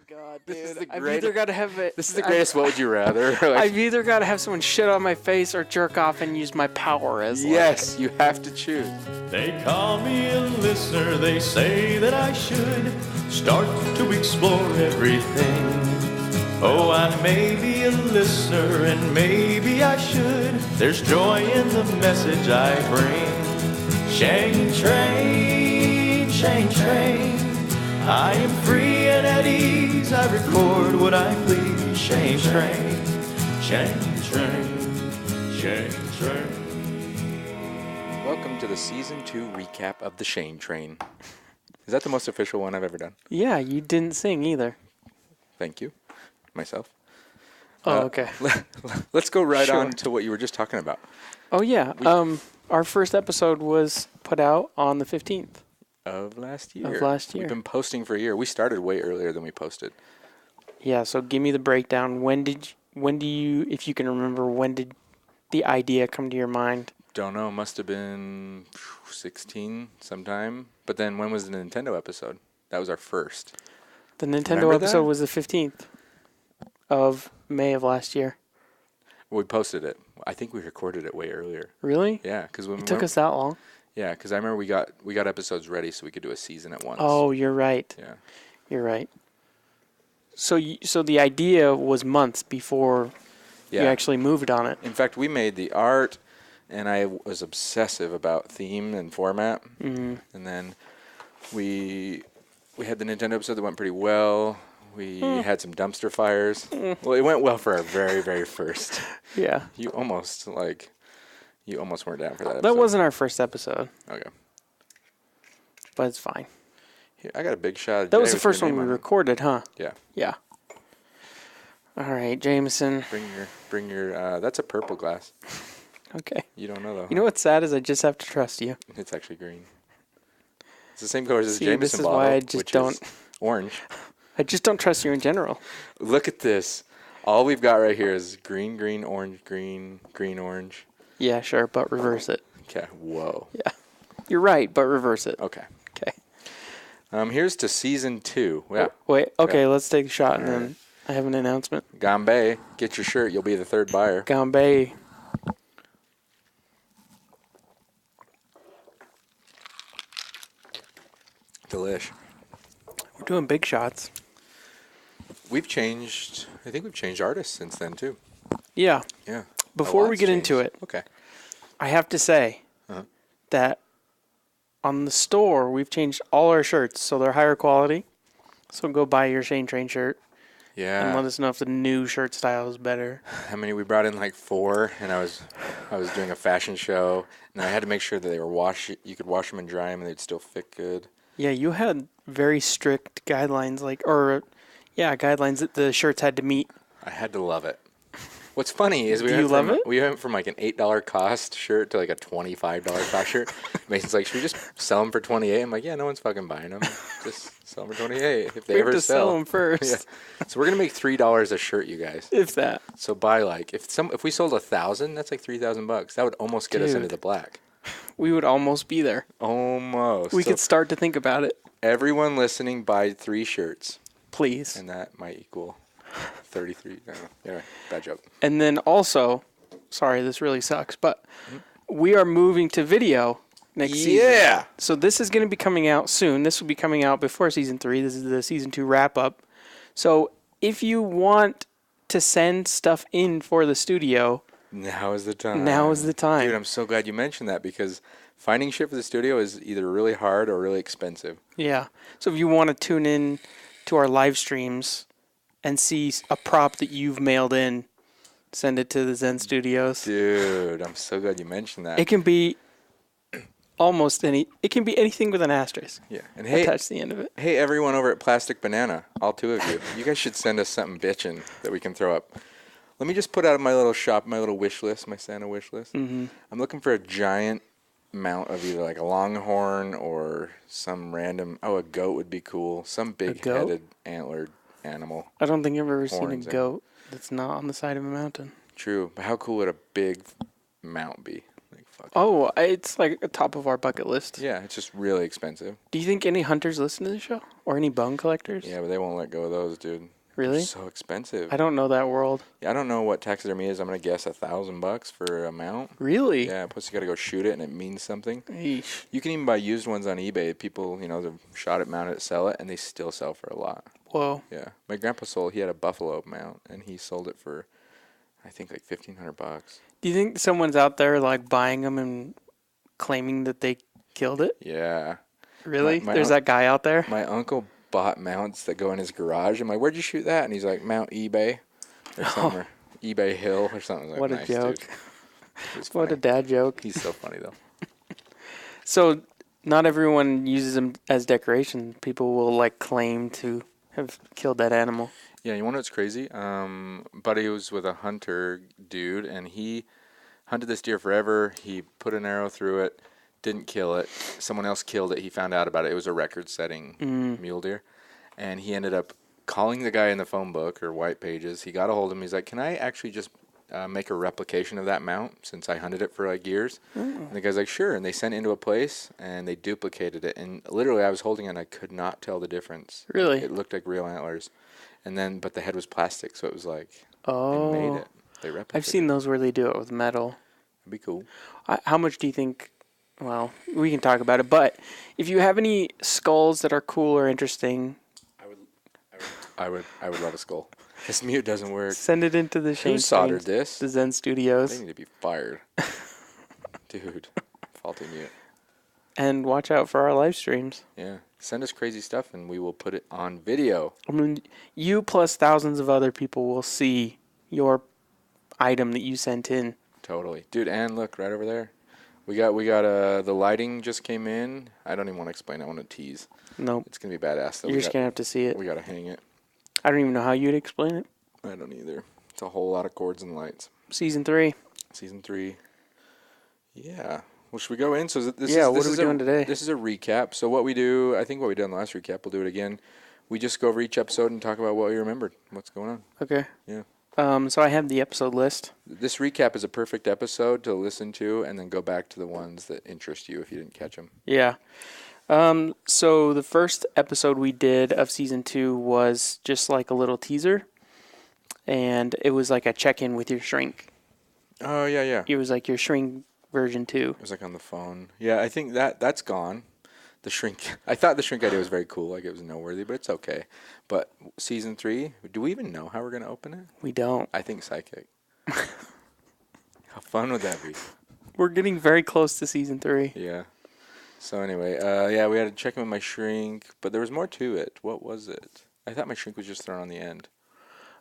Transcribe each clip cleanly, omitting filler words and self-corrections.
God, This is dude. the I've greatest- either got to have it. This is the greatest What Would You Rather. I've either got to have someone shit on my face or jerk off and use my power as yes, you have to choose. They call me a listener, they say that I should start to explore everything. Oh, I may be a listener and maybe I should. There's joy in the message I bring. ShaneTrain, ShaneTrain. I am free and at ease, I record what I please. ShaneTrain, ShaneTrain, ShaneTrain. Welcome to the Season 2 recap of the ShaneTrain. Is that the most official one I've ever done? Yeah, you didn't sing either. Thank you. Myself. Oh, okay. Let's go right Sure. on to what you were just talking about. Oh, yeah. Our first episode was put out on the 15th. Of last year. We've been posting for a year. We started way earlier than we posted. Yeah, so give me the breakdown. When do you, if you can remember, when did the idea come to your mind? Don't know. Must have been 16 sometime. But then when was the Nintendo episode? That was our first. The Nintendo Remember episode that? was the 15th of May of last year. We posted it. I think we recorded it way earlier. Really? Yeah, because when It took us that long? Yeah, because I remember we got episodes ready so we could do a season at once. Oh, you're right. Yeah. You're right. So the idea was months before Yeah. you actually moved on it. In fact, we made the art, and I was obsessive about theme and format. Mm-hmm. And then we had the Nintendo episode that went pretty well. We had some dumpster fires. Well, it went well for our very, very first. Yeah. You almost weren't down for that episode. That wasn't our first episode, Okay. but it's fine. Here, I got a big shot of That Jay was the with your first one name we on it. recorded, huh? Yeah. Yeah. All right, Jameson. Bring your that's a purple glass. Okay. You don't know though. You know what's sad is I just have to trust you. It's actually green. It's the same color as the See, Jameson this is bottle, why I just which don't- is orange. I just don't trust you in general. Look at this. All we've got right here is green, green, orange, green, green, orange. Yeah, sure, but reverse it. Okay. Whoa. Yeah. You're right, but reverse it. Okay. Okay. Here's to season 2. Yeah. Wait, okay, Yeah. let's take a shot and All then I have an announcement. Gambay, get your shirt. You'll be the third buyer. Gambay. Delish. We're doing big shots. We've changed. I think we've changed artists since then too. Yeah. Yeah. Before A we lot's get into changed. it, Okay. I have to say Uh-huh. that on the store, we've changed all our shirts, so they're higher quality. So go buy your ShaneTrain shirt and let Yeah. us know if the new shirt style is better. How many we brought in? Like 4, and I was doing a fashion show, and I had to make sure that they were you could wash them and dry them, and they'd still fit good. Yeah, you had very strict guidelines, guidelines that the shirts had to meet. I had to love it. What's funny is Do you love it? we went from like an $8 cost shirt to like a $25 cost shirt. Mason's like, should we just sell them for $28? I'm like, yeah, no one's fucking buying them. Just sell them for $28 if they We ever have to sell them first, Yeah. So we're gonna make $3 a shirt, you guys. if that. So buy like if we sold 1,000, that's like $3,000. That would almost get us into Dude. the black. We would almost be there. Almost. We So could start to think about it. everyone listening, buy 3 shirts, Please. and that might equal 33. I don't know. Anyway, bad joke. And then also, sorry, this really sucks, but we are moving to video next season. Yeah. So this is going to be coming out soon. This will be coming out before season 3. This is the season 2 wrap up. So if you want to send stuff in for the studio, Now is the time. now is the time. Dude, I'm so glad you mentioned that because finding shit for the studio is either really hard or really expensive. Yeah. So if you want to tune in to our live streams and see a prop that you've mailed in, send it to the Zen Studios. Dude, I'm so glad you mentioned that. It can be it can be anything with an asterisk Yeah. And hey, attached to the end of it. hey, everyone over at Plastic Banana, all 2 of you, you guys should send us something bitchin' that we can throw up. Let me just put out my little shop, my little wish list, my Santa wish list. Mm-hmm. I'm looking for a giant mount of either like a longhorn or some random. Oh, a goat would be cool. Some big-headed antlered animal. I don't think I've ever seen a Horns and- goat that's not on the side of a mountain. True, but how cool would a big mount be? Like fucking. Oh, it's like a top of our bucket list. Yeah, it's just really expensive. Do you think any hunters listen to the show? Or any bone collectors? Yeah, but they won't let go of those, dude. Really? They're so expensive. I don't know that world. Yeah, I don't know what taxidermy is. I'm gonna guess $1,000 for a mount. Really? Yeah. Plus you gotta go shoot it, and it means something. Eesh. You can even buy used ones on eBay. People, they've shot it, mounted it, sell it, and they still sell for a lot. Whoa. Yeah. My grandpa he had a buffalo mount, and he sold it for, I think, like $1,500. Do you think someone's out there like buying them and claiming that they killed it? Yeah. Really? My There's that guy out there? My uncle bought mounts that go in his garage. I'm like, where'd you shoot that? And he's like, Mount eBay or something, or eBay Hill or something. I was like, What a nice, joke. Dude. What a dad joke. He's so funny, though. So, not everyone uses them as decoration. People will like claim to have killed that animal. Yeah, you want to know what's crazy? Buddy was with a hunter dude, and he hunted this deer forever. He put an arrow through it, didn't kill it. Someone else killed it. He found out about it. It was a record-setting mule deer. And he ended up calling the guy in the phone book or white pages. He got a hold of him. He's like, can I actually just make a replication of that mount since I hunted it for like years? And the guy's like, sure. And they sent it into a place, and they duplicated it. And literally, I was holding it, and I could not tell the difference. Really? It looked like real antlers. But the head was plastic, so it was like, they made it. They replicated I've seen those where they do it with metal. That'd be cool. How much do you think? Well, we can talk about it, but if you have any skulls that are cool or interesting, I would love a skull. This mute doesn't work. send it into the Who soldered this? the Zen Studios, They need to be fired. Dude, faulty mute. and watch out for our live streams. Yeah. Send us crazy stuff, and we will put it on video. I mean, you plus thousands of other people will see your item that you sent in. Totally. Dude, and look, right over there. We got the lighting just came in. I don't even want to explain. I want to tease. Nope. It's going to be badass, though. You're just going to have to see it. We got to hang it. I don't even know how you'd explain it. I don't either. It's a whole lot of cords and lights. Season 3. Season 3. Yeah. Well, should we go in? So What are we doing today? This is a recap. So what we do, I think what we did in the last recap, we'll do it again. We just go over each episode and talk about what we remembered, what's going on. Okay. Yeah. So I have the episode list. This recap is a perfect episode to listen to and then go back to the ones that interest you if you didn't catch them. Yeah. So the first episode we did of season 2 was just like a little teaser, and it was like a check-in with your shrink. Oh, yeah, yeah. It was like your shrink version 2. It was like on the phone. Yeah, I think that's gone. The shrink. I thought the shrink idea was very cool. Like it was noteworthy, but it's okay. But season 3, do we even know how we're going to open it? We don't. I think psychic. How fun would that be? We're getting very close to season 3. Yeah. So anyway, we had to check in with my shrink, but there was more to it. What was it? I thought my shrink was just thrown on the end.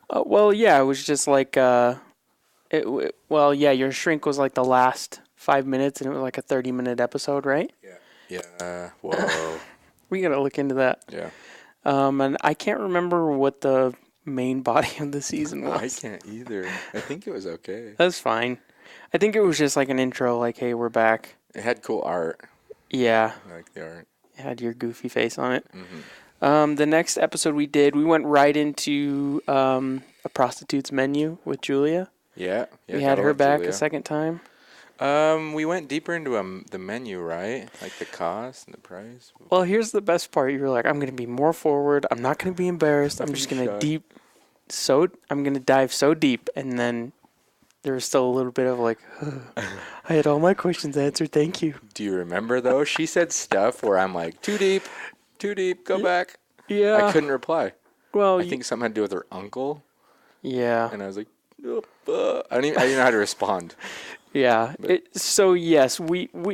Well, yeah, it was just like, your shrink was like the last 5 minutes, and it was like a 30-minute episode, right? Yeah. Yeah. Whoa. We gotta look into that. Yeah. And I can't remember what the main body of the season was. I can't either. I think it was okay. That's fine. I think it was just like an intro, like, hey, we're back. It had cool art. Yeah. I like the art. It had your goofy face on it. Mm-hmm. The next episode we went right into a prostitute's menu with Julia. Yeah. We had her back Julia. a second time. We went deeper into the menu, right? Like the cost and the price. Well, here's the best part. You were like, I'm going to be more forward. I'm not going to be embarrassed. I'm just going to I'm going to dive so deep. And then there was still a little bit of like, I had all my questions answered. Thank you. Do you remember, though? She said stuff where I'm like, too deep, go back. Yeah. I couldn't reply. Well, I think something had to do with her uncle. Yeah. And I was like, I didn't know how to respond. Yeah. So yes,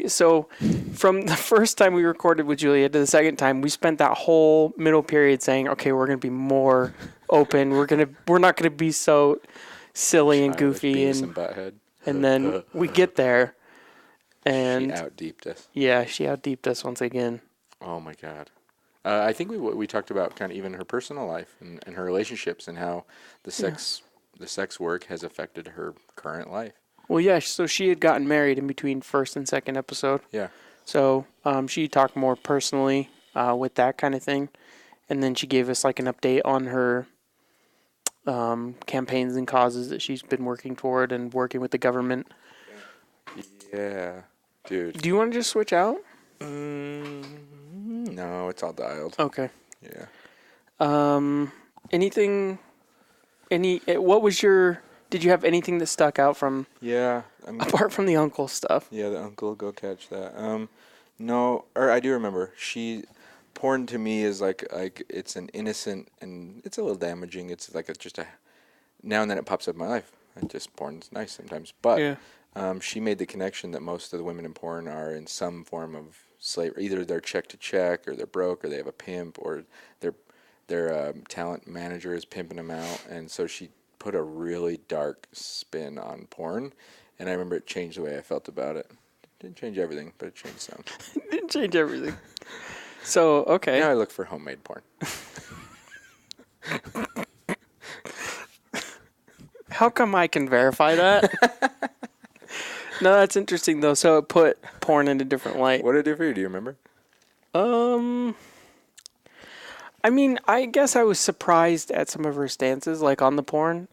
so from the first time we recorded with Julia to the second time, we spent that whole middle period saying, okay, we're going to be more open. We're not going to be so silly and goofy and then we get there and she out-deeped us. Yeah, she out-deeped us once again. Oh my God. I think we talked about kind of even her personal life and her relationships and how the sex work has affected her current life. Well, yeah, so she had gotten married in between first and second episode. Yeah. So she talked more personally with that kind of thing. And then she gave us like an update on her campaigns and causes that she's been working toward and working with the government. Yeah. Dude. Do you want to just switch out? No, it's all dialed. Okay. Yeah. Anything? What was your? Did you have anything that stuck out from? Yeah. Apart from the uncle stuff. Yeah, the uncle, go catch that. No, or I do remember. Porn to me is like it's an innocent, and it's a little damaging. It's like just a, now and then it pops up in my life. And just porn's nice sometimes. But Yeah. She made the connection that most of the women in porn are in some form of slavery. Either they're check to check, or they're broke, or they have a pimp, or their talent manager is pimping them out. And so she put a really dark spin on porn, and I remember it changed the way I felt about it. It didn't change everything, but it changed some. It didn't change everything. So, okay. Now I look for homemade porn. How come I can verify that? No, that's interesting though. So it put porn in a different light. What did it do for you? Do you remember? I mean, I guess I was surprised at some of her stances, like on the porn.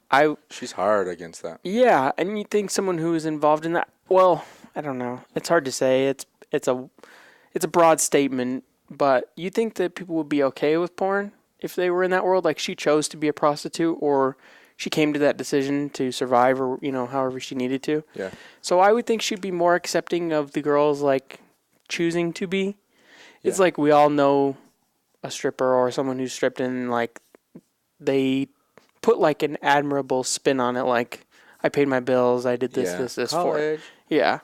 She's hard against that. Yeah, and you think someone who is involved in that? Well, I don't know. It's hard to say. It's a broad statement, but you think that people would be okay with porn if they were in that world? Like she chose to be a prostitute, or she came to that decision to survive, or however she needed to. Yeah. So I would think she'd be more accepting of the girls like choosing to be. It's like we all know a stripper or someone who's stripped in, like they put like an admirable spin on it, like I paid my bills, I did this College. for. Yeah.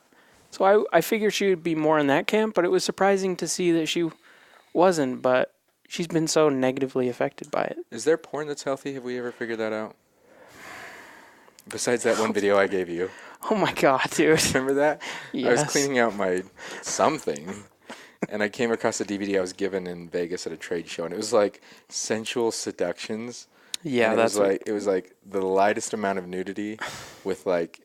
So I figured she would be more in that camp, but it was surprising to see that she wasn't, but she's been so negatively affected by it. Is there porn that's healthy? Have we ever figured that out? Besides that one video I gave you. Oh my God, dude. Remember that? Yes. I was cleaning out my something, and I came across a DVD I was given in Vegas at a trade show, and it was like Sensual Seductions. Yeah, and that's it was like the lightest amount of nudity with like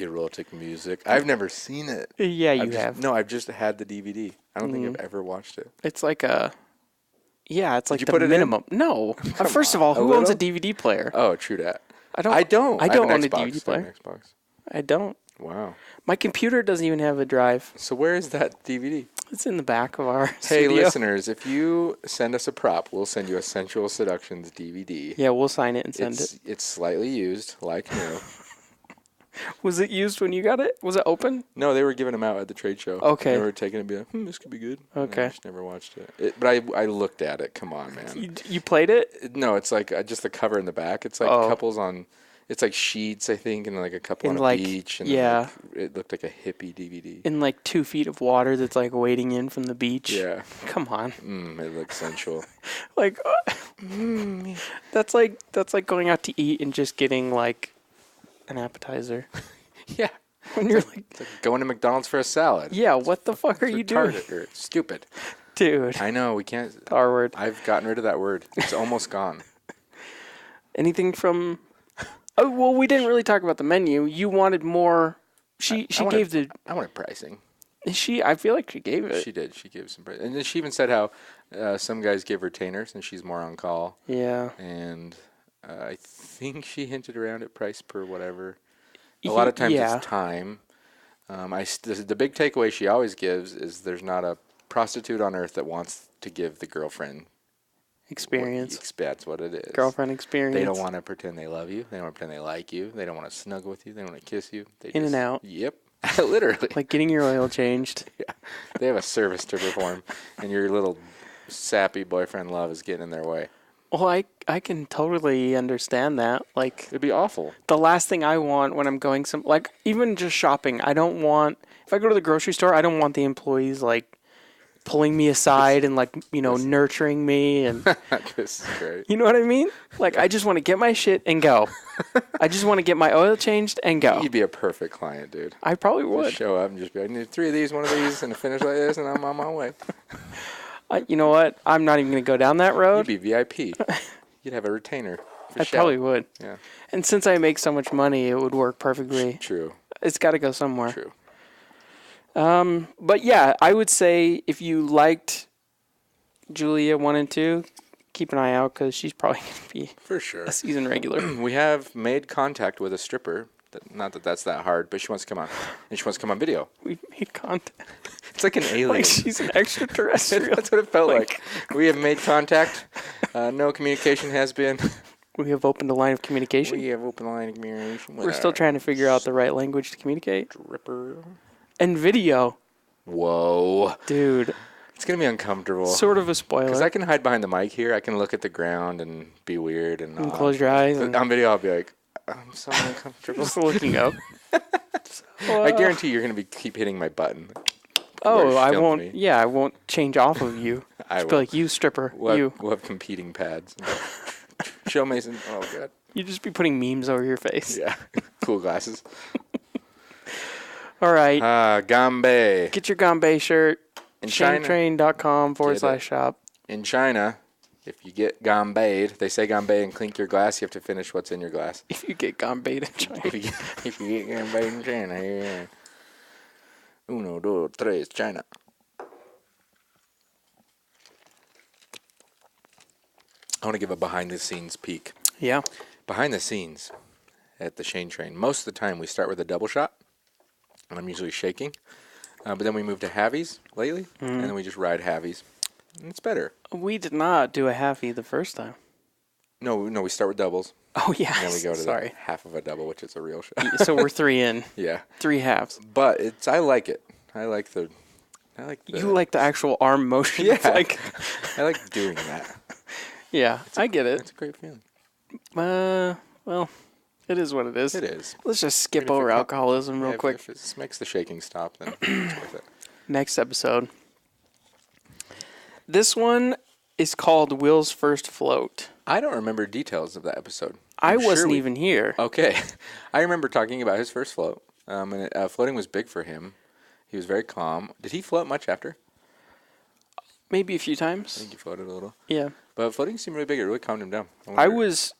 erotic music. I've never seen it. Yeah, you have. No, I've just had the DVD. I don't think I've ever watched it. It's like a... Yeah, it's like you the put it in? minimum. No. First of all, who owns a DVD player? Oh, true that. I don't I own have a an Xbox. DVD player. I have an Xbox. I don't. Wow. My computer doesn't even have a drive. So where is that DVD? It's in the back of our Hey, studio. listeners, if you send us a prop, we'll send you a Sensual Seductions DVD. Yeah, we'll sign it and send it. It's slightly used, like new. Was it used when you got it? Was it open? No, they were giving them out at the trade show. Okay. They were taking it and be like, this could be good. And Okay. I just never watched it. But I looked at it. Come on, man. You played it? No, it's like just the cover in the back. It's like couples on... It's like sheets, I think, and like a couple on a beach. And yeah. it looked like a hippie DVD. In like 2 feet of water that's like wading in from the beach. Yeah. Come on. It looks sensual. Like, that's like going out to eat and just getting like an appetizer. Yeah. When you're like... It's like going to McDonald's for a salad. Yeah, what the fuck are It's you doing? retarded or stupid. Dude. I know, we can't... R word. I've gotten rid of that word. It's almost gone. Anything from... Oh, well, we didn't really talk about the menu. You wanted more... She gave the... I wanted pricing. I feel like she gave it. She did. She gave some price. And then she even said how some guys give retainers and she's more on call. Yeah. And I think she hinted around at price per whatever. A lot of times it's time. The big takeaway she always gives is there's not a prostitute on earth that wants to give the girlfriend Experience. That's what it is. Girlfriend experience. They don't want to pretend they love you. They don't want to pretend they like you. They don't want to snuggle with you. They don't want to kiss you. In and out. Yep. Literally. Like getting your oil changed. Yeah. They have a service to perform, and your little sappy boyfriend love is getting in their way. Well, I can totally understand that. Like, It'd be awful. the last thing I want when I'm going like even just shopping, I don't want, if I go to the grocery store, I don't want the employees like pulling me aside and like, nurturing me and This is great. you know what I mean? Like I just want to get my shit and go. I just want to get my oil changed and go. You'd be a perfect client, dude. I probably would. Just show up and just be like, I need 3 of these, 1 of these, and a finish like this, and I'm on my way. You know what? I'm not even going to go down that road. You'd be VIP. You'd have a retainer. I probably would. Yeah. And since I make so much money, it would work perfectly. True. It's got to go somewhere. True. But yeah, I would say if you liked Julia 1 and 2, keep an eye out because she's probably going to be For sure. a season regular. We have made contact with a stripper Not that that's that hard, but she wants to come on. And she wants to come on video. We made contact. It's like an alien. Like she's an extraterrestrial. That's what it felt like. We have made contact. No communication has been. We have opened a line of communication. We have open line of communication. We're still trying to figure out the right language to communicate. Stripper. And video. Whoa. Dude. It's going to be uncomfortable. Sort of a spoiler. Because I can hide behind the mic here. I can look at the ground and be weird. And close your eyes. And on video, I'll be like, I'm so uncomfortable. just looking up. I guarantee you're going to keep hitting my button. Oh, I Film won't. me. Yeah, I won't change off of you. I Just will. be like, you stripper. We'll have competing pads. Show Mason. Oh, God. You just be putting memes over your face. Yeah. Cool glasses. All right. Gambay. Get your Gambay shirt. In China, ShaneTrain.com/shop. in China, if you get gambayed, they say gambay and clink your glass, you have to finish what's in your glass. If you get Gambay in China. If you get gambayed in China, yeah. Uno, dos, tres, China. I want to give a behind-the-scenes peek. Yeah. Behind the scenes at the ShaneTrain, most of the time we start with a double shot, and I'm usually shaking. But then we move to halvies lately, and then we just ride halvies. And it's better. We did not do a halfie the first time. No, we start with doubles, Oh, yeah. and then we go to Sorry. the half of a double, which is a real shot. So we're 3 in. Yeah, 3 halves. but I like it. I like the. You like the actual arm motion. Yeah. It's like, I like doing that. yeah, I get it. It's a great feeling. Well, it is what it is. It is. Let's just skip If over it co- alcoholism real Yeah, quick. If it makes the shaking stop, then it's worth it. Next episode. This one is called Will's First Float. I don't remember details of that episode. I I'm sure wasn't we- even here. Okay. I remember talking about his first float, and floating was big for him. He was very calm. Did he float much after? Maybe a few I times. think he floated a little. Yeah. But floating seemed really big. It really calmed him down. I was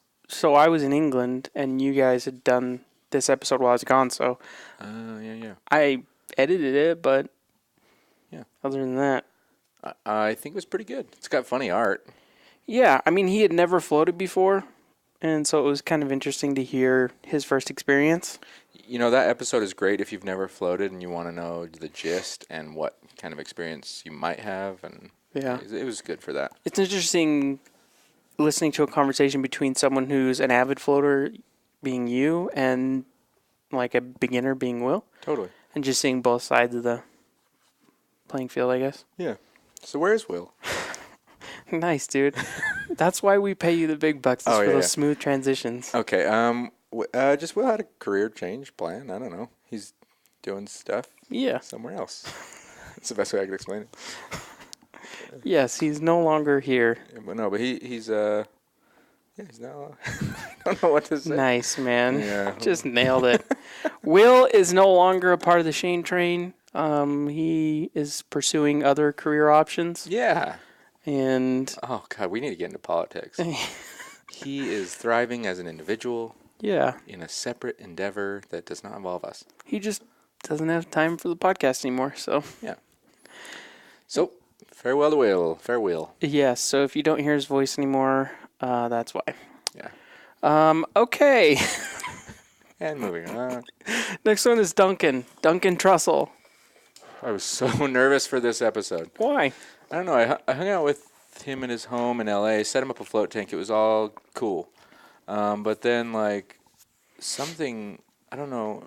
in England, and you guys had done this episode while I was gone, so Yeah. I edited it, but Yeah. other than that, I think it was pretty good. It's got funny art. yeah, I mean, he had never floated before, and so it was kind of interesting to hear his first experience. You know, that episode is great if you've never floated and you want to know the gist and what kind of experience you might have. And Yeah. it was good for that. It's interesting listening to a conversation between someone who's an avid floater, being you, and like a beginner, being Will, Totally. and just seeing both sides of the playing field, I guess. Yeah. So where's Will? Nice, dude. That's why we pay you the big bucks, is Oh, for yeah, those yeah. smooth transitions. Okay. Just Will had a career change plan. I don't know. He's doing stuff Yeah. somewhere else. That's the best way I could explain it. Yes, he's no longer here. Yeah, but no, but he's yeah, he's not. I don't know what to say. Nice, man. Yeah. Just nailed it. Will is no longer a part of the ShaneTrain. He is pursuing other career options, Yeah. and Oh God, we need to get into politics. He is thriving as an individual yeah, in a separate endeavor that does not involve us. he just doesn't have time for the podcast anymore. So Yeah. So farewell to Will. Farewell. yes, so if you don't hear his voice anymore, that's why. Yeah. Okay. And moving on. Next one is Duncan. Duncan Trussell. I was so nervous for this episode. Why? I don't know. I hung out with him in his home in L.A., set him up a float tank. It was all cool. But then, like, something, I don't know.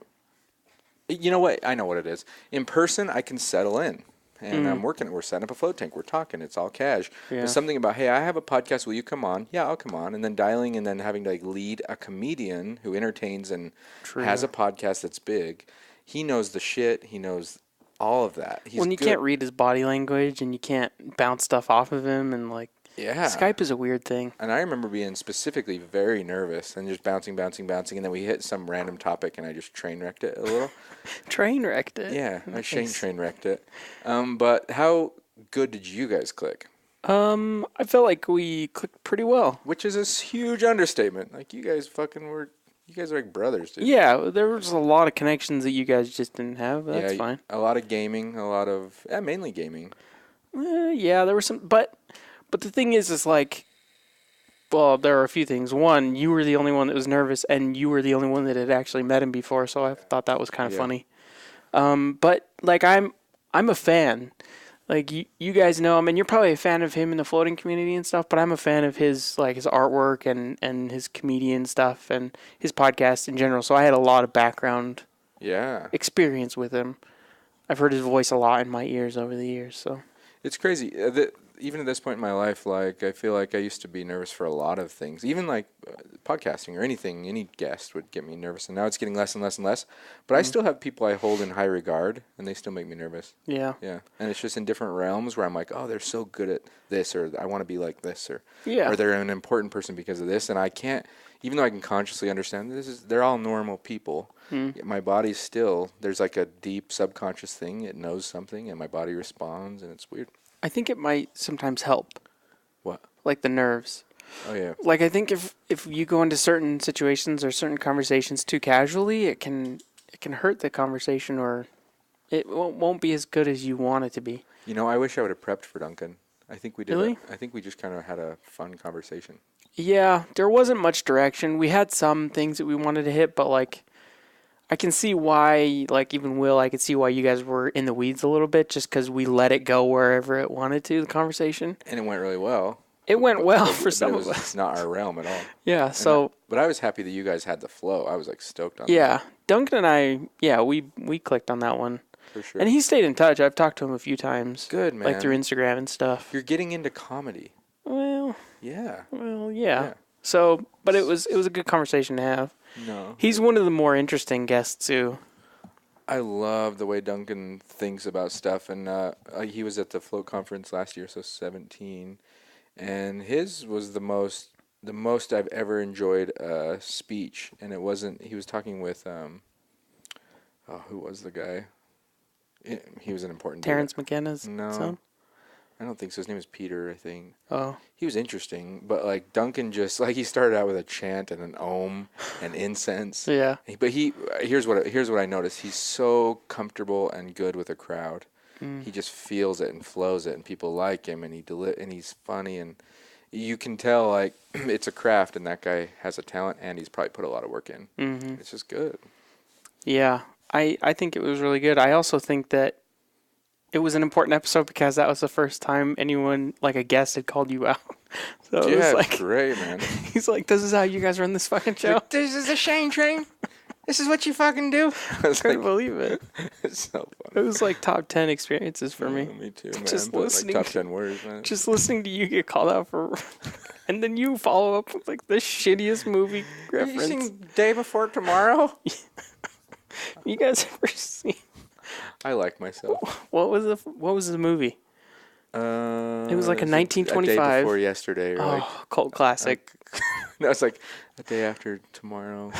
You know what? I know what it is. In person, I can settle in. And we're setting up a float tank. We're talking. It's all cash. Yeah. There's something about, hey, I have a podcast. Will you come on? Yeah, I'll come on. And then dialing and then having to, like, lead a comedian who entertains and has a podcast that's big. He knows the shit. He knows all of that. He's When you good. can't read his body language and you can't bounce stuff off of him, and like Yeah. Skype is a weird thing. And I remember being specifically very nervous and just bouncing, and then we hit some random topic and I just train wrecked it a little. Train wrecked it. Yeah, I Nice. train wrecked it. But how good did you guys click? I felt like we clicked pretty well. Which is a huge understatement. Like you guys you guys are like brothers, dude. Yeah, there was a lot of connections that you guys just didn't have. But that's Yeah, fine. A lot of gaming, mainly gaming. Yeah, there were some, but the thing is like, Well, there are a few things. One, you were the only one that was nervous, and you were the only one that had actually met him before, so I thought that was kind of funny. But like I'm a fan. Like you guys know him, and you're probably a fan of him in the floating community and stuff. But I'm a fan of his artwork and his comedian stuff and his podcast in general. So I had a lot of background experience with him. I've heard his voice a lot in my ears over the years. So it's crazy. Even at this point in my life, like I feel like I used to be nervous for a lot of things. Even like podcasting or anything, any guest would get me nervous, and now it's getting less and less and less. But I still have people I hold in high regard, and they still make me nervous. Yeah. And it's just in different realms where I'm like, oh, they're so good at this, or I want to be like this, or they're an important person because of this, and I can't. Even though I can consciously understand they're all normal people. My body still, there's like a deep subconscious thing. It knows something, and my body responds, and it's weird. I think it might sometimes help. What? Like the nerves. Oh, yeah. Like I think if you go into certain situations or certain conversations too casually, it can hurt the conversation, or it won't be as good as you want it to be. You know, I wish I would have prepped for Duncan. I think we did. Really? I think we just kind of had a fun conversation. Yeah, there wasn't much direction. We had some things that we wanted to hit, but like I can see why, like even Will, I could see why you guys were in the weeds a little bit, just because we let it go wherever it wanted to, the conversation. And it went really well. It went well for some of us. It's not our realm at all. Yeah, so... But I was happy that you guys had the flow. I was like stoked on that. Yeah, Duncan and I, we clicked on that one. For sure. And he stayed in touch. I've talked to him a few times. Good, man. Like through Instagram and stuff. You're getting into comedy. Well, yeah. So, but it was a good conversation to have. No. He's one of the more interesting guests too. I love the way Duncan thinks about stuff, and he was at the Float conference last year, so 17, and his was the most I've ever enjoyed a speech, and it wasn't. He was talking with who was the guy? He was an important. Terrence McKenna's son? I don't think so. His name is Peter, I think. Oh. He was interesting, but like Duncan just like he started out with a chant and an ohm and incense. Yeah. But here's what I noticed. He's so comfortable and good with a crowd. He just feels it and flows it, and people like him, and he's funny, and you can tell like it's a craft, and that guy has a talent, and he's probably put a lot of work in. Mm-hmm. It's just good. Yeah, I think it was really good. I also think that it was an important episode because that was the first time anyone, like a guest, had called you out. So it was like, great, man. He's like, "This is how you guys run this fucking show. This is the ShaneTrain. This is what you fucking do." I couldn't believe it. It's so funny. It was like top 10 experiences for me. Me too, man. Just but listening, like top 10 words, man. Just listening to you get called out for, and then you follow up with like the shittiest movie reference. You seen Day Before Tomorrow? You guys ever seen? I like myself. What was the movie? It was like a 1925. A Day Before Yesterday. Or cult classic. No, it's like A Day After Tomorrow.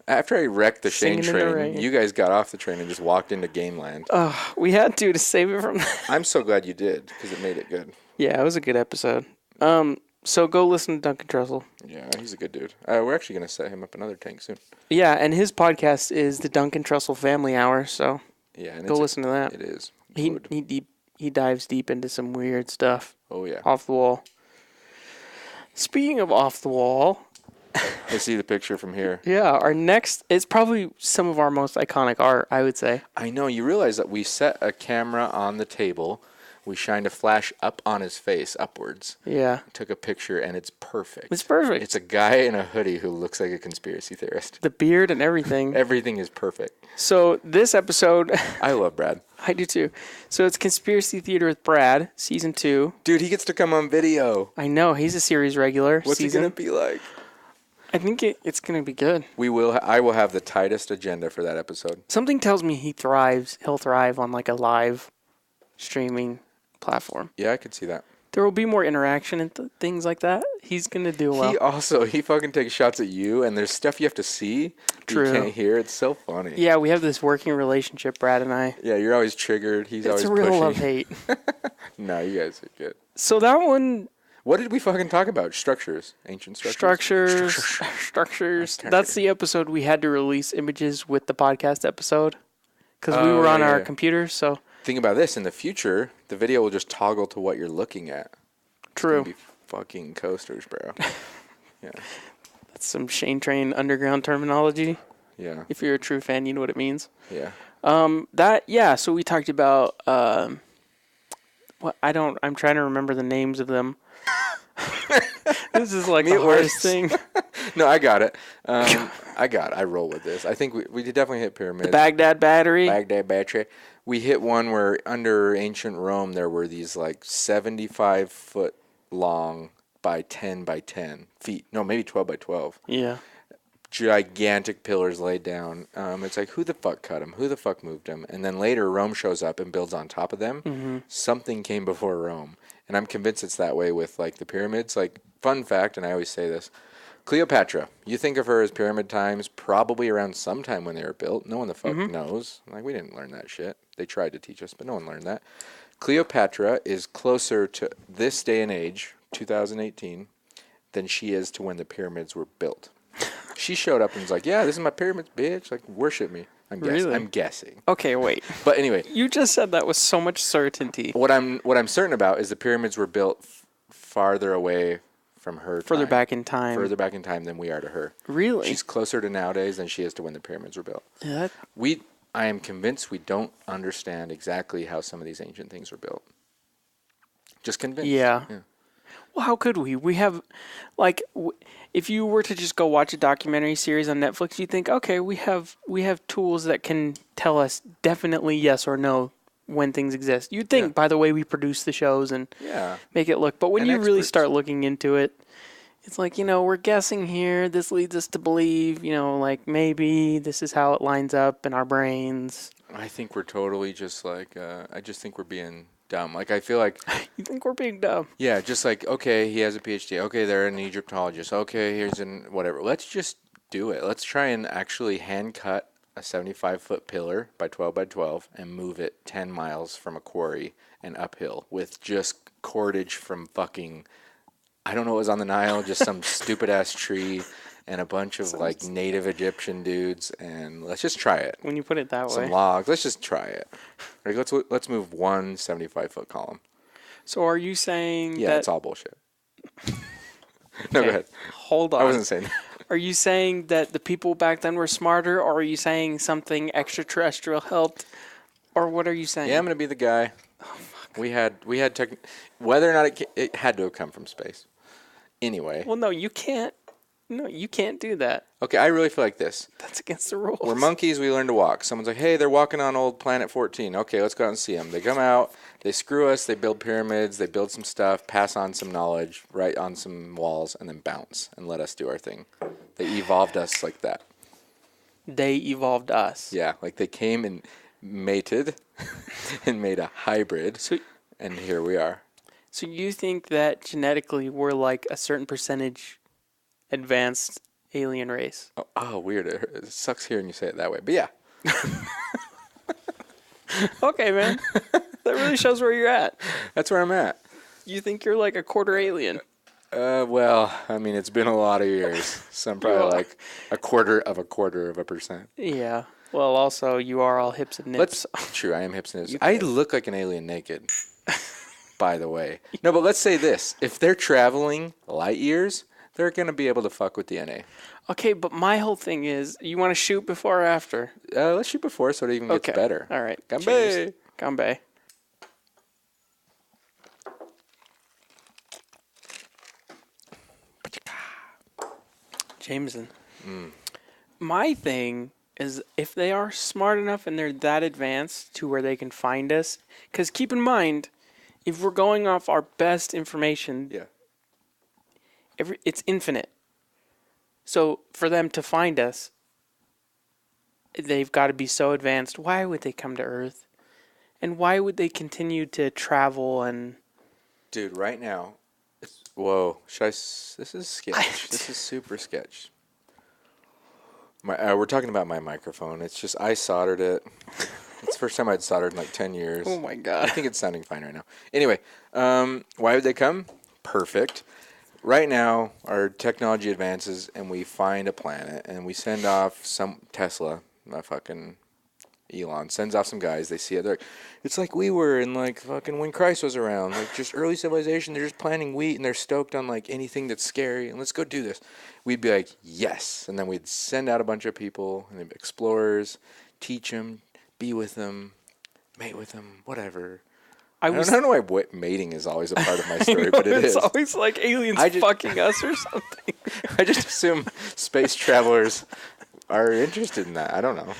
After I wrecked the Singing Shane in the train, rain. you guys got off the train and just walked into Gameland. We had to save it from that. I'm so glad you did because it made it good. Yeah, it was a good episode. So go listen to Duncan Trussell. Yeah, he's a good dude. We're actually going to set him up another tank soon. Yeah, and his podcast is the Duncan Trussell Family Hour, so yeah, and go listen to that. It is. He dives deep into some weird stuff. Oh, yeah. Off the wall. Speaking of off the wall... I see the picture from here. Yeah, our next... It's probably some of our most iconic art, I would say. I know. You realize that we set a camera on the table. We shined a flash up on his face, upwards. Yeah. Took a picture, and it's perfect. It's perfect. It's a guy in a hoodie who looks like a conspiracy theorist. The beard and everything. Everything is perfect. So this episode... I love Brad. I do too. So it's Conspiracy Theater with Brad, Season 2. Dude, he gets to come on video. I know. He's a series regular. What's he going to be like? I think it's going to be good. I will have the tightest agenda for that episode. Something tells me he'll thrive on like a live streaming platform. Yeah, I could see that. There will be more interaction and things like that. He's going to do well. He fucking takes shots at you, and there's stuff you have to see. True. You can't hear. It's so funny. Yeah, we have this working relationship, Brad and I. Yeah, you're always triggered. He's always pushing. It's a real love-hate. No, you guys are good. So that one... What did we fucking talk about? Structures. Ancient structures. Structures. That's the episode we had to release images with the podcast episode. Because we were on our computers, so... Think about this. In the future, the video will just toggle to what you're looking at. True. fucking coasters, bro. Yeah. That's some ShaneTrain underground terminology. Yeah. If you're a true fan, you know what it means. Yeah. So we talked about I'm trying to remember the names of them. This is like the hardest thing. No, I got it. I roll with this. I think we did definitely hit pyramids. The Baghdad Battery. We hit one where under ancient Rome there were these like 75-foot long by 10 by 10 feet. No, maybe 12 by 12. Yeah. Gigantic pillars laid down. It's like, who the fuck cut them? Who the fuck moved them? And then later Rome shows up and builds on top of them. Mm-hmm. Something came before Rome. And I'm convinced it's that way with like the pyramids. Like, fun fact, and I always say this, Cleopatra, you think of her as pyramid times probably around sometime when they were built. No one the fuck knows. Like, we didn't learn that shit. They tried to teach us, but no one learned that. Cleopatra is closer to this day and age, 2018, than she is to when the pyramids were built. She showed up and was like, yeah, this is my pyramids, bitch. Like, worship me. I'm guessing. Okay, wait. But anyway. You just said that with so much certainty. What I'm certain about is the pyramids were built farther away from her Further back in time. Further back in time than we are to her. Really? She's closer to nowadays than she is to when the pyramids were built. Yeah. I am convinced we don't understand exactly how some of these ancient things were built. Just convinced. Yeah. Well, how could we? We have, like, if you were to just go watch a documentary series on Netflix, you think, okay, we have tools that can tell us definitely yes or no when things exist. You'd think by the way we produce the shows and make it look. But when you really start looking into it, it's like, we're guessing here. This leads us to believe, like maybe this is how it lines up in our brains. I think we're totally just like, I just think we're being dumb. Like, I feel like... You think we're being dumb? Yeah, just like, okay, he has a PhD. Okay, they're an Egyptologist. Okay, here's whatever. Let's just do it. Let's try and actually hand cut a 75-foot pillar by 12 by 12 and move it 10 miles from a quarry and uphill with just cordage from fucking... I don't know what was on the Nile, just some stupid-ass tree and a bunch of, like, native Egyptian dudes, and let's just try it. When you put it that way. Some logs. Let's just try it. Like, let's move one 75-foot column. So are you saying that... Yeah, it's all bullshit. No, go ahead. Hold on. I wasn't saying that. Are you saying that the people back then were smarter, or are you saying something extraterrestrial helped, or what are you saying? Yeah, I'm going to be the guy. Oh, fuck. We had whether or not it had to have come from space. Anyway. Well, no, you can't. No, you can't do that. Okay, I really feel like this. That's against the rules. We're monkeys, we learn to walk. Someone's like, hey, they're walking on old planet 14. Okay, let's go out and see them. They come out, they screw us, they build pyramids, they build some stuff, pass on some knowledge, write on some walls, and then bounce and let us do our thing. They evolved us like that. They evolved us. Yeah, like they came and mated and made a hybrid, and here we are. So you think that genetically we're like a certain percentage advanced alien race? Oh, weird. It sucks hearing you say it that way. But yeah. Okay, man. That really shows where you're at. That's where I'm at. You think you're like a quarter alien? Well, I mean, it's been a lot of years. So I'm probably like a quarter of a percent. Yeah. Well, also, you are all hips and nips. True, I am hips and nips. I look like an alien naked. By the way. No, but let's say this. If they're traveling light years, they're going to be able to fuck with DNA. Okay, but my whole thing is, you want to shoot before or after? Let's shoot before so it even gets better. All right. Ganbei. Ganbei. Jameson. My thing is, if they are smart enough and they're that advanced to where they can find us, because keep in mind, if we're going off our best information, it's infinite. So for them to find us, they've got to be so advanced. Why would they come to Earth? And why would they continue to travel and... Dude, right now... Whoa. This is sketch. This is super sketch. We're talking about my microphone. It's just, I soldered it. It's the first time I'd soldered in like 10 years. Oh my God. I think it's sounding fine right now. Anyway, why would they come? Perfect. Right now, our technology advances and we find a planet and we send off some Tesla, a fucking Elon sends off some guys. They see it. They're like, it's like we were in like fucking when Christ was around, like just early civilization. They're just planting wheat and they're stoked on like anything that's scary. And let's go do this. We'd be like, yes. And then we'd send out a bunch of people and they'd be explorers, teach them, be with them, mate with them, whatever. I don't know why mating is always a part of my story, but it is. It's always like aliens fucking us or something. I just assume space travelers are interested in that. I don't know.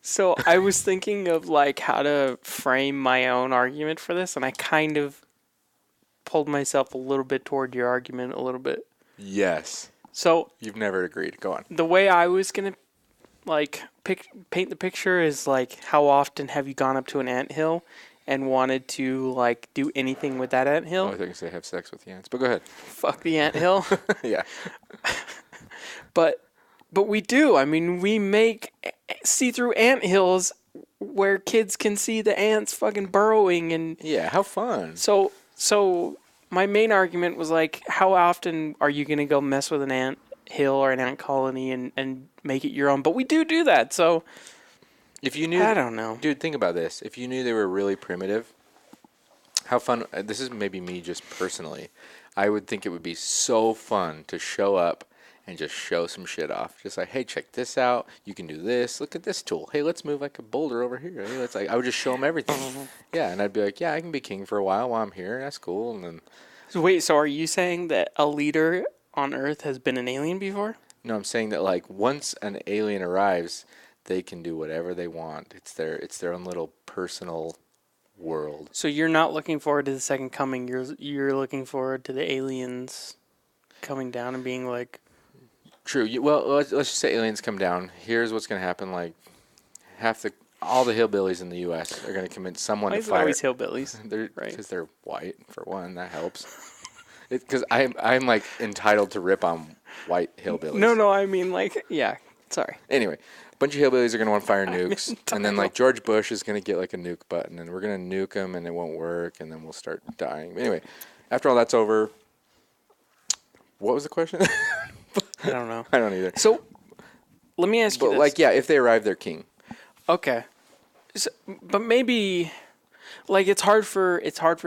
So I was thinking of like how to frame my own argument for this, and I kind of pulled myself a little bit toward your argument a little bit. Yes. So you've never agreed. Go on. The way I was gonna like paint the picture is like, how often have you gone up to an anthill and wanted to like do anything with that anthill? Oh, I think you say have sex with the ants, but go ahead. Fuck the anthill. Yeah. But we do. I mean, we make see-through anthills where kids can see the ants fucking burrowing and yeah, how fun. So my main argument was like, how often are you gonna go mess with an ant hill or an ant colony and make it your own? But we do that. So if you knew, I don't know, dude. Think about this. If you knew they were really primitive, how fun. This is maybe me just personally. I would think it would be so fun to show up and just show some shit off. Just like, hey, check this out. You can do this. Look at this tool. Hey, let's move like a boulder over here. Hey, let's like, I would just show them everything. Yeah, and I'd be like, yeah, I can be king for a while I'm here. That's cool. And then. So wait, so are you saying that a leader on Earth has been an alien before? No, I'm saying that like once an alien arrives, they can do whatever they want. It's their own little personal world. So you're not looking forward to the second coming. You're looking forward to the aliens coming down and being like. True. Well, let's just say aliens come down. Here's what's going to happen. Like, all the hillbillies in the U.S. are going to convince someone to fire. Why is it always hillbillies? They're, right. Because they're white, for one. That helps. Because I'm like entitled to rip on white hillbillies. No. I mean, like, yeah. Sorry. Anyway, a bunch of hillbillies are going to want to fire nukes. And then, like, George Bush is going to get, like, a nuke button. And we're going to nuke them, and it won't work. And then we'll start dying. But anyway, after all that's over, what was the question? I don't know. I don't either. So, let me ask you this. Like, yeah, if they arrive, they're king. Okay. So, but maybe, like, it's hard for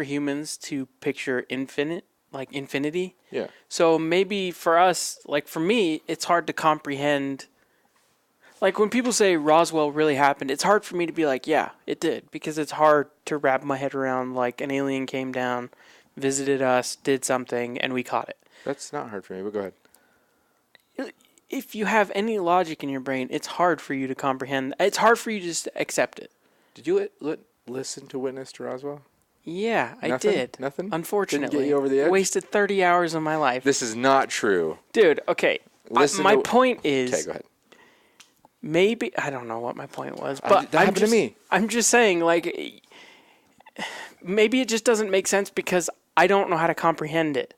humans to picture infinity. Yeah. So maybe for us, like for me, it's hard to comprehend. Like when people say Roswell really happened, it's hard for me to be like, yeah, it did, because it's hard to wrap my head around like an alien came down, visited us, did something, and we caught it. That's not hard for me, but go ahead. If you have any logic in your brain, it's hard for you to comprehend. It's hard for you to just accept it. Did you listen to Witness to Roswell? Yeah, I did. Nothing? Unfortunately. Didn't get you over the edge? Wasted 30 hours of my life. This is not true. Dude, okay. My point is... Okay, go ahead. Maybe... I don't know what my point was, but that happened to me. I'm just saying, like... Maybe it just doesn't make sense because I don't know how to comprehend it.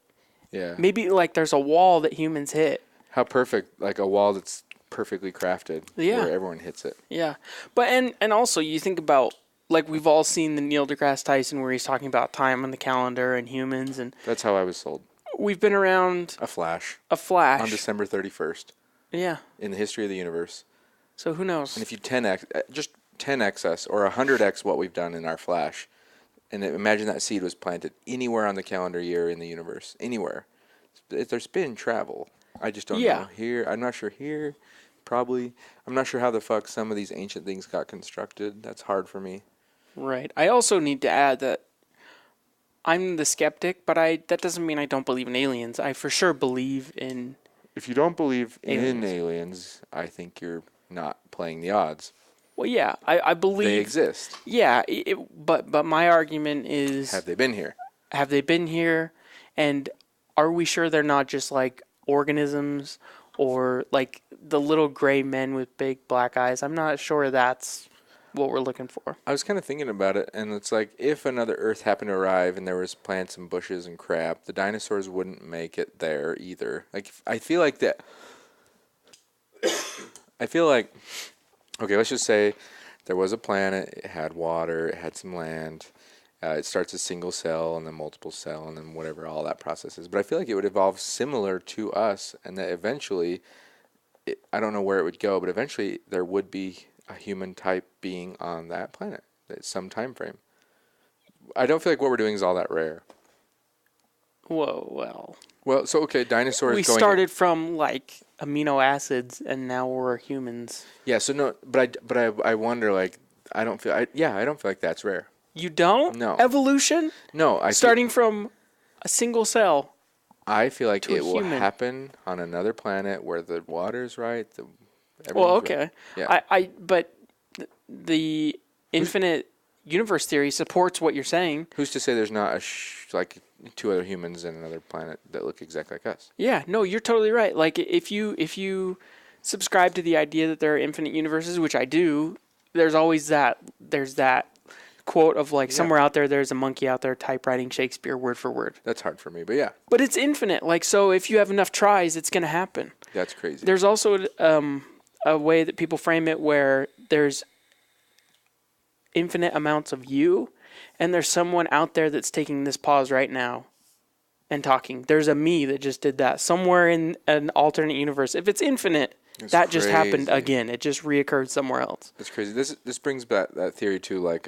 Yeah. Maybe, like, there's a wall that humans hit. How perfect, like a wall that's perfectly crafted. Yeah. Where everyone hits it. Yeah. But, and also, you think about... Like, we've all seen the Neil deGrasse Tyson where he's talking about time on the calendar and humans. And that's how I was sold. We've been around... A flash. On December 31st. Yeah. In the history of the universe. So who knows? And if you 10x, just 10x us, or 100x what we've done in our flash, and imagine that seed was planted anywhere on the calendar year in the universe. Anywhere. There's been travel. I just don't know. Here, I'm not sure here. Probably. I'm not sure how the fuck some of these ancient things got constructed. That's hard for me. Right. I also need to add that I'm the skeptic, but that doesn't mean I don't believe in aliens. I for sure believe in... If you don't believe in aliens, I think you're not playing the odds. Well, yeah, I believe... They exist. Yeah, but my argument is... Have they been here? Have they been here? And are we sure they're not just like organisms or like the little gray men with big black eyes? I'm not sure that's... what we're looking for. I was kind of thinking about it, and it's like if another Earth happened to arrive and there was plants and bushes and crap, the dinosaurs wouldn't make it there either. Like I feel like that. Okay, let's just say there was a planet. It had water. It had some land. It starts as single cell and then multiple cell and then whatever all that process is. But I feel like it would evolve similar to us, and that eventually. I don't know where it would go, but eventually there would be a human type being on that planet. That's some time frame. I don't feel like what we're doing is all that rare. Whoa, well. Well, so okay, dinosaurs. We started from like amino acids, and now we're humans. Yeah. So no, but I wonder like I don't feel like that's rare. You don't? No. Evolution? No, Starting from a single cell. I feel like to a it will human. happen on another planet where the water's right. Well, okay. Right. Yeah. But the infinite universe theory supports what you're saying. Who's to say there's not like two other humans in another planet that look exactly like us? Yeah, no, you're totally right. Like if you subscribe to the idea that there are infinite universes, which I do, there's always that quote of like somewhere out there's a monkey out there typewriting Shakespeare word for word. That's hard for me, but yeah. But it's infinite. Like so if you have enough tries, it's going to happen. That's crazy. There's also a way that people frame it where there's infinite amounts of you, and there's someone out there that's taking this pause right now and talking. There's a me that just did that somewhere in an alternate universe. If it's infinite, that just happened again. It just reoccurred somewhere else. That's crazy. This brings back that theory too. Like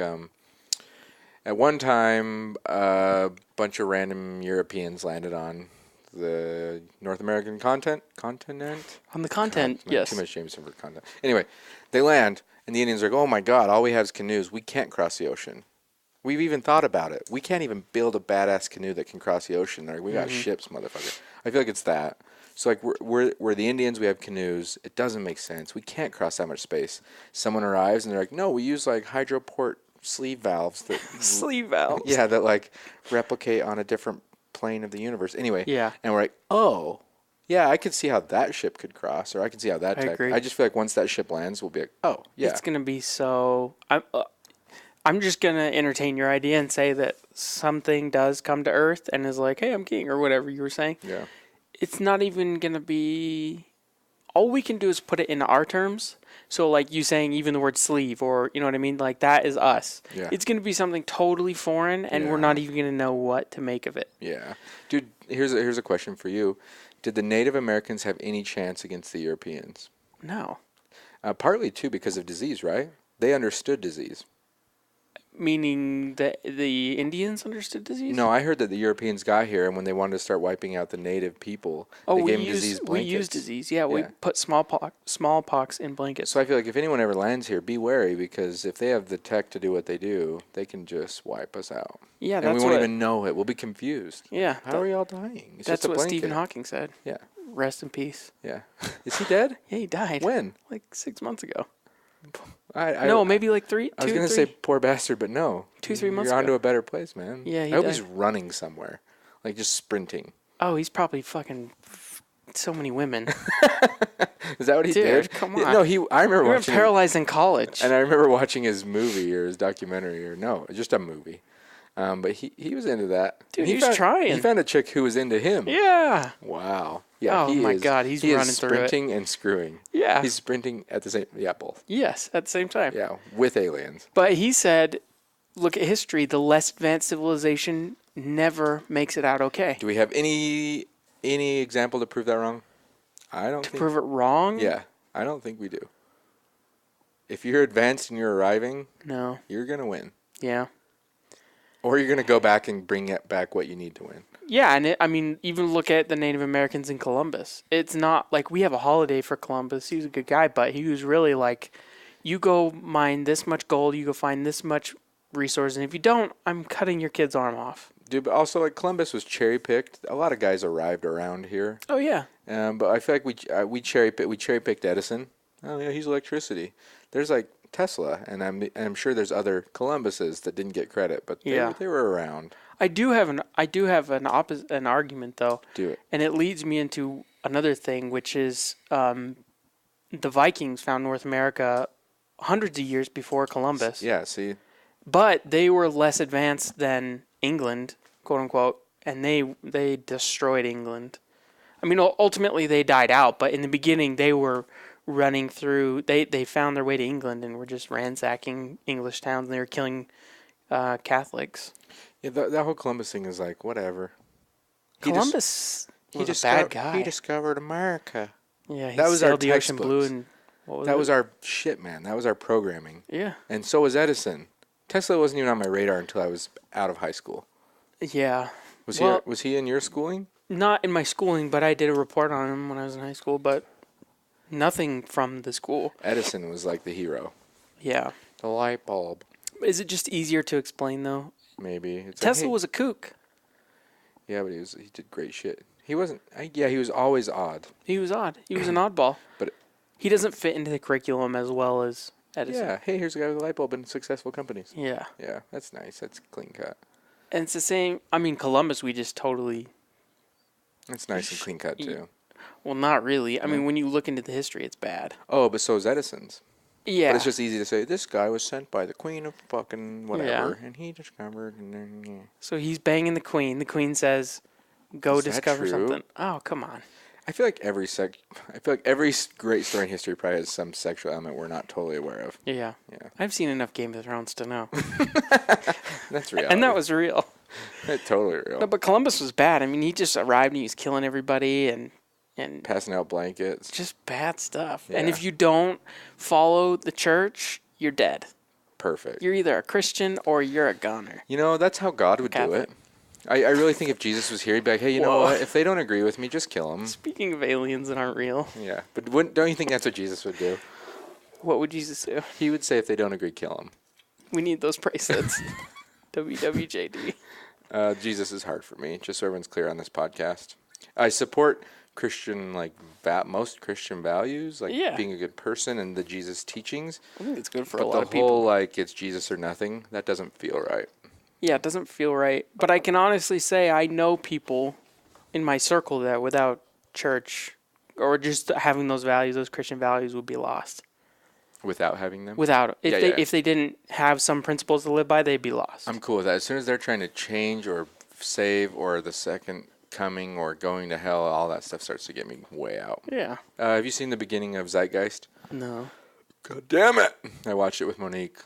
at one time, a bunch of random Europeans landed on the North American continent. On the continent, yes. Too much Jameson for the continent. Anyway, they land, and the Indians are like, "Oh my God! All we have is canoes. We can't cross the ocean. We've even thought about it. We can't even build a badass canoe that can cross the ocean. Like we got ships, motherfucker." I feel like it's that. So like we're the Indians. We have canoes. It doesn't make sense. We can't cross that much space. Someone arrives, and they're like, "No, we use like hydroport sleeve valves that sleeve valves. Yeah, that like replicate on a different plane of the universe." Anyway, yeah, and we're like, "Oh, yeah, I could see how that ship could cross, or I can see how that." I just feel like once that ship lands, we'll be like, "Oh, yeah." It's gonna be so. I'm just gonna entertain your idea and say that something does come to Earth and is like, "Hey, I'm king," or whatever you were saying. Yeah. It's not even gonna be. All we can do is put it in our terms. So, like you saying, even the word sleeve, or you know what I mean, like that is us. Yeah. It's gonna be something totally foreign, and we're not even gonna know what to make of it. Yeah, dude. Here's a question for you. Did the Native Americans have any chance against the Europeans? No. Partly too because of disease, right? They understood disease. Meaning that the Indians understood disease? No, I heard that the Europeans got here, and when they wanted to start wiping out the native people, they gave them disease blankets. We use disease. Yeah, we put smallpox in blankets. So I feel like if anyone ever lands here, be wary, because if they have the tech to do what they do, they can just wipe us out. Yeah, and we won't even know it. We'll be confused. Yeah. How are y'all dying? It's that's just a what blanket. Stephen Hawking said. Yeah. Rest in peace. Yeah. Is he dead? Yeah, he died. When? Like 6 months ago. No, maybe like 3. I was going to say poor bastard, but no. 2-3 months You're ago. onto a better place, man. Yeah, I hope he's running somewhere. Like just sprinting. Oh, he's probably fucking so many women. Is that what he Dude, did? Come on. No, I remember you were watching paralyzed in college. And I remember watching his movie or his documentary just a movie. But he was into that. Dude, he was trying. He found a chick who was into him. Yeah. Wow. Yeah. Oh my God, he's running through it. Sprinting and screwing. Yeah. He's sprinting at the same. Yeah, both. Yes, at the same time. Yeah, with aliens. But he said, look at history. The less advanced civilization never makes it out okay. Do we have any example to prove that wrong? I don't. To prove it wrong? Yeah, I don't think we do. If you're advanced and you're arriving, no, you're gonna win. Yeah. Or you're going to go back and bring it back what you need to win. Yeah, and even look at the Native Americans in Columbus. It's not like we have a holiday for Columbus. He was a good guy, but he was really like, you go mine this much gold, you go find this much resource, and if you don't, I'm cutting your kid's arm off. Dude, but also like Columbus was cherry picked. A lot of guys arrived around here. Oh yeah. But I feel like we cherry picked Edison. Oh yeah, he's electricity. There's like Tesla, and I'm sure there's other Columbuses that didn't get credit, but they were around. I do have an argument though. Do it. And it leads me into another thing, which is the Vikings found North America hundreds of years before Columbus. Yeah, see. But they were less advanced than England, quote unquote, and they destroyed England. I mean, ultimately they died out, but in the beginning they were running through. They found their way to England and were just ransacking English towns, and they were killing Catholics. Yeah, that whole Columbus thing is like whatever. Columbus was a bad guy. He discovered America. Yeah, he that was sailed our the ocean blue textbooks. and What was That it? was our shit, man. That was our programming. Yeah. And so was Edison. Tesla wasn't even on my radar until I was out of high school. Yeah. Was he in your schooling? Not in my schooling, but I did a report on him when I was in high school, but nothing from the school. Edison was like the hero. Yeah. The light bulb. Is it just easier to explain, though? Maybe. It's Tesla like, hey. was a kook. Yeah, but he did great shit. He wasn't. He was always odd. He was odd. He was an oddball. But he doesn't fit into the curriculum as well as Edison. yeah, hey, here's a guy with a light bulb in successful companies. Yeah. Yeah, that's nice. That's clean cut. And it's the same. I mean, Columbus, we just totally. That's nice and clean cut too. Well, not really. I mean, when you look into the history, it's bad. Oh, but so is Edison's. Yeah. But it's just easy to say this guy was sent by the queen of fucking whatever, and he discovered. And then, yeah. So he's banging the queen. The queen says, "Go Is that discover true? something." Oh, come on. I feel like every great story in history probably has some sexual element we're not totally aware of. Yeah. Yeah, I've seen enough Game of Thrones to know. that's real. And that was real. That's totally real. No, but Columbus was bad. I mean, he just arrived and he was killing everybody and Passing out blankets. just bad stuff. And Yeah. if you don't follow the church, you're dead. Perfect. You're either a Christian or you're a goner. You know, that's how God would Catholic. do it. I really think if Jesus was here, he'd be like, hey, you know Whoa. what? If they don't agree with me, just kill them. Speaking of aliens that aren't real, Yeah. But don't you think that's what Jesus would do? what would Jesus do? He would say if they don't agree, kill them. We need those bracelets. WWJD. Jesus is hard for me, just so everyone's clear on this podcast. I support Christian, most Christian values, Yeah. being a good person and the Jesus teachings. I think it's good for a But lot the of people. whole, it's Jesus or nothing, that doesn't feel right. Yeah, it doesn't feel right. But I can honestly say I know people in my circle that without church or just having those values, those Christian values, would be lost. Without having them? Without Yeah, if they didn't have some principles to live by, they'd be lost. I'm cool with that. As soon as they're trying to change or save or the second coming or going to hell, all that stuff starts to get me way out. Yeah. Have you seen the beginning of Zeitgeist? No. God damn it! I watched it with Monique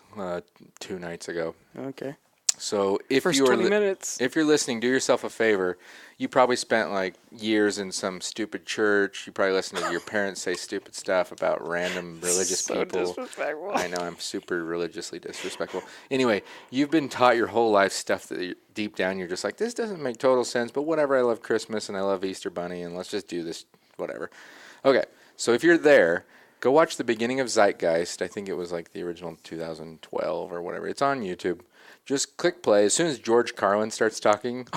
2 nights ago. Okay. So if First you are 20 minutes. if you're listening, do yourself a favor. You probably spent years in some stupid church. You probably listened to your parents say stupid stuff about random religious So people. disrespectful. I know I'm super religiously disrespectful. Anyway, you've been taught your whole life stuff that deep down you're just like, this doesn't make total sense, but whatever. I love Christmas and I love Easter Bunny and let's just do this, whatever. Okay, so if you're there, go watch the beginning of Zeitgeist. I think it was the original 2012 or whatever. It's on YouTube. Just click play. As soon as George Carlin starts talking,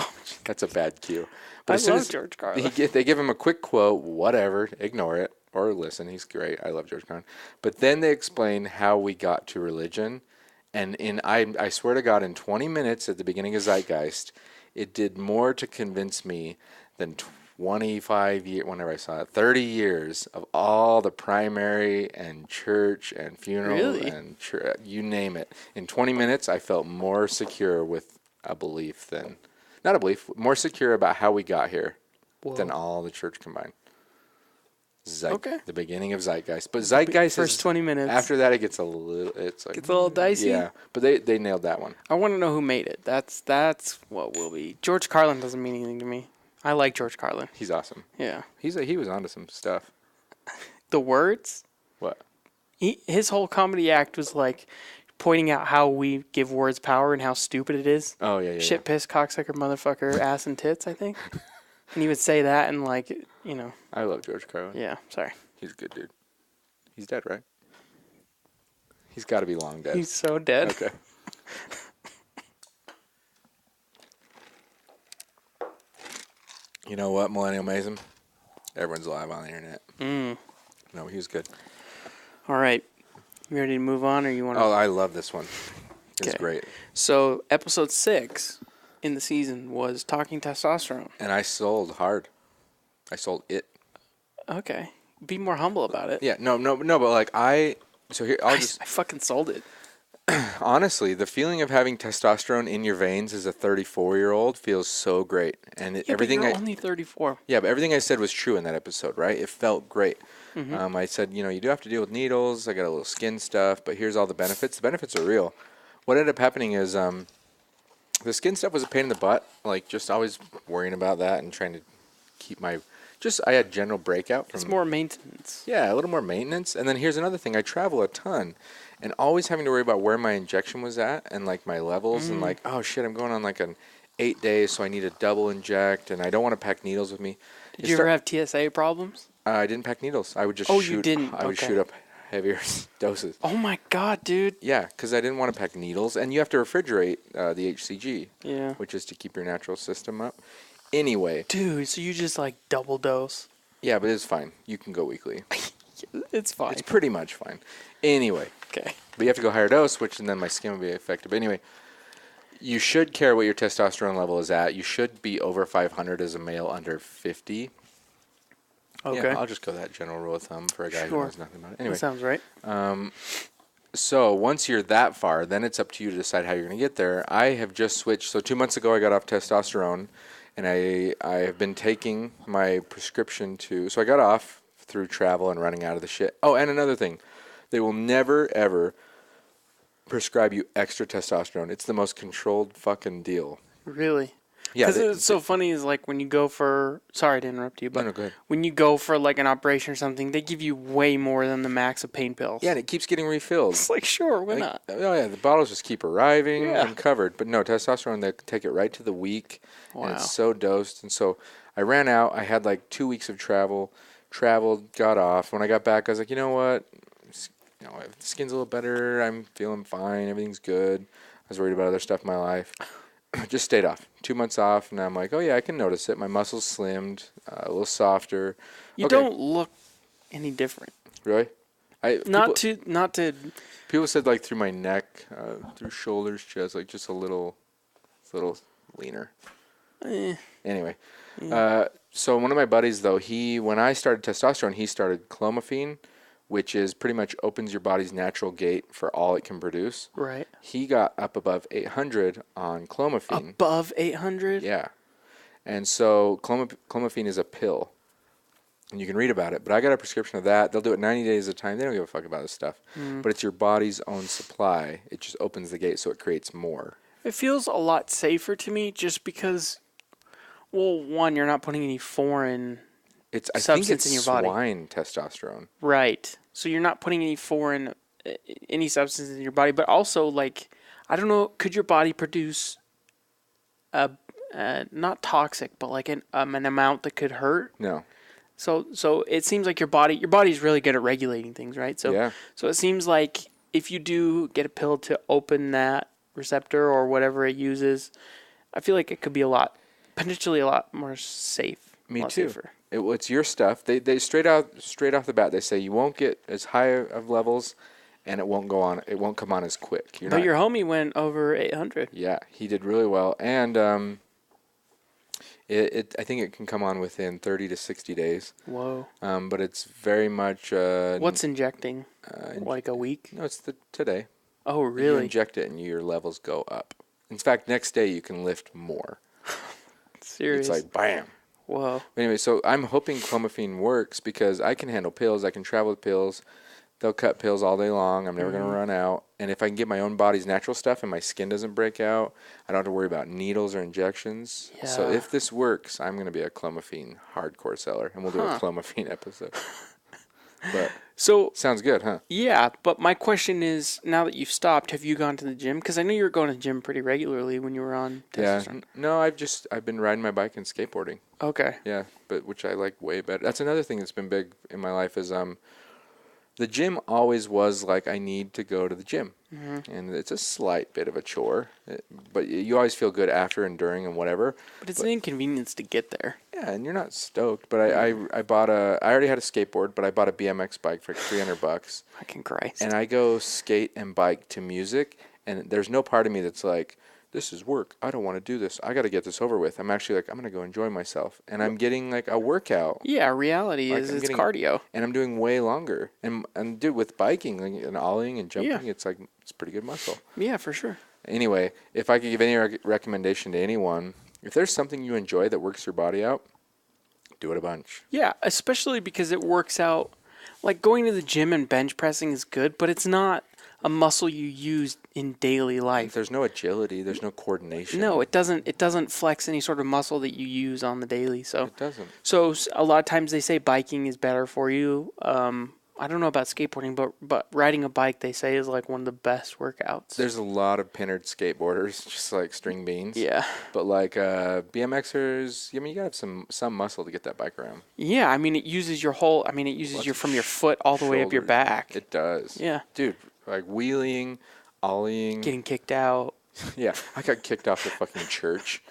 that's a bad cue. But I as soon love as George Carlin. they give him a quick quote, whatever, ignore it or listen. He's great. I love George Carlin. But then they explain how we got to religion. And I swear to God, in 20 minutes at the beginning of Zeitgeist, it did more to convince me than 25 years, whenever I saw it, 30 years of all the primary and church and funeral Really? and you name it. In 20 minutes, I felt more secure with a belief than, not a belief, more secure about how we got here than all the church combined. Okay. The beginning of Zeitgeist. But Zeitgeist First 20 minutes. After that, it gets a little, it's Gets a little dicey. Yeah, but they nailed that one. I want to know who made it. That's what will be. George Carlin doesn't mean anything to me. I like George Carlin. He's awesome. Yeah. He was onto some stuff. The words, What? his whole comedy act was pointing out how we give words power and how stupid it is. Oh, yeah. Shit, piss, cocksucker, motherfucker, ass and tits, I think. And he would say that and I love George Carlin. yeah, sorry. He's a good dude. He's dead, right? He's got to be long dead. He's so dead. Okay. You know what, Millennial Mason? Everyone's alive on the internet. No, he was good. All right. You ready to move on or you want to? Oh, I love this one. It's Okay. great. So, episode 6 in the season was Talking Testosterone. And I sold hard. I sold it. Okay. Be more humble about it. Yeah, no, but so here, I fucking sold it. honestly, the feeling of having testosterone in your veins as a 34-year-old feels so great. And Yeah, everything but you're only 34. Yeah, but everything I said was true in that episode, right? It felt great. I said, you do have to deal with needles. I got a little skin stuff, but here's all the benefits. The benefits are real. What ended up happening is the skin stuff was a pain in the butt, just always worrying about that and trying to keep Just I had general breakout. It's more maintenance. Yeah, a little more maintenance. And then here's another thing. I travel a ton. And always having to worry about where my injection was at and, like, my levels. And, like, oh, shit, I'm going on, like, an 8 days, so I need a double inject. And I don't want to pack needles with me. Did you ever have TSA problems? I didn't pack needles. I would just shoot. You didn't? I would shoot up heavier doses. Oh, my God, dude. Yeah, because I didn't want to pack needles. And you have to refrigerate the HCG. Yeah. Which is to keep your natural system up. Anyway. Dude, so you just, like, double dose? Yeah, but it's fine. You can go weekly. It's fine. It's pretty much fine. Anyway. Okay. But you have to go higher dose, which and then my skin will be affected. But anyway, you should care what your testosterone level is at. You should be over 500 as a male, under 50. Okay. Yeah, I'll just go that general rule of thumb for a guy who knows nothing about it. Anyway. That sounds right. So once you're that far, then it's up to you to decide how you're going to get there. I have just switched. So 2 months ago, I got off testosterone, and I have been taking my prescription to. So I got off through travel and running out of the shit. Oh, and another thing. They will never, ever prescribe you extra testosterone. It's the most controlled fucking deal. Really? Yeah. Because it's so funny is like when you go for, sorry to interrupt you, but No, go ahead. when you go for like an operation or something, they give you way more than the max of pain pills. Yeah, and it keeps getting refilled. It's like, sure, why not? Oh, yeah, the bottles just keep arriving Yeah. and covered. But no, testosterone, they take it right to the week. Wow. And it's so dosed. And so I ran out. I had like 2 weeks of traveled, got off. When I got back, I was like, you know what? The skin's a little better. I'm feeling fine. Everything's good. I was worried about other stuff in my life. Just stayed off. 2 months off, and I'm like, oh, yeah, I can notice it. My muscles slimmed, a little softer. You don't look any different. Really? Not to. People said, like, through my neck, through shoulders, chest, like, just a little leaner. Anyway. So one of my buddies, though, when I started testosterone, he started clomiphene, which is pretty much opens your body's natural gate for all it can produce. Right. He got up above 800 on clomiphene. Above 800? Yeah. And so clomiphene is a pill. And you can read about it. But I got a prescription of that. They'll do it 90 days at a time. They don't give a fuck about this stuff. But it's your body's own supply. It just opens the gate so it creates more. It feels a lot safer to me just because, well, one, you're not putting any foreign substance in your body. Swine testosterone. Right. So you're not putting any substance in your body, but also, like, I don't know, could your body produce not toxic, but like an amount that could hurt? No. So it seems like your body's really good at regulating things, right? So Yeah. So it seems like if you do get a pill to open that receptor or whatever it uses, I feel like it could be potentially a lot more safe. Me lot too. Safer. It's your stuff. They straight off the bat, they say you won't get as high of levels, and it won't come on as quick. But your homie went over 800. Yeah, he did really well, and I think it can come on within 30 to 60 days. Whoa. But it's very much. What's injecting? Like a week? No, it's today. Oh, You really? inject it, and your levels go up. In fact, next day you can lift more. Serious? It's like bam. Whoa. Anyway, so I'm hoping clomiphene works because I can handle pills. I can travel with pills. They'll cut pills all day long. I'm never going to run out. And if I can get my own body's natural stuff and my skin doesn't break out, I don't have to worry about needles or injections. Yeah. So if this works, I'm going to be a clomiphene hardcore seller, and we'll do a clomiphene episode. But sounds good, huh? Yeah, but my question is, now that you've stopped, have you gone to the gym? Because I know you were going to the gym pretty regularly when you were on testosterone. Yeah. No, I've been riding my bike and skateboarding. Okay. Yeah, but which I like way better. That's another thing that's been big in my life is the gym always was like I need to go to the gym. And it's a slight bit of a chore, but you always feel good after and during and whatever. But it's an inconvenience to get there. Yeah, and you're not stoked. But I already had a skateboard, but I bought a BMX bike for $300. Fucking Christ. And I go skate and bike to music, and there's no part of me that's like, this is work. I don't want to do this. I got to get this over with. I'm actually like, I'm going to go enjoy myself. And I'm getting like a workout. Yeah, reality is it's cardio. And I'm doing way longer. And dude, with biking and ollieing and jumping, it's pretty good muscle. Yeah, for sure. Anyway, if I could give any recommendation to anyone, if there's something you enjoy that works your body out, do it a bunch. Yeah, especially because it works out. Like going to the gym and bench pressing is good, but it's not a muscle you use in daily life. There's no agility. There's no coordination. No, it doesn't. It doesn't flex any sort of muscle that you use on the daily. So It doesn't. So a lot of times they say biking is better for you. I don't know about skateboarding, but riding a bike they say is like one of the best workouts. There's a lot of pinnered skateboarders, just like string beans. Yeah. But like BMXers, I mean, you gotta have some muscle to get that bike around. Yeah, I mean it uses your whole. I mean it uses your from your foot all the way up your Shoulders. back. It does. Yeah. Dude, like wheeling, ollieing. Getting kicked out. Yeah, I got kicked off the fucking church.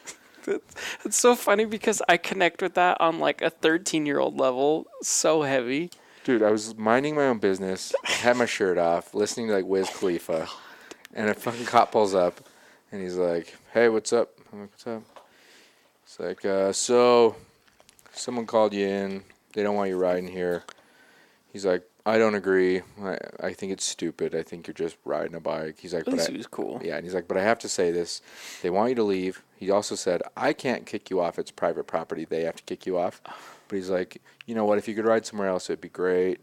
It's so funny because I connect with that on like a 13-year-old level. So heavy. Dude, I was minding my own business, had my shirt off, listening to like Wiz Khalifa, and a fucking cop pulls up, and he's like, "Hey, what's up?" I'm like, "What's up?" It's like, "So, someone called you in. They don't want you riding here." He's like, "I don't agree. I think it's stupid. I think you're just riding a bike." He's like, At least he was cool. Yeah, and he's like, "But I have to say this. They want you to leave." He also said, "I can't kick you off. It's private property. They have to kick you off." But he's like, "You know what? If you could ride somewhere else, it'd be great.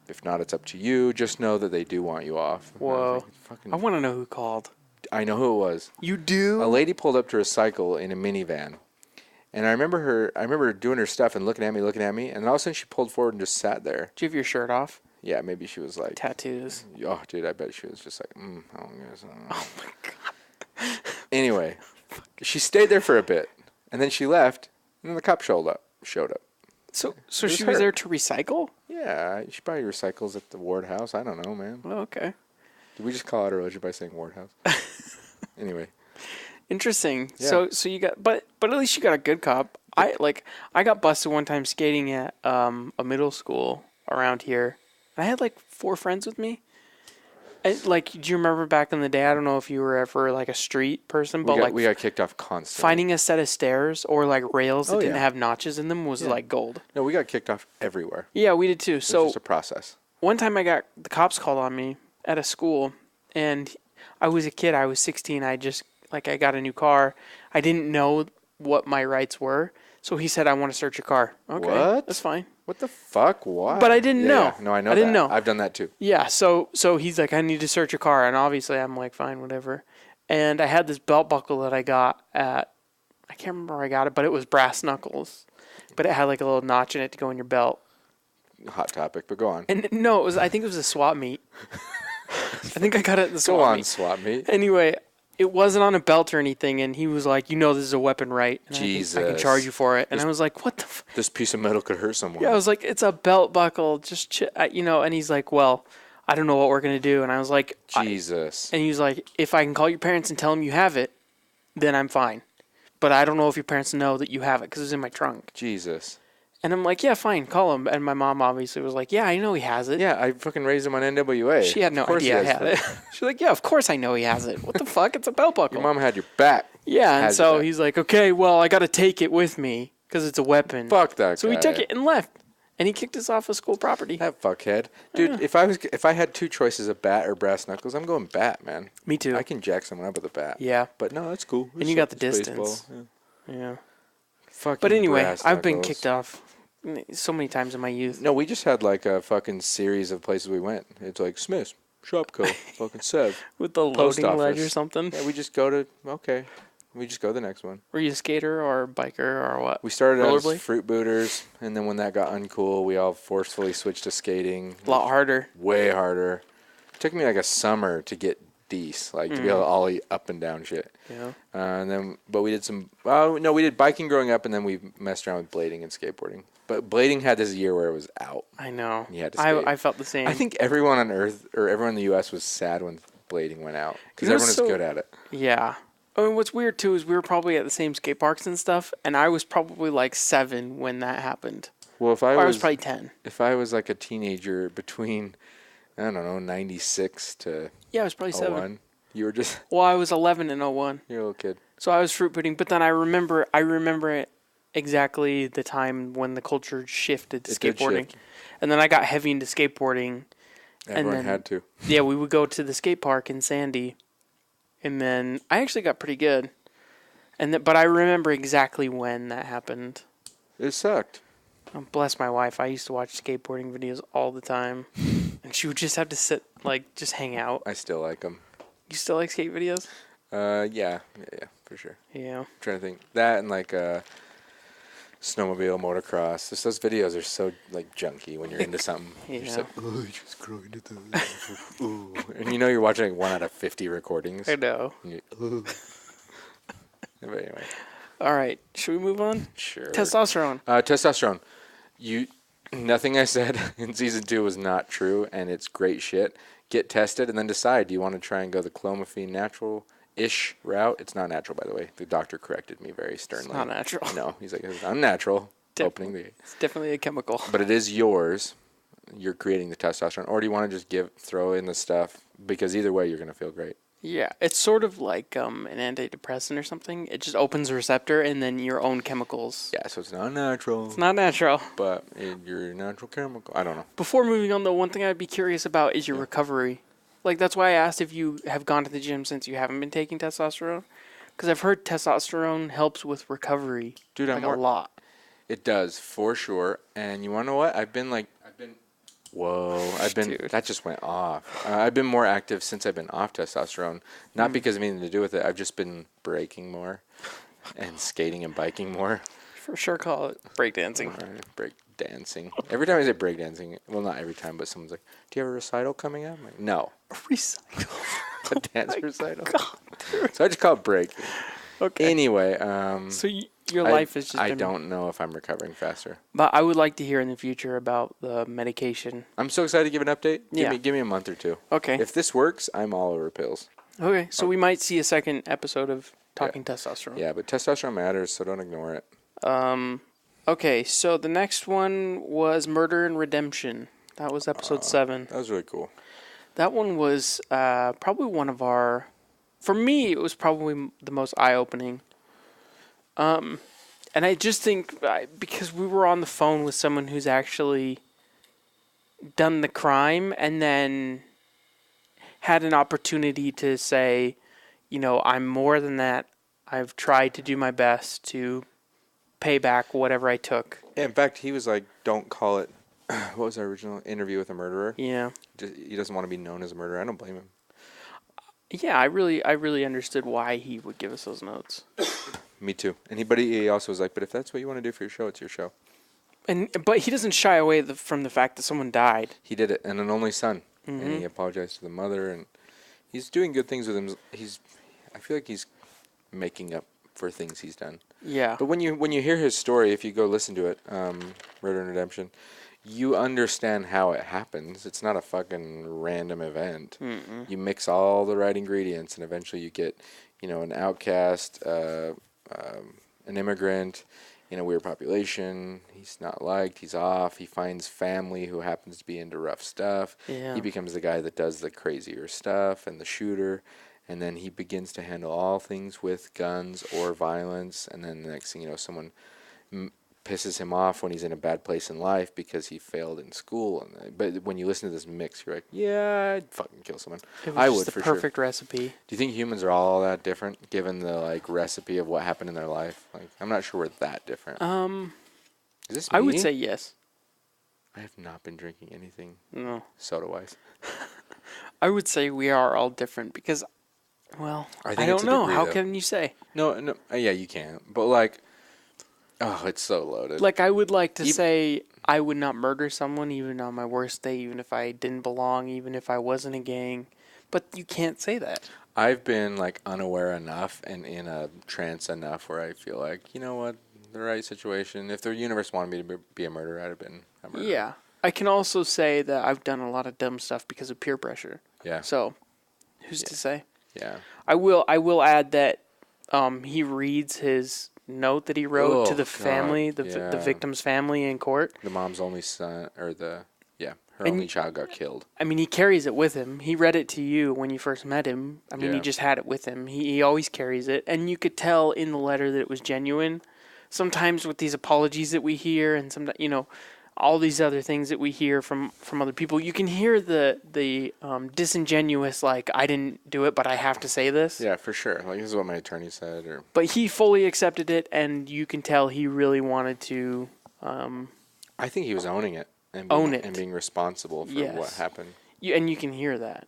If not, it's up to you. Just know that they do want you off." Whoa. Fucking, I want to know who called. I know who it was. You do? A lady pulled up to her cycle in a minivan. And I remember her doing her stuff and looking at me, and all of a sudden she pulled forward and just sat there. Did you have your shirt off? Yeah, maybe she was like, Tattoos. oh, dude, I bet she was just like, oh, yes, Oh my god. Anyway, she stayed there for a bit, and then she left, and then the cop showed up. So was she was her. there to recycle? Yeah, she probably recycles at the Ward House. I don't know, man. Oh, okay. Did we just call out a religion by saying Ward House? Anyway. Interesting. Yeah. So you got, but at least you got a good cop. I got busted one time skating at a middle school around here. I had like 4 friends with me. Like, do you remember back in the day? I don't know if you were ever like a street person, but We got kicked off constantly. finding a set of stairs or like rails that Oh, didn't yeah. have notches in them was like gold. No, we got kicked off everywhere. Yeah, we did too. It was So just a process. one time the cops called on me at a school, and I was a kid. I was 16. I got a new car. I didn't know what my rights were. So he said, "I want to search your car." Okay. What? That's fine. What the fuck? Why? But I didn't know. Yeah. No, I know I didn't that. know. I've done that too. Yeah, so he's like, "I need to search your car." And obviously I'm like, "Fine, whatever." And I had this belt buckle that I got at, I can't remember where I got it, but it was brass knuckles. But it had like a little notch in it to go in your belt. Hot topic, but go on. And no, I think it was a swap meet. I think I got it at the swap Go on, meet. swap meet. Anyway, it wasn't on a belt or anything, and he was like, "You know this is a weapon, right? And I can charge you for it." And I was like, "What the f-? This piece of metal could hurt someone. Yeah, I was like, "It's a belt buckle, just and he's like, "Well, I don't know what we're going to do." And I was like, Jesus. and he was like, "If I can call your parents and tell them you have it, then I'm fine. But I don't know if your parents know that you have it because it was in my trunk." Jesus. And I'm like, "Yeah, fine, call him." And my mom obviously was like, "Yeah, I know he has it." Yeah, I fucking raised him on NWA. She had no Of course idea I he has had it. She's like, "Yeah, of course I know he has it. What the fuck? It's a belt buckle." Your mom had your back. Yeah, and Has so that. he's like, "Okay, well, I got to take it with me because it's a weapon." Fuck that So guy. he took it and left, and he kicked us off of school property. That fuckhead. Dude, if I had 2 choices of bat or brass knuckles, I'm going bat, man. Me too. I can jack someone up with a bat. Yeah, But no, that's cool. and you got the It's distance. baseball. Yeah. Yeah. Fucking But anyway, brass I've been knuckles. kicked off so many times in my youth. No, we just had like a fucking series of places we went. It's like Smith's, Shopco, fucking Sev. With the Post loading ledge or office. something. Yeah, we just go to, okay. We just go to the next one. Were you a skater or a biker or what? We started out Rollerblade? as fruit booters, and then when that got uncool, we all forcefully switched to skating. A lot harder. Way harder. It took me like a summer to get decent, like to be able to ollie up and down shit. Yeah. But we did we did biking growing up, and then we messed around with blading and skateboarding. But blading had this year where it was out. I know. You had to skate. I felt the same. I think everyone on Earth, or everyone in the U.S., was sad when blading went out because It was everyone was so- good at it. Yeah. I mean, what's weird too is we were probably at the same skate parks and stuff, and I was probably like 7 when that happened. Well, if Or I I was was probably 10. if I was like a teenager between, I don't know, 96 to Yeah, I was probably 7. 01, you were just Well, I was 11 in 01. you're a little kid. So I was fruit booting, but then I remember it exactly the time when the culture shifted to It did skateboarding. shift. And then I got heavy into skateboarding. Everyone then- had to. Yeah, we would go to the skate park in Sandy. And then I actually got pretty good. But I remember exactly when that happened. It sucked. Oh, bless my wife. I used to watch skateboarding videos all the time. And And she would just have to sit, like, just hang out. I still like them. You still like skate videos? Yeah, for sure. Yeah. I'm trying to think that and like snowmobile, motocross. Just those videos are so like junky when you're into something. Yeah. You're just like, oh, I just grind it. Ooh. And you know you're watching like 1 out of 50 recordings. I know. But anyway. All right. Should we move on? Sure. Testosterone. Testosterone. Nothing I said in season 2 was not true, and it's great shit. Get tested and then decide. Do you want to try and go the clomiphene natural-ish route? It's not natural, by the way. The doctor corrected me very sternly. It's not natural. No, he's like, it's unnatural. It's definitely a chemical. But it is yours. You're creating the testosterone. Or do you want to just throw in the stuff? Because either way, you're going to feel great. Yeah, it's sort of like an antidepressant or something. It just opens a receptor and then your own chemicals. Yeah, so it's not natural. It's not natural. But you're a natural chemical. I don't know. Before moving on, though, one thing I'd be curious about is your recovery. Like, that's why I asked if you have gone to the gym since you haven't been taking testosterone. Because I've heard testosterone helps with recovery. Dude, a lot. It does, for sure. And you want to know what? Dude. That just went off. I've been more active since I've been off testosterone. Not because of anything to do with it. I've just been breaking more and skating and biking more. For sure call it breakdancing. Break dancing. Every time I say break dancing, well, not every time, but someone's like, do you have a recital coming up? I'm like, no. A recital? A dance recital. God, So I just call it breaking. okay. Anyway. So your life is just I don't know if I'm recovering faster. But I would like to hear in the future about the medication. I'm so excited to give an update. Yeah. Give me a month or two. Okay. If this works, I'm all over pills. Okay, so we might see a second episode of Talking Testosterone. Yeah, but testosterone matters, so don't ignore it. Okay, so the next one was Murder and Redemption. That was episode 7. That was really cool. That one was probably one of our... For me, it was probably the most eye-opening. And I just think, because we were on the phone with someone who's actually done the crime and then had an opportunity to say, you know, I'm more than that. I've tried to do my best to pay back whatever I took. Yeah, in fact, he was like, don't call it... What was our original interview with a murderer? Yeah. He doesn't want to be known as a murderer. I don't blame him. Yeah, I really understood why he would give us those notes. Me too. And he also was like, but if that's what you want to do for your show, it's your show. But he doesn't shy away from the fact that someone died. He did it, and an only son. Mm-hmm. And he apologized to the mother, and he's doing good things with him. I feel like he's making up for things he's done. Yeah. But when you hear his story, if you go listen to it, Murder and Redemption, you understand how it happens. It's not a fucking random event. Mm-mm. You mix all the right ingredients, and eventually you get, an outcast, an immigrant in a weird population. He's not liked. He's off. He finds family who happens to be into rough stuff. Yeah. He becomes the guy that does the crazier stuff and the shooter. And then he begins to handle all things with guns or violence. And then the next thing you know, someone pisses him off when he's in a bad place in life because he failed in school. But when you listen to this mix, you're like, yeah, I'd fucking kill someone. I would, for sure. The perfect recipe. Do you think humans are all that different, given the recipe of what happened in their life? I'm not sure we're that different. Is this me? I would say yes. I have not been drinking anything. No. Soda-wise. I would say we are all different because, well, I don't know. How can you say? No. Yeah, you can. But it's so loaded. I would like to say I would not murder someone even on my worst day, even if I didn't belong, even if I wasn't a gang. But you can't say that. I've been unaware enough and in a trance enough where I feel like, you know what, the right situation. If the universe wanted me to be a murderer, I'd have been a murderer. Yeah. I can also say that I've done a lot of dumb stuff because of peer pressure. Yeah. So, who's to say? Yeah. I will add that he reads his note that he wrote to the family, the victim's family in court. The mom's only son, or her only child got killed. I mean, he carries it with him. He read it to you when you first met him. I mean, he just had it with him. He always carries it. And you could tell in the letter that it was genuine. Sometimes with these apologies that we hear and some, all these other things that we hear from other people, you can hear the disingenuous, I didn't do it, but I have to say this. Yeah, for sure. This is what my attorney said. But he fully accepted it, and you can tell he really wanted to... I think he was owning it. And being responsible for what happened. and you can hear that.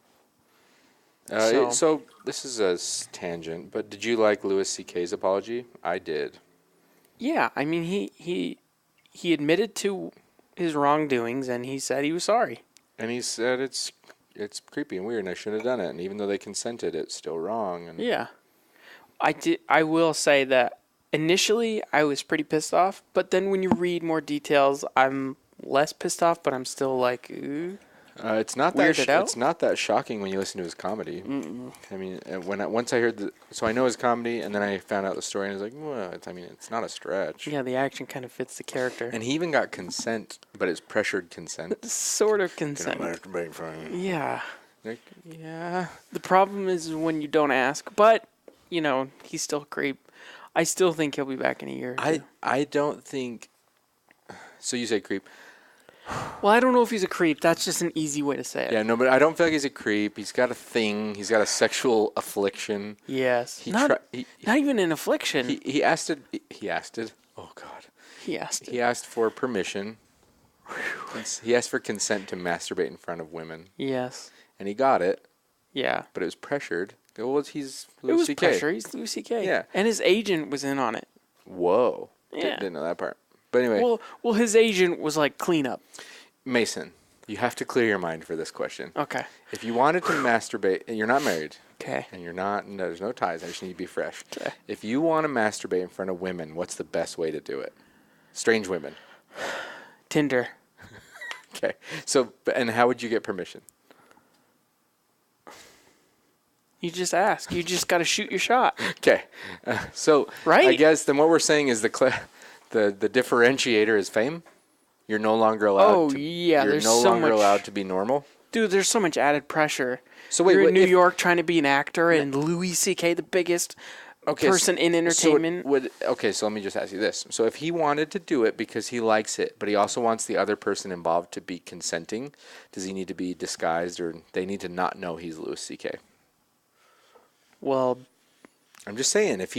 So this is a tangent, but did you like Louis C.K.'s apology? I did. Yeah, I mean, he admitted to his wrongdoings, and he said he was sorry. And he said it's creepy and weird, and I shouldn't have done it. And even though they consented, it's still wrong. And Yeah. I will say that initially I was pretty pissed off, but then when you read more details, I'm less pissed off, but I'm still like, ooh. it's not Weirded out? It's not that shocking when you listen to his comedy. I mean, once I heard so I know his comedy, and then I found out the story, and I was like, well, it's not a stretch. Yeah, the action kind of fits the character. And he even got consent, but it's pressured consent. Sort of consent. Masturbate for him. Yeah. Like, yeah. The problem is when you don't ask, but, he's still a creep. I still think he'll be back in a year or two. I don't think. So you say creep. Well, I don't know if he's a creep. That's just an easy way to say it. Yeah, no, but I don't feel like he's a creep. He's got a thing. He's got a sexual affliction. Yes. Not even an affliction. He asked it. He asked it. Oh God. He asked for permission. He asked for consent to masturbate in front of women. Yes. And he got it. Yeah. But it was pressured. Well, he's It Louis was C.K. pressure. He's Louis C.K. Yeah. And his agent was in on it. Whoa. Yeah. Didn't know that part. But anyway. Well, his agent was like, clean up. Mason, you have to clear your mind for this question. Okay. If you wanted to masturbate, and you're not married. Okay. And there's no ties. I just need to be fresh. Okay. If you want to masturbate in front of women, what's the best way to do it? Strange women. Tinder. Okay. So, and how would you get permission? You just ask. You just got to shoot your shot. Okay. So, Right? I guess then what we're saying is the differentiator is fame. You're no longer allowed. Oh, yeah, You're there's no so longer much- allowed to be normal. Dude, there's so much added pressure. So wait, You're in New if- York trying to be an actor, and Louis C.K., the biggest person in entertainment. So let me just ask you this. So if he wanted to do it because he likes it, but he also wants the other person involved to be consenting, does he need to be disguised, or they need to not know he's Louis C.K.? Well, I'm just saying, if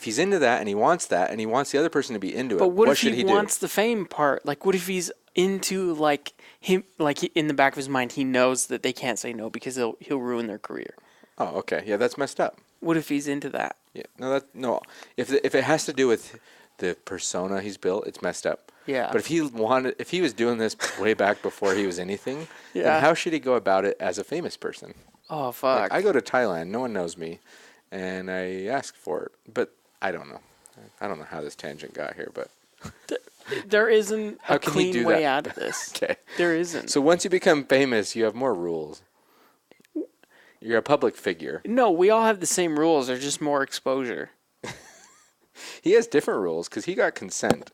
he's into that and he wants that and he wants the other person to be into it, but what if should he do? wants the fame part? Like, what if he's into him? In the back of his mind, he knows that they can't say no because he'll ruin their career. Oh, okay. Yeah, that's messed up. What if he's into that? Yeah. No. If it has to do with the persona he's built, it's messed up. Yeah. But if he was doing this way back before he was anything, Yeah. then how should he go about it as a famous person? Oh fuck! Like, I go to Thailand, no one knows me, and I ask for it, but I don't know. I don't know how this tangent got here, but There isn't How a can he clean do way that? out of this. okay. There isn't. So once you become famous, you have more rules. You're a public figure. No, we all have the same rules. They're just more exposure. He has different rules because he got consent.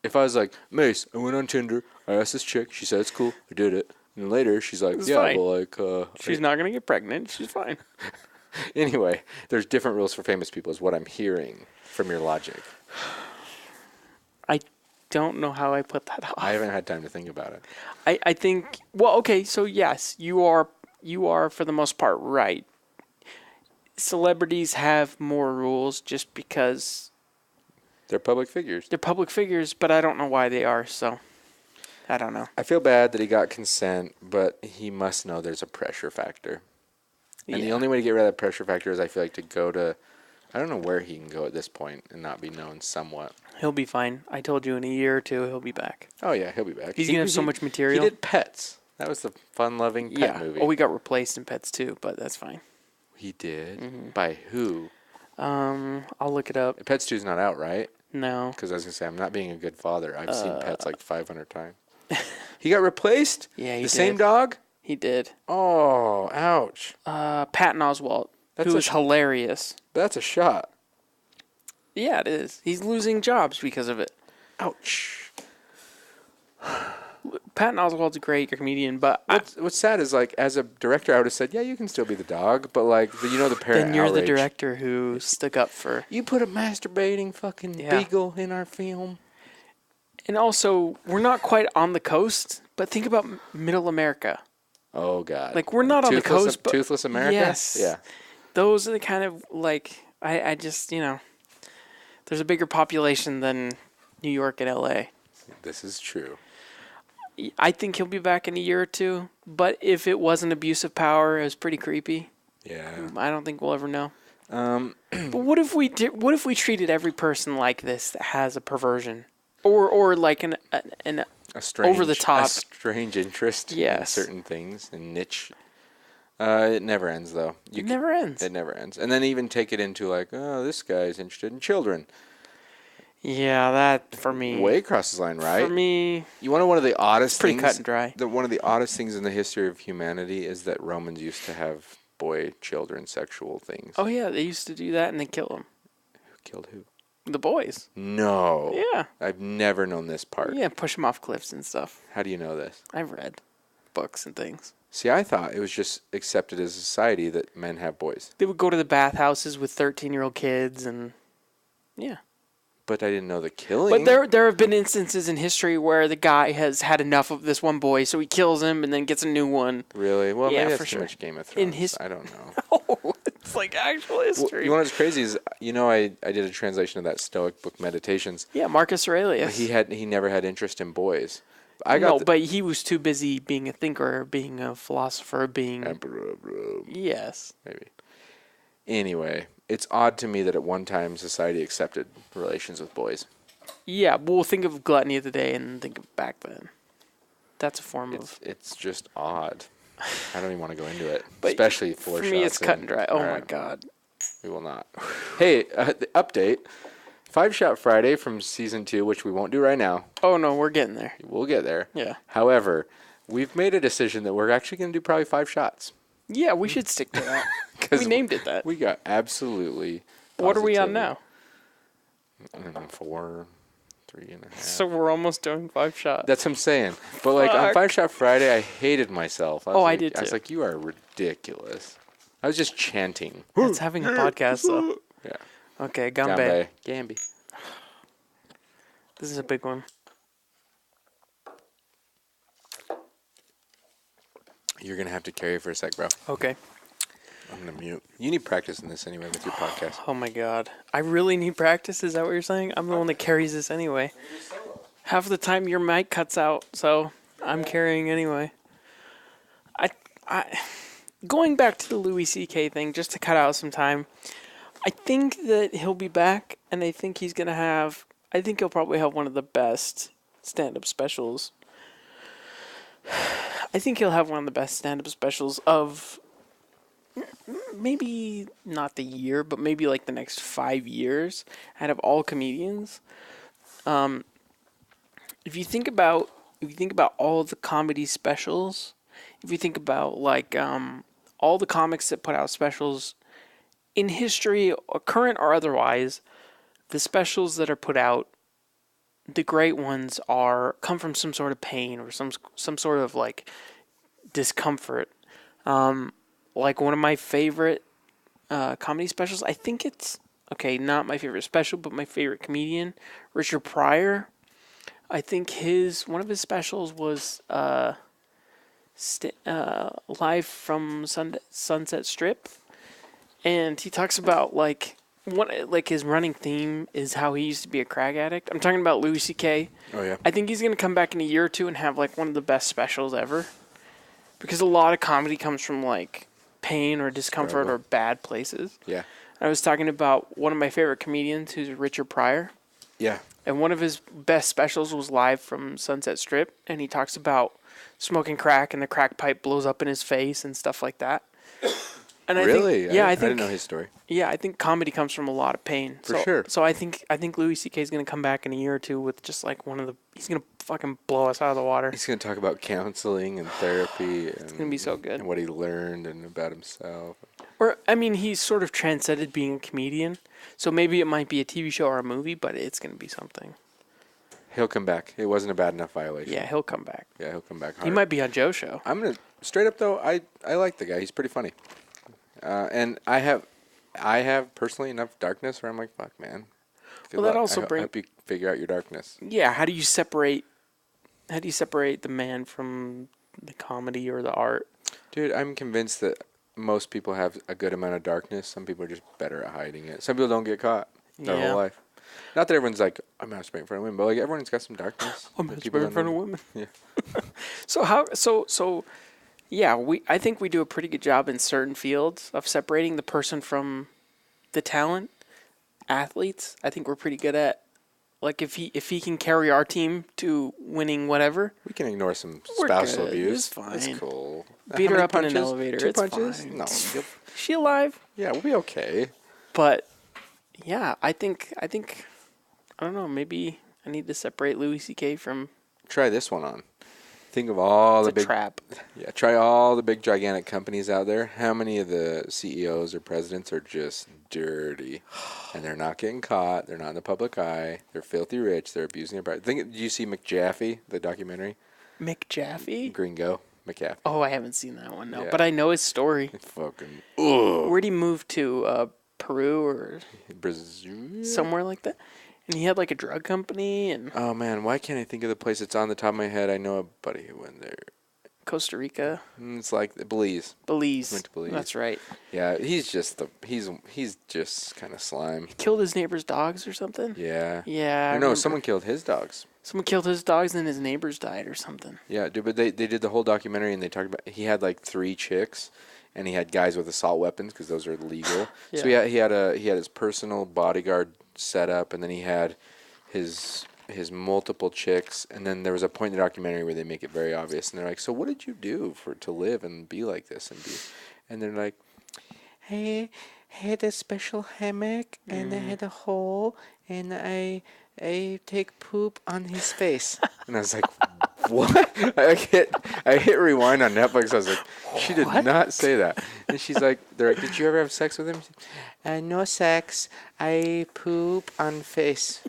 If I was like, Mace, I went on Tinder, I asked this chick, she said it's cool, I did it. And later she's like, It's yeah, fine. well, like, She's not gonna get pregnant. She's fine. Anyway, there's different rules for famous people, is what I'm hearing from your logic. I don't know how I put that off. I haven't had time to think about it. I think. Well, okay. So yes, you are for the most part right. Celebrities have more rules just because They're public figures. they're public figures, but I don't know why they are. So I don't know. I feel bad that he got consent, but he must know there's a pressure factor. And the Yeah. only way to get rid of that pressure factor is, I feel like, to go to, I don't know where he can go at this point and not be known somewhat. He'll be fine. I told you in a year or two he'll be back. Oh yeah, he'll be back. He's gonna have so much material. He did Pets. That was the fun-loving pet Yeah. movie. Oh, we got replaced in Pets too, but that's fine. He did? Mm-hmm. By who? I'll look it up. Pets 2's not out, right? No. Because I was going to say, I'm not being a good father. I've seen Pets like 500 times. He got replaced? Yeah, he The did. same dog? He did. Oh, ouch. Patton Oswalt, That's who a was hilarious. That's a shot. Yeah, it is. He's losing jobs because of it. Ouch. Patton Oswalt's a great comedian, but What's sad is, like, as a director, I would have said, yeah, you can still be the dog, but, like, the parent then you're the outrage. director who stuck up for. You put a masturbating fucking Yeah. beagle in our film. And also, we're not quite on the coast, but think about Middle America. Oh, God. Like, we're not on the coast, but Toothless America? yes. Yeah. Those are the kind of, like, I just, there's a bigger population than New York and LA. This is true. I think he'll be back in a year or two. But if it was an abuse of power, it was pretty creepy. Yeah. I don't think we'll ever know. But what if we did? What if we treated every person like this that has a perversion, or like an A strange, over the top, a strange interest Yes. in certain things and niche. It never ends though. It never ends. It never ends. And then even take it into like, oh, this guy's interested in children. Yeah, that for me. Way crosses the line, right? For me, You want to know one of the oddest pretty things? cut and dry. One of the oddest things in the history of humanity is that Romans used to have boy-children sexual things. Oh yeah, they used to do that and then kill them. Who killed who? The boys. No. Yeah. I've never known this part. Yeah, push them off cliffs and stuff. How do you know this? I've read books and things. See, I thought it was just accepted as a society that men have boys. They would go to the bathhouses with 13-year-old kids and yeah. But I didn't know the killing. But there have been instances in history where the guy has had enough of this one boy, so he kills him and then gets a new one. Really? Well, Yeah, maybe for that's too sure. much Game of Thrones. In his- I don't know. Oh, it's like actual Well, history. you know what's crazy is, I did a translation of that Stoic book, Meditations. Yeah, Marcus Aurelius. He never had interest in boys. But he was too busy being a thinker, being a philosopher, being yes. Maybe. Anyway, it's odd to me that at one time society accepted relations with boys. Yeah, we'll think of gluttony of the day and think of back then. That's a form of. It's just odd. I don't even want to go into it, But especially for shots. me, it's cut and dry. Oh All my right, god. we will not. Hey, the update: 5-Shot Friday from season 2, which we won't do right now. Oh no, we're getting there. We'll get there. Yeah. However, we've made a decision that we're actually going to do probably 5 shots. Yeah, we should stick to that. 'Cause We named it that. We got absolutely. What are we on positively- now? I don't know, 4, 3.5. So we're almost doing 5 shots. That's what I'm saying. But like on Fuck. 5-Shot Friday, I hated myself. I I did was too. like, you are ridiculous. I was just chanting. It's having a podcast though. Yeah. Okay, Gambe. Gamby. This is a big one. You're gonna have to carry for a sec, bro. Okay. I'm gonna mute. You need practice in this anyway with your podcast. Oh my god. I really need practice? Is that what you're saying? I'm the one that carries this anyway. Half the time your mic cuts out, so I'm carrying anyway. I going back to the Louis C.K. thing, just to cut out some time, I think that he'll be back, and I think he's gonna have. I think he'll probably have one of the best stand-up specials. I think he'll have one of the best stand-up specials of maybe not the year, but maybe like the next 5 years out of all comedians. If you think about all the comedy specials, if you think about like all the comics that put out specials in history, current or otherwise, the specials that are put out, the great ones come from some sort of pain or some sort of like discomfort. Like one of my favorite comedy specials, I think it's not my favorite special, but my favorite comedian, Richard Pryor. I think one of his specials was live from Sunset Strip, and he talks about his running theme is how he used to be a crack addict. I'm talking about Louis C.K. Oh yeah. I think he's gonna come back in a year or two and have like one of the best specials ever, because a lot of comedy comes from like pain or discomfort Struggle. or bad places. Yeah. I was talking about one of my favorite comedians, who's Richard Pryor. Yeah. And one of his best specials was live from Sunset Strip, and he talks about smoking crack and the crack pipe blows up in his face and stuff like that. And Really? I I think didn't know his story. Yeah, I think comedy comes from a lot of pain. For sure. So I think Louis C.K. is gonna come back in a year or two with just like he's gonna fucking blow us out of the water. He's gonna talk about counseling and therapy. It's gonna be so good. And what he learned and about himself. Or I mean, he's sort of transcended being a comedian. So maybe it might be a TV show or a movie, but it's gonna be something. He'll come back. It wasn't a bad enough violation. Yeah, he'll come back. Yeah, he'll come back hard. He might be on Joe's show. I'm gonna straight up though. I like the guy. He's pretty funny. And I have personally enough darkness where I'm like, fuck, man. Good Well, that luck. also I hope you figure out your darkness. Yeah, how do you separate the man from the comedy or the art? Dude, I'm convinced that most people have a good amount of darkness. Some people are just better at hiding it. Some people don't get caught their Yeah. whole life. Not that everyone's like, I'm masturbating in front of women, but like everyone's got some darkness. I'm that masturbating people in front of don't women. know. Yeah. I think we do a pretty good job in certain fields of separating the person from the talent. Athletes, I think we're pretty good at. Like if he can carry our team to winning whatever, We can ignore some We're spousal good. abuse. It's fine. It's cool. beat How her many up in an punches? elevator. 2 It's punches? fine. No. She alive? Yeah, we'll be okay. But yeah, I think I don't know. Maybe I need to separate Louis C.K. from Try this one on. Think of all the the big trap. Yeah, try all the big gigantic companies out there. How many of the CEOs or presidents are just dirty, and they're not getting caught? They're not in the public eye. They're filthy rich. They're abusing their power. Did you see McJaffee, the documentary? Mick Jaffe? Gringo McAfee. Oh, I haven't seen that one. No, Yeah. but I know his story. Fucking Where'd he move to? Peru or Brazil. somewhere like that? And he had like a drug company and Oh man, why can't I think of the place? It's on the top of my head. I know a buddy who went there. Costa Rica, It's like Belize. Belize. Went to Belize. That's right. Yeah, he's just kind of slime. Killed his neighbor's dogs or something. Yeah. Yeah. I No, remember. someone killed his dogs. Someone killed his dogs and his neighbors died or something. Yeah, dude, but they did the whole documentary and they talked about he had like 3 chicks and he had guys with assault weapons because those are legal. So Yeah. he had his personal bodyguard set up and then he had his multiple chicks and then there was a point in the documentary where they make it very obvious and they're like, so what did you do to live and be like this and they're like, I had a special hammock and I had a hole and I take poop on his face. And I was like, what? I hit rewind on Netflix. I was like, she did not say that. And they're like, did you ever have sex with him? No sex. I poop on face.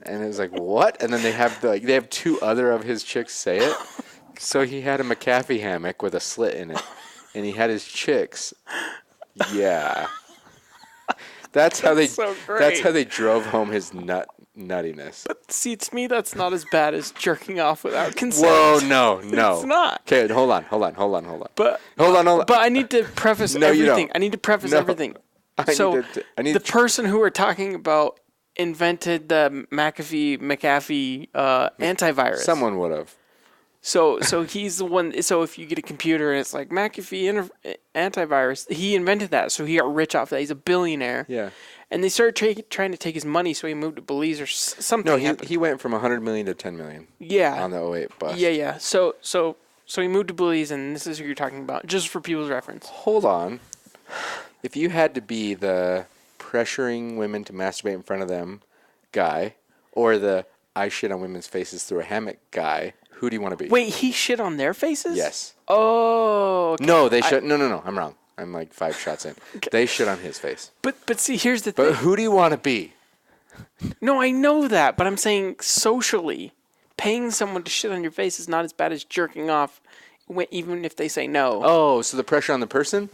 And it was like, what? And then they have 2 other of his chicks say it. So he had a McAfee hammock with a slit in it. And he had his chicks. Yeah. That's how they drove home his nuttiness. But see, to me, that's not as bad as jerking off without consent. Whoa, no. It's not. Okay, hold on. But Hold on. But I need to preface No, you everything. don't. I need to preface No. everything. I need The person who we're talking about invented the McAfee antivirus. someone would have. So he's the one. So if you get a computer and it's like McAfee antivirus, he invented that. So he got rich off that. He's a billionaire. Yeah. And they started trying to take his money, so he moved to Belize or something. No, happened. he went from 100 million to 10 million. Yeah. On the 08 bus. Yeah. So he moved to Belize, and this is who you're talking about, just for people's reference. Hold on. If you had to be the pressuring women to masturbate in front of them guy, or the I shit on women's faces through a hammock guy, who do you want to be? Wait, he shit on their faces? Yes. Oh. Okay. No, they shit. No. I'm wrong. I'm like 5 shots in. Okay. They shit on his face. But see, here's the But thing. who do you want to be? No, I know that, but I'm saying socially, paying someone to shit on your face is not as bad as jerking off, even if they say no. Oh, so the pressure on the person?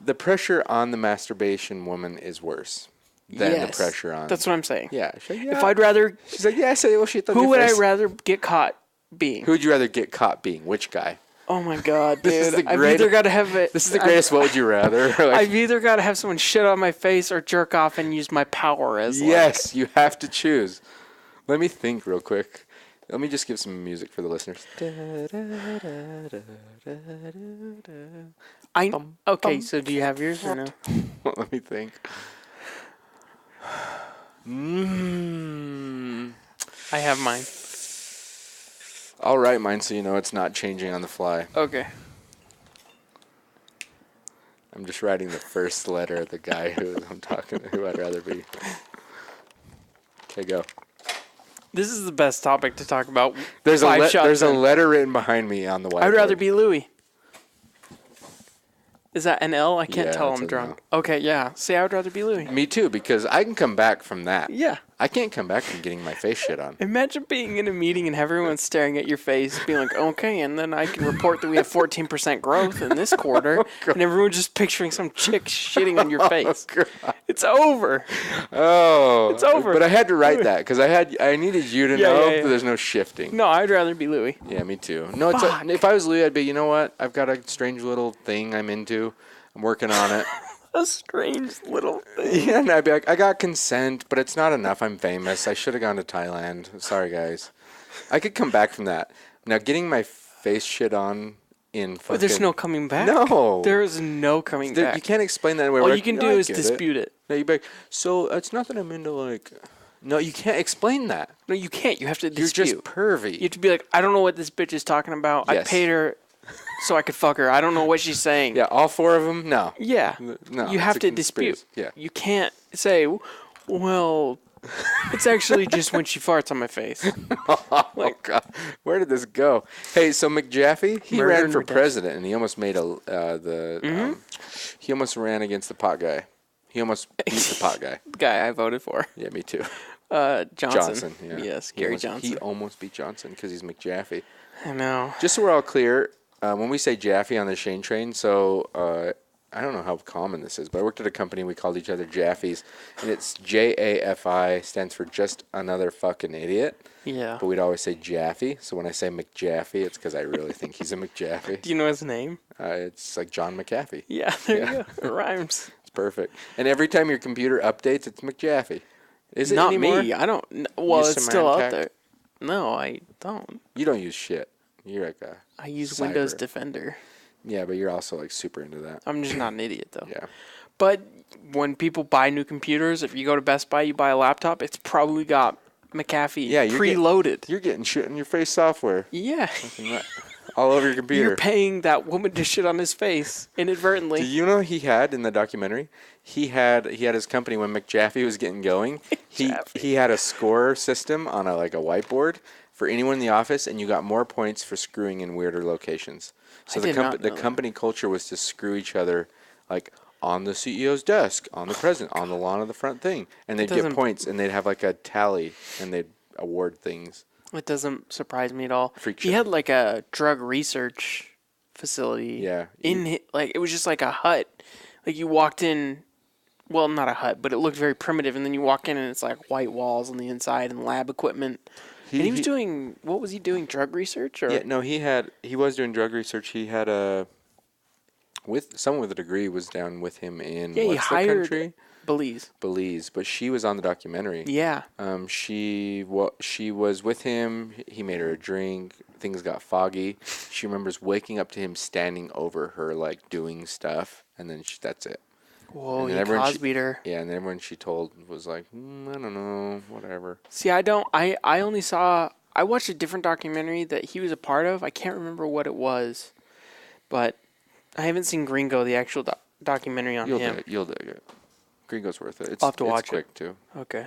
The pressure on the masturbation woman is worse than the pressure on... That's what I'm saying. Yeah. She's like, If I'd rather... She's like, yeah, I say, well, shit on Who your would face. I rather get caught being? Who would you rather get caught being? Which guy? Oh my god, dude. This is the I've either got to have it. This is the greatest what would you rather. Like, I've either got to have someone shit on my face or jerk off and use my power as yes, you have to choose. Let me think real quick. Let me just give some music for the listeners. Okay, so do you have yours or no? Let me think. I have mine. I'll write mine so you know it's not changing on the fly. Okay. I'm just writing the first letter of the guy who I'd rather be. Okay, go. This is the best topic to talk about. There's shots a in. letter written behind me on the whiteboard. I'd rather be Louis. Is that an L? I can't Yeah, tell. it's I'm an drunk. Okay, yeah. See, I would rather be Louis. Me too, because I can come back from that. Yeah. I can't come back from getting my face shit on. Imagine being in a meeting and everyone staring at your face, being like, okay, and then I can report that we have 14% growth in this quarter, and everyone just picturing some chick shitting on your face. It's over. Oh. It's over. But I had to write that, because I needed you to know that there's no shifting. No, I'd rather be Louis. Yeah, me too. No, Fuck. if I was Louis, I'd be, you know what? I've got a strange little thing I'm into. I'm working on it. A strange little thing. Yeah, and I'd be like, I got consent, but it's not enough. I'm famous. I should have gone to Thailand. Sorry, guys. I could come back from that. Now, getting my face shit on in fucking... But there's no coming back. No. There is no coming back. You can't explain that anyway. All We're you can do is dispute it. No, you'd be like, so it's not that I'm into, like... No, you can't explain that. No, you can't. You have to You're dispute. just pervy. You have to be like, I don't know what this bitch is talking about. Yes. I paid her so I could fuck her. I don't know what she's saying. Yeah, all four of them? No. Yeah. No, You it's have a to conspiracy. dispute. Yeah. You can't say, well, it's actually just when she farts on my face. Oh, God. Where did this go? Hey, so McJaffee, he Murder ran and for redemption. president, and he almost made he almost ran against the pot guy. He almost beat the pot guy. The guy I voted for. Yeah, me too. Johnson. Yeah. Yes, He Gary almost- Johnson. He almost beat Johnson because he's McJaffee. I know. Just so we're all clear, when we say Jaffe on the ShaneTrain, so I don't know how common this is, but I worked at a company, we called each other Jaffies, and it's JAFI, stands for just another fucking idiot. Yeah. But we'd always say Jaffe, so when I say McJaffee, it's because I really think he's a McJaffee. Do you know his name? It's like John McAfee. Yeah, there Yeah. you go. It rhymes. It's perfect. And every time your computer updates, it's McJaffee. Is it Not anymore? me. I don't. Well, Use it's still out Symantec? there. No, I don't. You don't use shit. You're like a... I use Cyber. Windows Defender. Yeah, but you're also like super into that. I'm just not an idiot, though. Yeah. But when people buy new computers, if you go to Best Buy, you buy a laptop, it's probably got McAfee Yeah, preloaded. You're getting shit in your face software. Yeah. All over your computer. You're paying that woman to shit on his face inadvertently. Do you know he had in the documentary? He had his company when McJaffee was getting going. He had a score system on a whiteboard for anyone in the office, and you got more points for screwing in weirder locations. So the company culture was to screw each other, like on the CEO's desk, on the president, on the lawn of the front thing, and they'd get points, and they'd have like a tally, and they'd award things. It doesn't surprise me at all. Freak He show. had like a drug research facility. Yeah. Like it was just like a hut. Like you walked in, well, not a hut, but it looked very primitive. And then you walk in and it's like white walls on the inside and lab equipment. And he was doing, what was he doing? Drug research? Or? Yeah, no, he was doing drug research. He had someone with a degree was down with him in Yeah, he what's the hired country? Belize, but she was on the documentary. Yeah. She was with him. He made her a drink. Things got foggy. She remembers waking up to him standing over her, like doing stuff, and then that's it. Whoa, And he then Cosby'd her. Yeah, and then everyone she told was like, I don't know, whatever. See, I watched a different documentary that he was a part of. I can't remember what it was, but I haven't seen Gringo, the actual documentary on him. You'll dig it. Gringo's worth it. I'll have to watch it's quick too, Okay.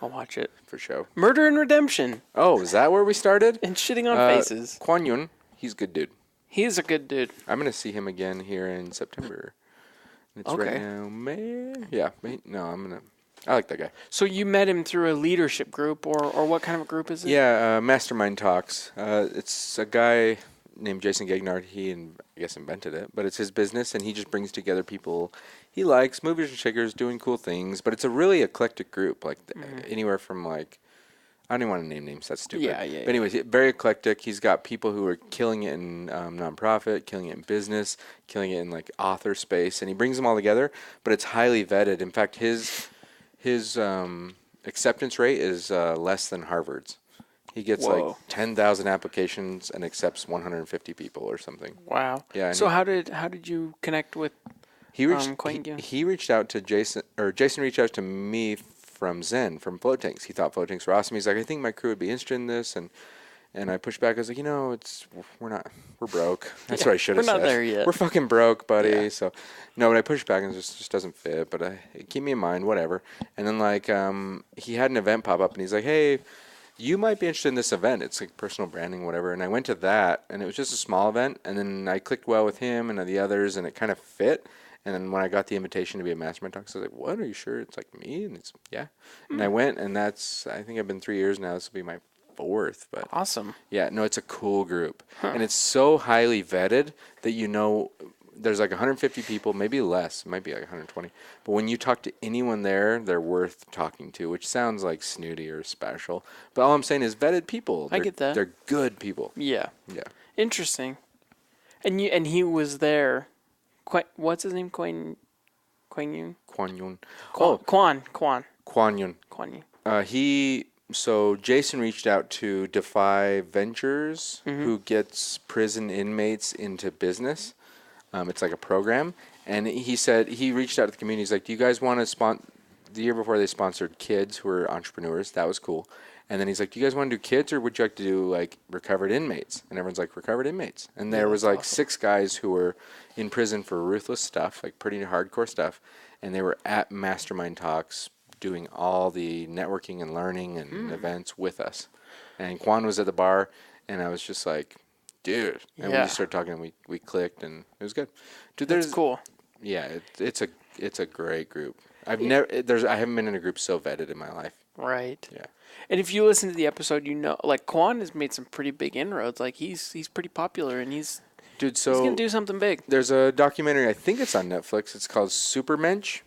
I'll watch it. for sure. Murder and Redemption Oh, is that where we started? and shitting on faces. Kwon Yun, he's a good dude. He is a good dude. I'm gonna see him again here in September. It's Okay. right now May. Yeah, May. No, I like that guy. So you met him through a leadership group, or what kind of a group is it? Yeah, Mastermind Talks. It's a guy named Jason Gagnard. He, I guess, invented it, but it's his business, and he just brings together people he likes, movers and shakers, doing cool things. But it's a really eclectic group, like anywhere from like, I don't even want to name names. That's stupid. Yeah. But anyways, very eclectic. He's got people who are killing it in nonprofit, killing it in business, killing it in like author space, and he brings them all together. But it's highly vetted. In fact, his acceptance rate is less than Harvard's. He gets Whoa. like 10,000 applications and accepts 150 people or something. Wow. Yeah. So how did you connect with? He reached out to Jason, or Jason reached out to me from Zen, from float tanks. He thought float tanks were awesome. He's like, I think my crew would be interested in this, and I pushed back. I was like, we're broke. That's what I should have said. We're not there yet. We're fucking broke, buddy. Yeah. So, no, but I pushed back and it just doesn't fit. But keep me in mind, whatever. And then like he had an event pop up, and he's like, hey, you might be interested in this event. It's like personal branding, whatever. And I went to that, and it was just a small event. And then I clicked well with him and the others, and it kind of fit. And then when I got the invitation to be a mastermind talk, I was like, what, are you sure it's like me? And it's, yeah. And I went, and I think I've been 3 years now. This will be my 4th. But Awesome. yeah, no, it's a cool group. And it's so highly vetted that there's like 150 people, maybe less, might be like 120. But when you talk to anyone there, they're worth talking to, which sounds like snooty or special. But all I'm saying is vetted people. I get that. They're good people. Yeah. Yeah. Interesting. And he was there. What's his name? Kwang Yun. Kwan Yun. Kwan Kwan Yun. Yun. So Jason reached out to Defy Ventures, who gets prison inmates into business. It's like a program. And he said, he reached out to the community. He's like, do you guys want to sponsor? The year before they sponsored kids who were entrepreneurs. That was cool. And then he's like, do you guys want to do kids or would you like to do like recovered inmates? And everyone's like, recovered inmates. And there was like 6 guys who were in prison for ruthless stuff, like pretty hardcore stuff. And they were at mastermind talks doing all the networking and learning and events with us. And Kwan was at the bar, and I was just like, dude. And we just started talking, and we clicked, and it was good. Dude, That's cool. Yeah, it's a great group. I haven't been in a group so vetted in my life. Right. Yeah. And if you listen to the episode, you know, like Kwan has made some pretty big inroads. Like he's pretty popular, and he's gonna do something big. There's a documentary. I think it's on Netflix. It's called Supermensch.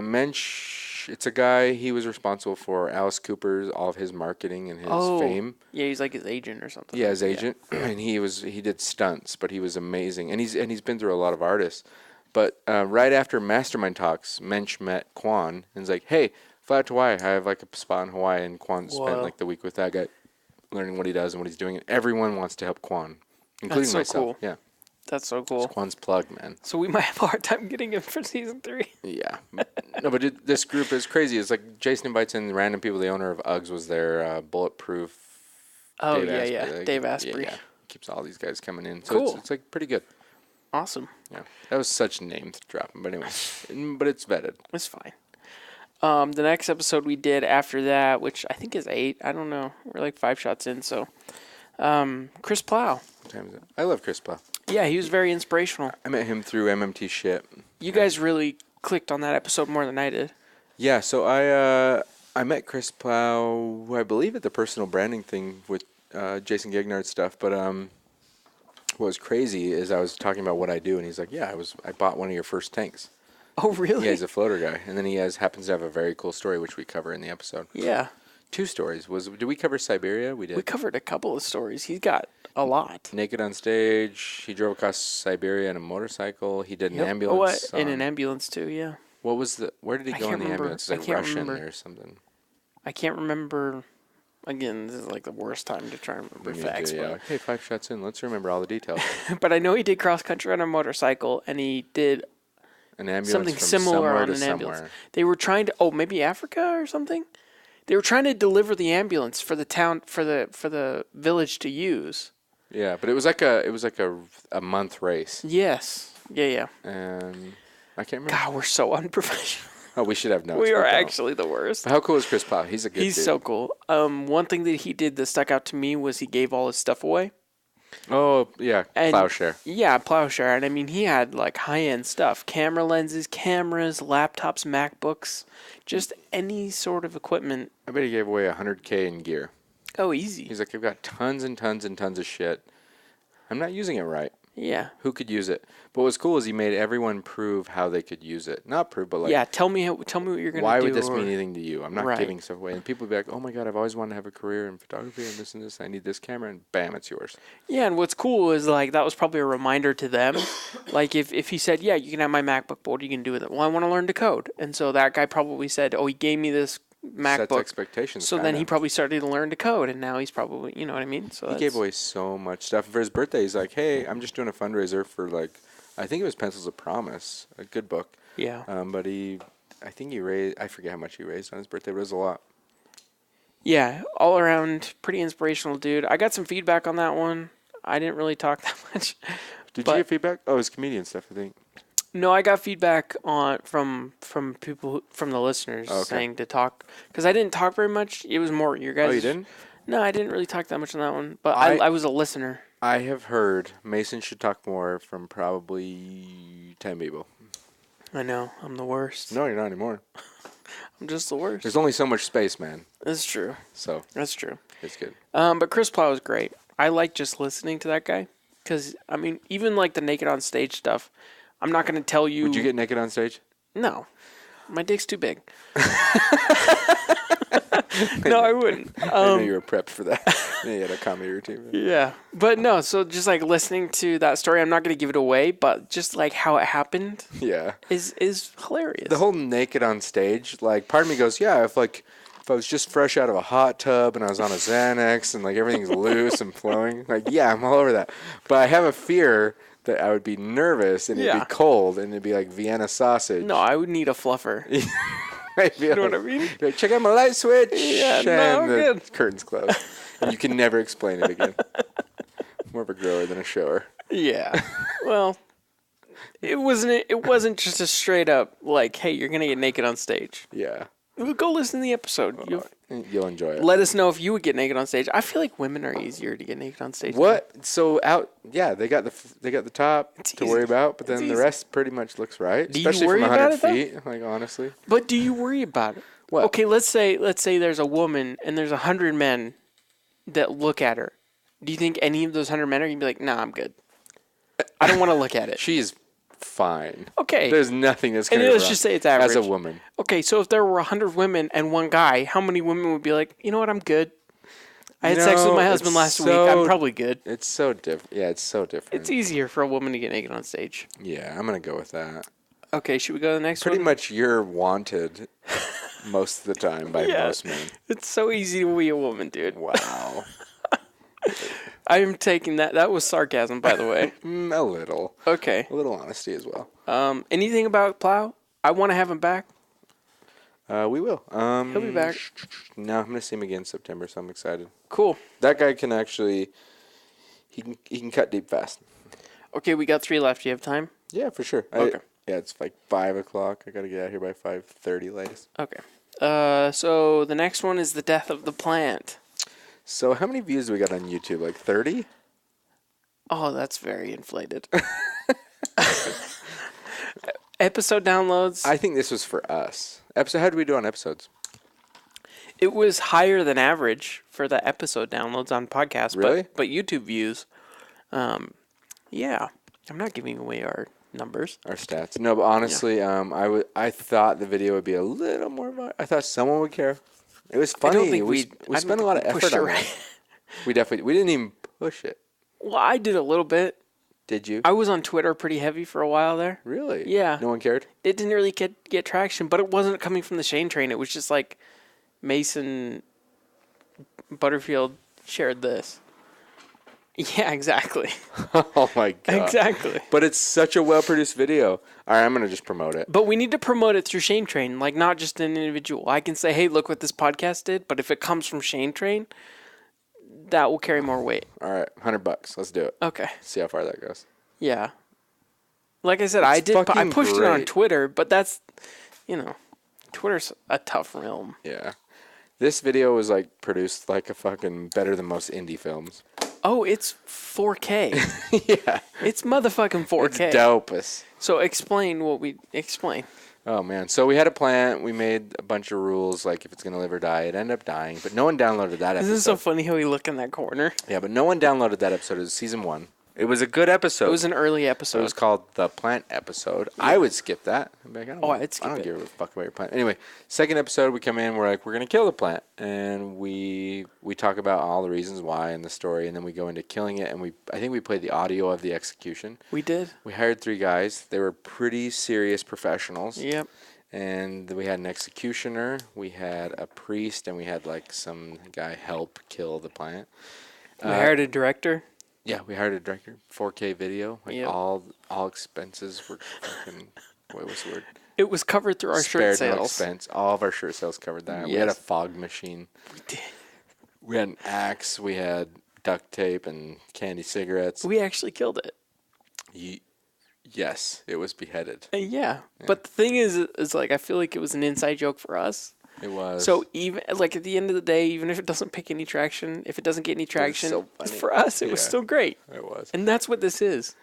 Mensch, it's a guy, he was responsible for Alice Cooper's, all of his marketing and his fame. Yeah, he's like his agent or something. Yeah, his agent. And he did stunts, but he was amazing. And he's been through a lot of artists. But right after Mastermind Talks, Mensch met Kwan and was like, hey, fly out to Hawaii. I have like a spot in Hawaii. And Kwan spent like the week with that guy, learning what he does and what he's doing. And everyone wants to help Kwan, including myself. Cool. Yeah. That's so cool. It's Kwan's plug, man. So we might have a hard time getting him for season 3. Yeah. No, but this group is crazy. It's like Jason invites in random people. The owner of Uggs was there. Bulletproof. Oh, Dave Dave Asprey. Yeah. Keeps all these guys coming in. So cool. It's like pretty good. Awesome. Yeah. That was such name dropping. But anyway. But it's vetted. It's fine. The next episode we did after that, which I think is 8. I don't know. We're like 5 shots in. So Chris Plow. What time is it? I love Chris Plow. Yeah, he was very inspirational. I met him through MMT shit. You guys really clicked on that episode more than I did. Yeah, so I met Chris Plow, who I believe at the personal branding thing with Jason Gignard's stuff. But what was crazy is I was talking about what I do, and he's like, "Yeah, I bought one of your first tanks." Oh, really? Yeah, he's a floater guy, and then he happens to have a very cool story which we cover in the episode. Yeah. 2 stories. Did we cover Siberia? We did. We covered a couple of stories. He's got a lot. Naked on stage. He drove across Siberia in a motorcycle. He did an ambulance. In an ambulance too, yeah. What was where did he go in the ambulance? It's like Russian or something. I can't remember. Again, this is like the worst time to try and remember facts. Yeah. Hey, 5 shots in. Let's remember all the details. But I know he did cross country on a motorcycle, and he did an ambulance something similar on an ambulance. They were trying to maybe Africa or something. They were trying to deliver the ambulance for the town for the village to use. Yeah, but it was like a month race. Yes. Yeah. And I can't remember. God, we're so unprofessional. Oh, we should have notes. We are actually the worst. But how cool is Chris Plow? He's a good dude. He's so cool. One thing that he did that stuck out to me was he gave all his stuff away. Oh, yeah, Plowshare. Yeah, Plowshare. And I mean, he had like high-end stuff. Camera lenses, cameras, laptops, MacBooks, just any sort of equipment. I bet he gave away $100K in gear. Oh, easy. He's like, I've got tons and tons and tons of shit. I'm not using it right. Yeah. Who could use it? But what's cool is he made everyone prove how they could use it. Not prove, but like... Yeah, tell me what you're going to do. Why would this mean anything to you? I'm not giving stuff away. And people would be like, oh my God, I've always wanted to have a career in photography and this and this. I need this camera, and bam, it's yours. Yeah, and what's cool is like that was probably a reminder to them. Like if he said, yeah, you can have my MacBook, but what are you going to do with it? Well, I want to learn to code. And so that guy probably said, he gave me this MacBook. Sets expectations. So then he probably started to learn to code, and now he's probably, you know what I mean? So he gave away so much stuff. For his birthday, he's like, hey, I'm just doing a fundraiser for like, I think it was Pencils of Promise, a good book. Yeah. But I think he raised, I forget how much he raised on his birthday, but it was a lot. Yeah, all around, pretty inspirational dude. I got some feedback on that one. I didn't really talk that much. Did you get feedback? Oh, it was comedian stuff, I think. No, I got feedback from people from the listeners saying to talk, because I didn't talk very much. It was more your guys. Oh, you didn't? No, I didn't really talk that much on that one, but I was a listener. I have heard Mason should talk more from probably 10 people. I know, I'm the worst. No, you're not anymore. I'm just the worst. There's only so much space, man. That's true. So that's true. It's good. But Chris Plow is great. I like just listening to that guy, because I mean, even like the naked on stage stuff. I'm not going to tell you. Would you get naked on stage? No. My dick's too big. No, I wouldn't. I know you were prepped for that. You had a comedy routine. Yeah, but no. So just like listening to that story, I'm not going to give it away, but just like how it happened, Yeah, is hilarious. the whole naked on stage. Like, part of me goes, yeah, if I was just fresh out of a hot tub and I was on a Xanax and like everything's loose and flowing, like, yeah, I'm all over that. But I have a fear that I would be nervous and it'd be cold and it'd be like Vienna sausage. No, I would need a fluffer. You know what I mean? Like, check out my light switch. Yeah, and no, the good. curtains closed. And you can never explain it again. More of a grower than a shower. Yeah. Well, it wasn't just a straight up like, hey, you're gonna get naked on stage. Yeah. Go listen to the episode. You'll enjoy it. Let us know if you would get naked on stage. I feel like women are easier to get naked on stage. What? So they got the top to worry about, but then the rest pretty much looks right. Do you Especially worry from about 100 it, feet. Like, honestly. But do you worry about it? What? Okay, let's say there's a woman and there's 100 men that look at her. Do you think any of those 100 men are gonna be like, nah, I'm good. I don't want to look at it. She's fine. Okay. There's nothing that's going to let's just say it's average. as a woman. Okay, so if there were 100 women and one guy, how many women would be like, you know what, I'm good. I had sex with my husband last week. I'm probably good. It's so different. Yeah, it's so different. It's easier for a woman to get naked on stage. Yeah, I'm going to go with that. Okay, should we go to the next Pretty one? much you're wanted most of the time by most men. It's so easy to be a woman, dude. Wow. I'm taking that. That was sarcasm, by the way. A little. Okay. A little honesty as well. Anything about Plow? I want to have him back. We will. He'll be back. No, I'm going to see him again in September, so I'm excited. Cool. That guy can actually, he can cut deep fast. Okay, we got 3 left. Do you have time? Yeah, for sure. Okay. Yeah, it's like 5 o'clock. I got to get out here by 5:30 latest. Okay. So the next one is the death of the plant. So how many views do we got on YouTube? Like 30? Oh, that's very inflated. Episode downloads. I think this was for us. Episode. How did we do on episodes? It was higher than average for the episode downloads on podcasts. Really? But YouTube views. Yeah. I'm not giving away our numbers. Our stats. No, but honestly, I thought the video would be a little more. I thought someone would care. It was funny. I don't think we spent a lot of effort on it. We didn't even push it. Well, I did a little bit. Did you? I was on Twitter pretty heavy for a while there. Really? Yeah. No one cared? It didn't really get traction, but it wasn't coming from the ShaneTrain. It was just like Mason Butterfield shared this. Yeah, exactly. Oh my god. Exactly. But it's such a well-produced video. All right, I'm going to just promote it. But we need to promote it through ShaneTrain, like not just an individual. I can say, hey, look what this podcast did, but if it comes from ShaneTrain, that will carry more weight. All right, $100. Let's do it. Okay. See how far that goes. Yeah. Like I said, I pushed it on great. Twitter, but that's, Twitter's a tough realm. Yeah. This video was like produced like a fucking better than most indie films. Oh, it's 4K. Yeah. It's motherfucking 4K. It's dopest. So explain what we explain. Oh man. So we had a plant. We made a bunch of rules, like if it's gonna live or die. It ended up dying, but no one downloaded that episode. This is so funny how we look in that corner. Yeah, but no one downloaded that episode. It was season 1. It was a good episode. It was an early episode. It was called the plant episode. Yeah. I would skip that. I'd be like, I don't give a fuck about your plant. Anyway, second episode, we come in. We're like, we're gonna kill the plant, and we talk about all the reasons why in the story, and then we go into killing it. And I think we played the audio of the execution. We did. We hired 3 guys. They were pretty serious professionals. Yep. And we had an executioner, we had a priest, and we had like some guy help kill the plant. We hired a director. Yeah, we hired a director. 4K video. Like Yep. all expenses were fucking. What's the word? It was covered through our shirt Spared no sales. expense. All of our shirt sales covered that. We had a fog machine. We did. We had an axe. We had duct tape and candy cigarettes. We actually killed it. Yes, it was beheaded. Yeah. But the thing is like I feel like it was an inside joke for us. It was. So even like at the end of the day, even if it doesn't pick any traction, if it doesn't get any traction, so funny. for us it was still great. It was. And that's what this is.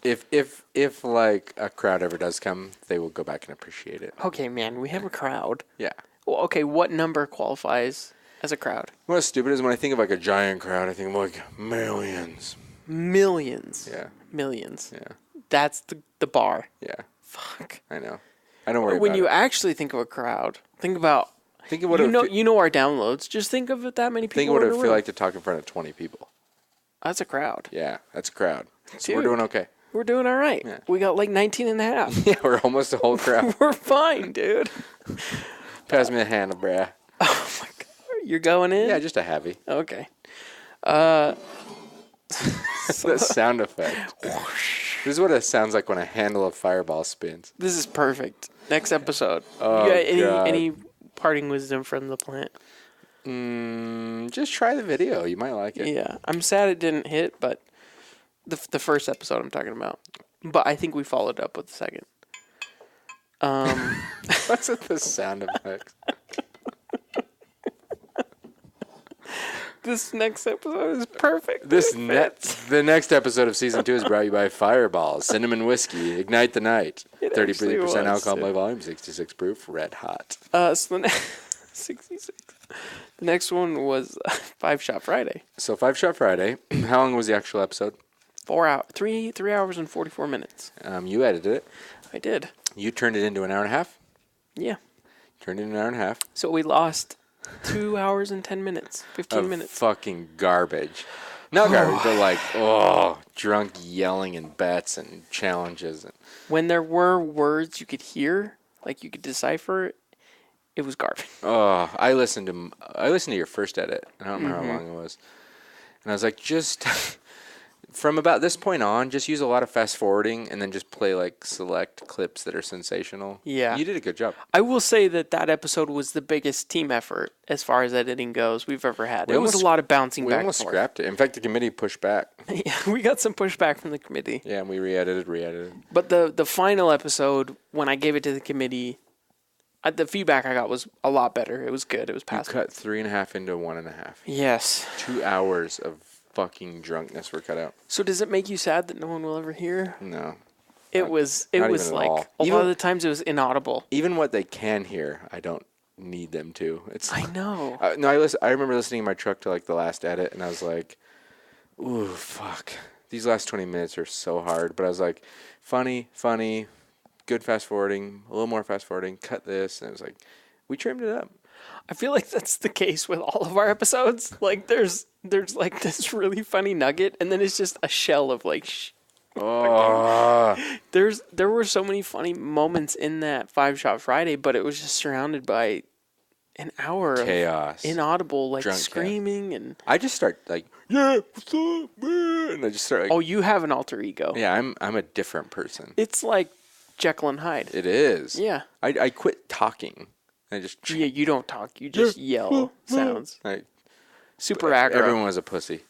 If like a crowd ever does come, they will go back and appreciate it. Okay, man, we have a crowd. Yeah. Well, okay, what number qualifies as a crowd? What's stupid is when I think of like a giant crowd, I think of like millions. Millions. Yeah. Millions. Yeah. That's the bar. Yeah. Fuck. I know. I don't worry When about you it. actually think of a crowd, think about Think of what you know our downloads. Just think of it that many people. Think of what in it a would feel room. like to talk in front of 20 people. That's a crowd. Yeah, that's a crowd. So we're Dude. doing okay. We're doing all right. Yeah. We got like 19 and a half. Yeah, we're almost a whole crowd. We're fine, dude. Pass me the handle, bruh. Oh my god. You're going in? Yeah, just a heavy. Okay. That sound effect. This is what it sounds like when a handle of Fireball spins. This is perfect. Next episode. Oh, you got God. any parting wisdom from the plant? Just try the video. You might like it. Yeah. I'm sad it didn't hit, but the first episode I'm talking about. But I think we followed up with the second. What's with the sound effects? This next episode is perfect. The next episode of season 2 is brought to you by Fireball, cinnamon whiskey, ignite the night, It 30% actually was, alcohol too. by volume, 66 proof, red hot. So the 66. The next one was 5 Shot Friday. So 5 Shot Friday. How long was the actual episode? 4 hours, 3 hours and 44 minutes. You edited it. I did. You turned it into an hour and a half. Yeah. Turned it into an hour and a half. So we lost 2 hours and 10 minutes, 15 Of minutes. fucking garbage. Not garbage, but like, drunk yelling and bets and challenges. When there were words you could hear, like you could decipher, it was garbage. I listened to your first edit. I don't remember how long it was. And I was like, just from about this point on, just use a lot of fast forwarding and then just play like select clips that are sensational. Yeah. You did a good job. I will say that episode was the biggest team effort as far as editing goes we've ever had. It was a lot of bouncing We back almost and forth. scrapped it. In fact, the committee pushed back. Yeah, we got some pushback from the committee. Yeah, and we re-edited. But the final episode, when I gave it to the committee, the feedback I got was a lot better. It was good. It was You passable. cut 3.5 into 1.5. Yes. 2 hours of fucking drunkenness were cut out. So does it make you sad that no one will ever hear? No. It was not like even at all. a lot of the times it was inaudible. Even what they can hear, I don't need them to. It's I know. I remember listening in my truck to like the last edit, and I was like, "Ooh, fuck! These last 20 minutes are so hard." But I was like, "Funny, good fast forwarding, a little more fast forwarding. Cut this," and it was like, we trimmed it up. I feel like that's the case with all of our episodes. Like there's like this really funny nugget, and then it's just a shell of like. There were so many funny moments in that 5 Shot Friday, but it was just surrounded by an hour Chaos. of inaudible like Drunk screaming and. I just start like, "Yeah, what's up, man?" And I just start like, Oh, you have an alter ego. yeah, I'm a different person. It's like Jekyll and Hyde. It is. Yeah. I quit talking. I just Yeah, you don't talk. You just yell sounds. Super aggro. Everyone was a pussy.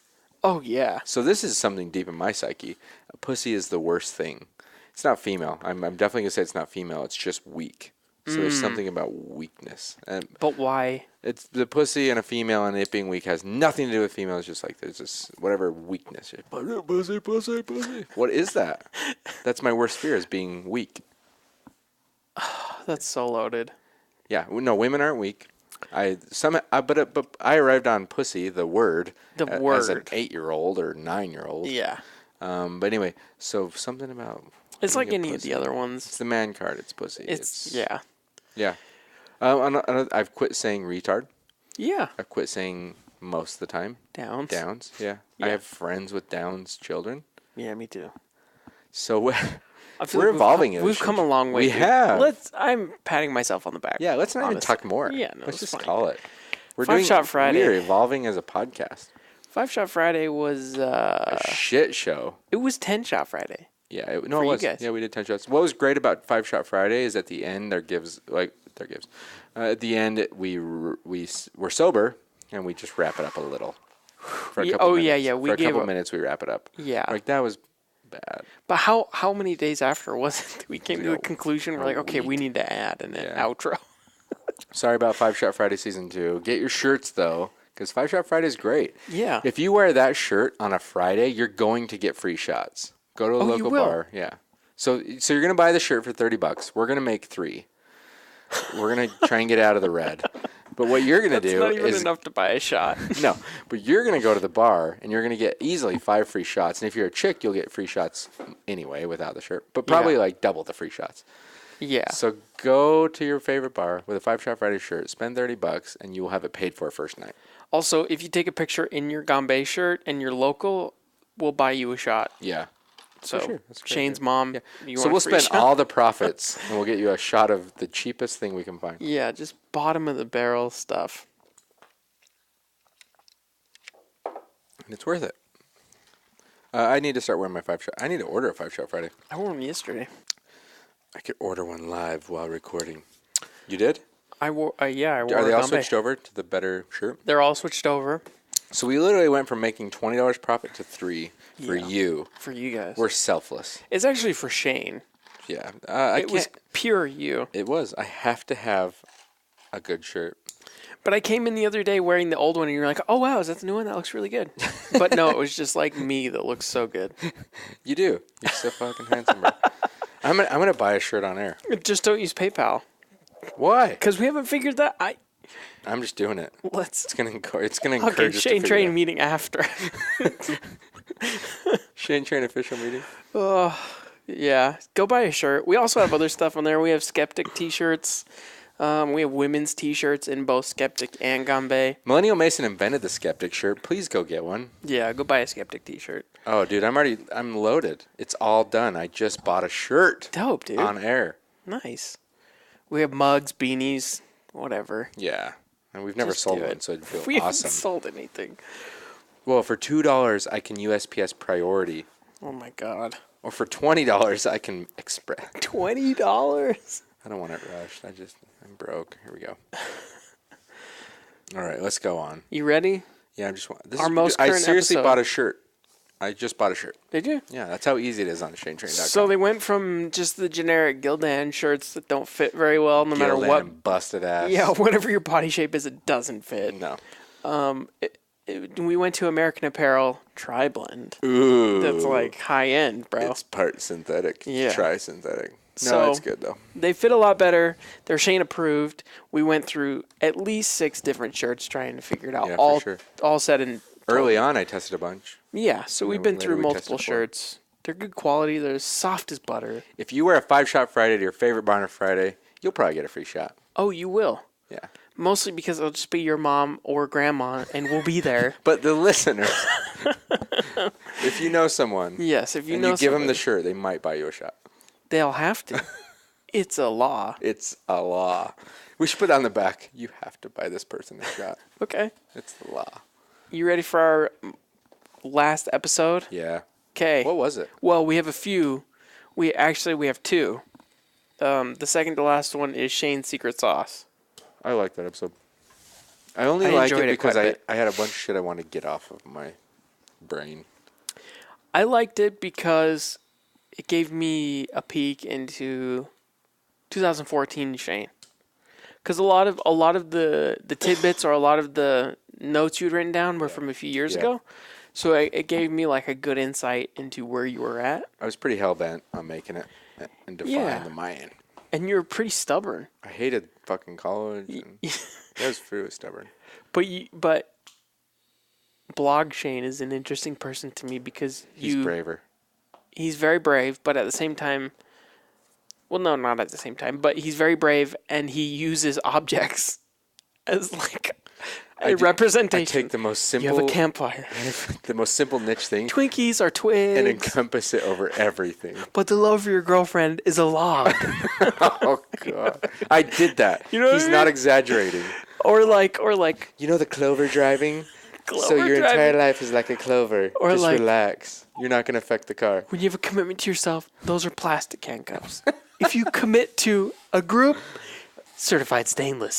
Oh, yeah. So this is something deep in my psyche. A pussy is the worst thing. It's not female. I'm definitely gonna say it's not female. It's just weak. So there's something about weakness. And But why? it's the pussy and a female and it being weak has nothing to do with female. It's just like there's this whatever weakness. Pussy, pussy, pussy. What is that? That's my worst fear is being weak. That's so loaded. Yeah, no, women aren't weak. But I arrived on pussy, the word, The as an word. 8-year-old or 9-year-old. Yeah. But anyway, so something about It's like being a any of pussy. the other ones. It's the man card. It's pussy. Yeah. Yeah. I've quit saying retard. Yeah. I quit saying most of the time. Downs. Downs. Yeah. Yeah. I have friends with Downs children. Yeah, me too. So I feel we're like evolving. in We've this come a relationship. long way. We dude. have. I'm patting myself on the back. Yeah. Let's not even honestly. talk more. Yeah, no, let's it's just fine. call it. We're 5 Shot Friday. We're evolving as a podcast. 5 Shot Friday was A shit show. it was 10 Shot Friday. Yeah, For it you was. guys. Yeah, we did 10 shots. What was great about 5 Shot Friday is at the end at the end we're sober and we just wrap it up a little. For a Yeah, couple oh, minutes. yeah, yeah, we For a gave couple a- minutes we wrap it up. Yeah. Like that was bad. But how many days after was it that we came to the conclusion we're like, okay, we week. need to add an Yeah. outro. Sorry about 5 Shot Friday season 2. Get your shirts though, because 5 Shot Friday is great. Yeah. If you wear that shirt on a Friday, you're going to get free shots. Go to a you local will. bar. Yeah. So you're gonna buy the shirt for $30. We're gonna make 3. We're gonna try and get out of the red. But what you're gonna That's do not even is enough to buy a shot. no. But you're gonna go to the bar and you're gonna get easily 5 free shots. And if you're a chick, you'll get free shots anyway without the shirt. But probably Yeah. like double the free shots. Yeah. So go to your favorite bar with a 5 Shot Friday shirt, spend $30, and you will have it paid for first night. Also, if you take a picture in your Gambé shirt and you're local, we'll buy you a shot. Yeah. So sure. That's great, Shane's mom. You So want we'll a free spend shot? all the profits, and we'll get you a shot of the cheapest thing we can find. Yeah, just bottom of the barrel stuff. And it's worth it. I need to start wearing my 5 Shot. I need to order a 5 Shot Friday. I wore them yesterday. I could order one live while recording. You did? I wore. I wore. Are they all Gambé. switched over to the better shirt? They're all switched over So we literally went from making $20 profit to $3 for Yeah. you. for you guys. We're selfless. It's actually for Shane. Yeah. I It was can't. pure you. It was. I have to have a good shirt. But I came in the other day wearing the old one, and you're like, "Oh wow, is that the new one? That looks really good." But no, it was just like me that looks so good. You do. You're so fucking handsome, bro. I'm gonna buy a shirt on air. Just don't use PayPal Why? because we haven't figured that. I'm just doing it. Let's. It's gonna encourage Okay, us to Shane figure Train it out. meeting after. Shane Train official meeting. Yeah, go buy a shirt. We also have other stuff on there. We have Skeptic T-shirts. We have women's T-shirts in both Skeptic and Gambé. Millennial Mason invented the Skeptic shirt. Please go get one. Yeah, go buy a Skeptic T-shirt. Oh, dude, I'm loaded. It's all done. I just bought a shirt Dope, dude. on air. Nice. We have mugs, beanies, whatever. Yeah. And we've never Just sold do one, it. so it'd feel We haven't awesome. sold anything. Well, for $2, I can USPS priority. Oh my god. Or for $20, I can express. $20? I don't want it rushed. I'm broke. Here we go. All right, let's go on. You ready? Yeah, this Our is, most I current seriously episode. bought a shirt. I just bought a shirt. Did you? Yeah, that's how easy it is on ShaneTrain.com. So they went from just the generic Gildan shirts that don't fit very well, no matter Gildan what. and busted ass. Yeah, whatever your body shape is, it doesn't fit. No. We went to American Apparel Tri-Blend. Ooh. That's like high end, bro. It's part synthetic. Yeah. Tri-synthetic. No, So- it's good though. They fit a lot better. They're Shane approved. We went through at least 6 different shirts trying to figure it out. Yeah, for all sure. all set in. Early on, I tested a bunch. Yeah, so we've then been later through we multiple tested more. shirts. They're good quality. They're as soft as butter. If you wear a 5 Shot Friday to your favorite bar on a Friday, you'll probably get a free shot. Oh, you will. Yeah. Mostly because it'll just be your mom or grandma, and we'll be there. But the listeners, if you know someone, Yes, if you and know you give them the somebody, shirt, they might buy you a shot. they'll have to. It's a law. It's a law. We should put on the back. You have to buy this person a shot. Okay. It's the law. You ready for our last episode? Yeah. Okay. What was it? Well, we have a few. We have 2. The second to last one is Shane's Secret Sauce. I like that episode. I only I like enjoyed it it because quite a bit. I had a bunch of shit I wanted to get off of my brain. I liked it because it gave me a peek into 2014 Shane. Because a lot of the tidbits or a lot of the notes you'd written down were from a few years Yeah. ago. So it gave me like a good insight into where you were at. I was pretty hell-bent on making it and defying Yeah. the Mayan. And you're pretty stubborn. I hated fucking college. And I was really stubborn. But Blog Shane is an interesting person to me because He's braver. he's very brave, but at the same time, well, no, not at the same time, but he's very brave and he uses objects as like a I representation. take the most You have simple, a campfire. the most simple niche thing, Twinkies are and twigs, encompass it over everything. but the love for your girlfriend is a log. Oh god, I did that. You know what He's I not mean? exaggerating. or like You know the clover driving. So Clover your driving. entire life is like a clover. Or Just like- relax. You're not gonna affect the car. when you have a commitment to yourself, those are plastic handcuffs. If you commit to a group, certified stainless.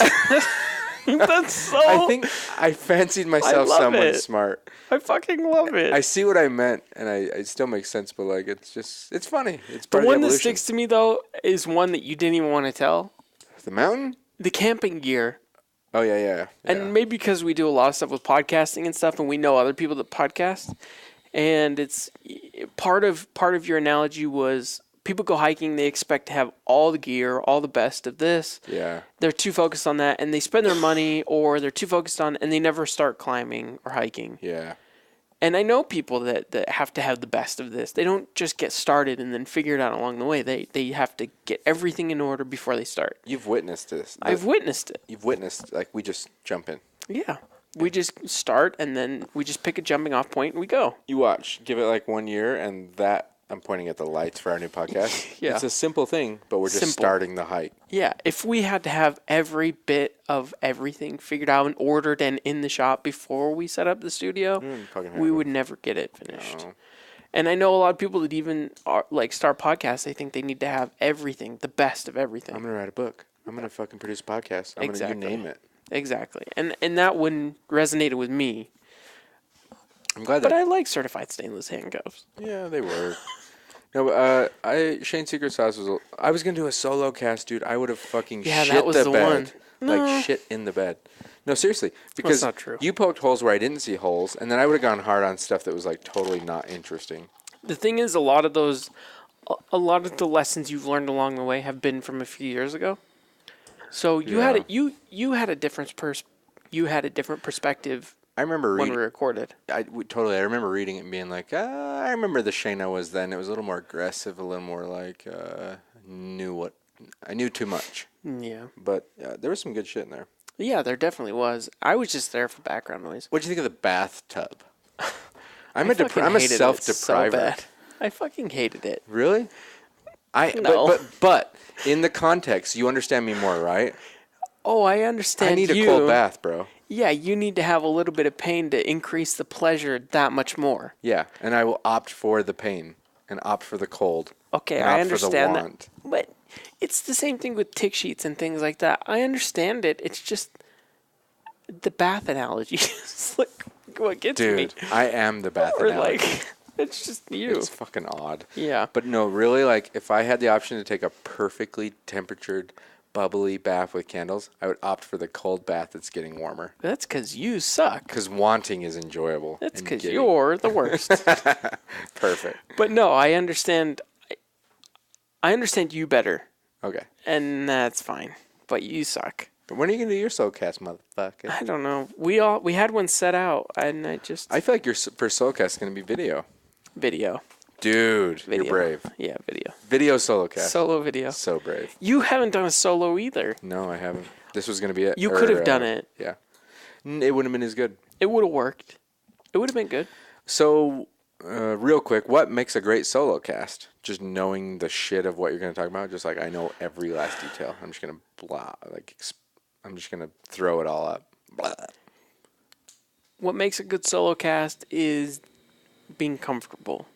That's so. I think I fancied myself love someone it. smart. I fucking love it. I see what I meant, and it still makes sense. But like, it's funny. It's The part one of the that evolution. sticks to me though is one that you didn't even want to tell. The mountain. The camping gear. Oh yeah. And maybe because we do a lot of stuff with podcasting and stuff, and we know other people that podcast, and it's part of your analogy was people go hiking, they expect to have all the gear, all the best of this. Yeah. They're too focused on that, and they spend their money, or they're too focused on, and they never start climbing or hiking. Yeah. And I know people that have to have the best of this. They don't just get started and then figure it out along the way. They have to get everything in order before they start. You've witnessed this. I've witnessed it. You've witnessed, like, we just jump in. Yeah. We just start and then we just pick a jumping off point and we go. You watch. Give it like 1 year and that, I'm pointing at the lights for our new podcast. Yeah. It's a simple thing, but we're just starting the hike. Yeah. If we had to have every bit of everything figured out and ordered and in the shop before we set up the studio, we would never get it finished. No. And I know a lot of people that even start podcasts, they think they need to have everything, the best of everything. I'm going to write a book. I'm going to fucking produce a podcast. I'm going to, you name it. Exactly. And that one resonated with me. I'm glad that. But I like certified stainless handcuffs. Yeah, they were. No, Shane's Secret Sauce was. I was gonna do a solo cast, dude. I would have fucking shit that was the bed, one. like shit in the bed. No, seriously, because not true. You poked holes where I didn't see holes, and then I would have gone hard on stuff that was like totally not interesting. The thing is, a lot of the lessons you've learned along the way have been from a few years ago. So you had a different perspective. I remember when we recorded. I remember reading it and being like, I remember the Shane I was then. It was a little more aggressive, a little more like I knew too much. Yeah. But there was some good shit in there. Yeah, there definitely was. I was just there for background noise. What do you think of the bathtub? I'm a self-depriver. So bad. I fucking hated it. Really? No. But in the context, you understand me more, right? Oh, I understand. I need a cold bath, bro. Yeah, you need to have a little bit of pain to increase the pleasure that much more. Yeah, and I will opt for the pain and opt for the cold. Okay, I understand that. But it's the same thing with tick sheets and things like that. I understand it. It's just the bath analogy. It's like what gets me. Dude, I am the bath analogy. Like, it's just you. It's fucking odd. Yeah. But no, really, like, if I had the option to take a perfectly temperatured, bubbly bath with candles, I would opt for the cold bath that's getting warmer. That's because you suck. Because wanting is enjoyable. That's because you're the worst. Perfect. But no, I understand. I understand you better. Okay. And that's fine. But you suck. But when are you going to do your Soulcast, motherfucker? I don't know. We had one set out, and I feel like your first Soulcast is going to be video. Video. Dude, video. You're brave. Yeah, video. Video solo cast. Solo video. So brave. You haven't done a solo either. No, I haven't. This was going to be it. You could have done it. Yeah. It wouldn't have been as good. It would have worked. It would have been good. So, real quick, what makes a great solo cast? Just knowing the shit of what you're going to talk about? Just like I know every last detail. I'm just going to I'm just going to throw it all up. Blah. What makes a good solo cast is being comfortable.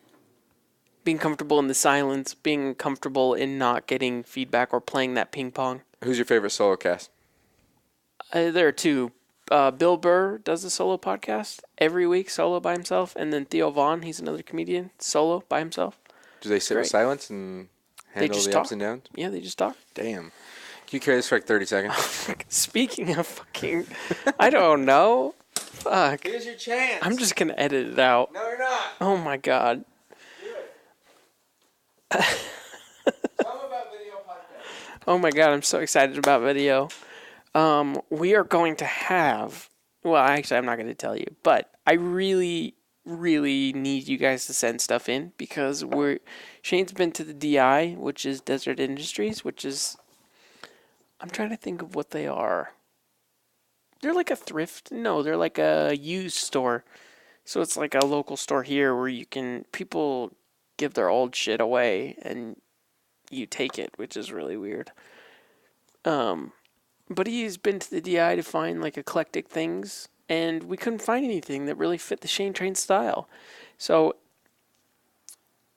Being comfortable in the silence, being comfortable in not getting feedback or playing that ping pong. Who's your favorite solo cast? There are two. Bill Burr does a solo podcast every week, solo by himself. And then Theo Vaughn, he's another comedian, solo by himself. Do they sit with silence and handle the ups and downs? Yeah, they just talk. Damn. Can you carry this for like 30 seconds? Speaking of fucking, I don't know. Fuck. Here's your chance. I'm just going to edit it out. No, you're not. Oh my God. Do it. Tell them about video podcast. Oh my God, I'm so excited about video. We are going to have, well, actually, I'm not going to tell you, but I really, really need you guys to send stuff in because Shane's been to the DI, which is Desert Industries, which is, I'm trying to think of what they are. They're like a thrift. No, they're like a used store. So it's like a local store here where people give their old shit away and you take it, which is really weird. But he's been to the DI to find like eclectic things, and we couldn't find anything that really fit the ShaneTrain style. So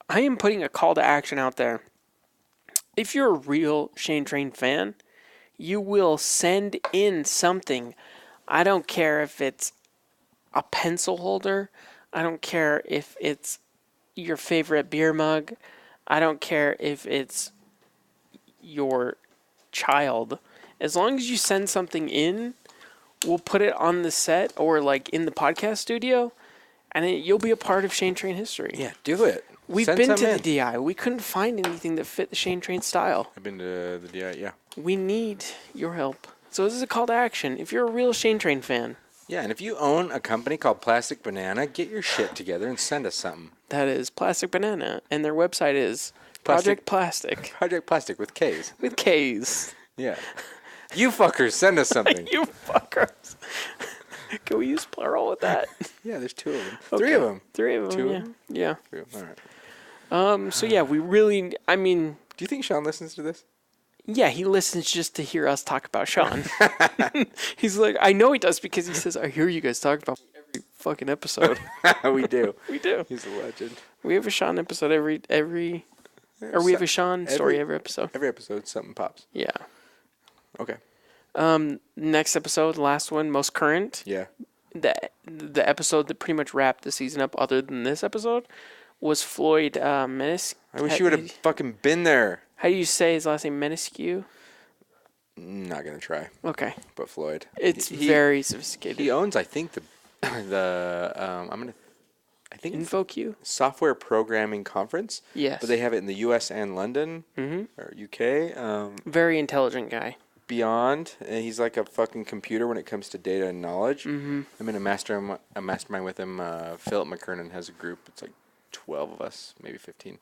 I am putting a call to action out there. If you're a real ShaneTrain fan, you will send in something. I don't care if it's a pencil holder. I don't care if it's your favorite beer mug. I don't care if it's your child. As long as you send something in, we'll put it on the set or like in the podcast studio, and you'll be a part of ShaneTrain history. Yeah, do it. We've been to the DI. We couldn't find anything that fit the ShaneTrain style. I've been to the DI, yeah. We need your help. So this is a call to action. If you're a real ShaneTrain fan, Yeah, and if you own a company called Plastic Banana, get your shit together and send us something. That is Plastic Banana, and their website is Project Plastic Project Plastic with K's. with K's. Yeah. You fuckers, send us something. You fuckers. Can we use plural with that? Yeah, there's 2 of them. Okay. 3 of them. 3 of them. Two of yeah. them? Yeah. 3 of them. All right. So yeah, we really. I mean, Do you think Sean listens to this? yeah, he listens just to hear us talk about Sean. He's like, I know he does because he says, I hear you guys talk about every fucking episode. We do. We do. He's a legend. We have a Sean episode every. Or we have a Sean story every episode. Every episode, something pops. Yeah. Okay. Next episode, last one, most current. Yeah. The episode that pretty much wrapped the season up, other than this episode, was Floyd Menis. I wish you would have fucking been there. How do you say his last name? Meniscue? Not gonna try. Okay. But Floyd. It's very sophisticated. He owns, I think, InfoQ? Software Programming Conference. Yes. But they have it in the U.S. and London or UK. Very intelligent guy. Beyond, and he's like a fucking computer when it comes to data and knowledge. I'm in a mastermind with him. Philip McKernan has a group. It's like 12 of us, maybe 15.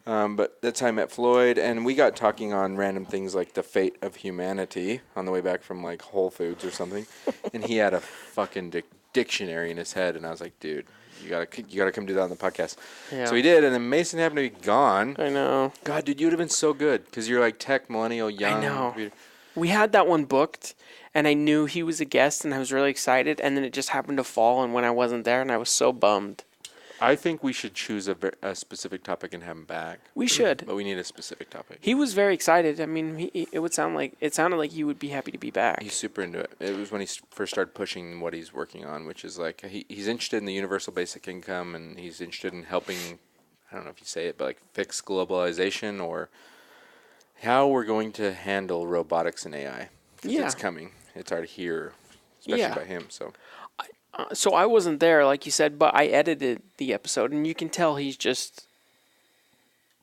But that's how I met Floyd, and we got talking on random things like the fate of humanity on the way back from like Whole Foods or something. And he had a fucking dictionary in his head, and I was like, dude, you gotta come do that on the podcast. Yeah. So he did, and then Mason happened to be gone. I know. God, dude, you would have been so good because you're like tech, millennial, young. I know. We had that one booked, and I knew he was a guest, and I was really excited, and then it just happened to fall, and when I wasn't there, and I was so bummed. I think we should choose a specific topic and have him back. We should. But we need a specific topic. He was very excited. I mean, it sounded like he would be happy to be back. He's super into it. It was when he first started pushing what he's working on, which is like he's interested in the universal basic income, and he's interested in helping, I don't know if you say it, but like fix globalization or how we're going to handle robotics and AI. 'Cause it's coming. It's already here, especially by him. So I wasn't there, like you said, but I edited the episode, and you can tell he's just.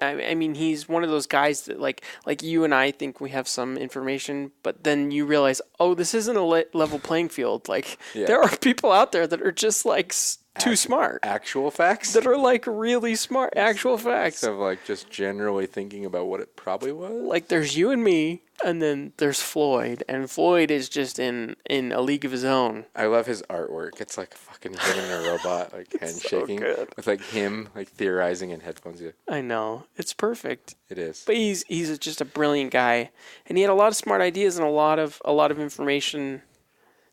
I mean, he's one of those guys that like you and I think we have some information, but then you realize, oh, this isn't a level playing field. Like there are people out there that are just like too smart. Actual facts? That are like really smart. Actual facts. Instead of like just generally thinking about what it probably was. Like there's you and me, and then there's Floyd, and Floyd is just in a league of his own. I love his artwork. It's like fucking him and a robot, like handshaking, so with like him like theorizing in headphones. Yeah. I know, it's perfect. It is. But he's just a brilliant guy, and he had a lot of smart ideas and a lot of information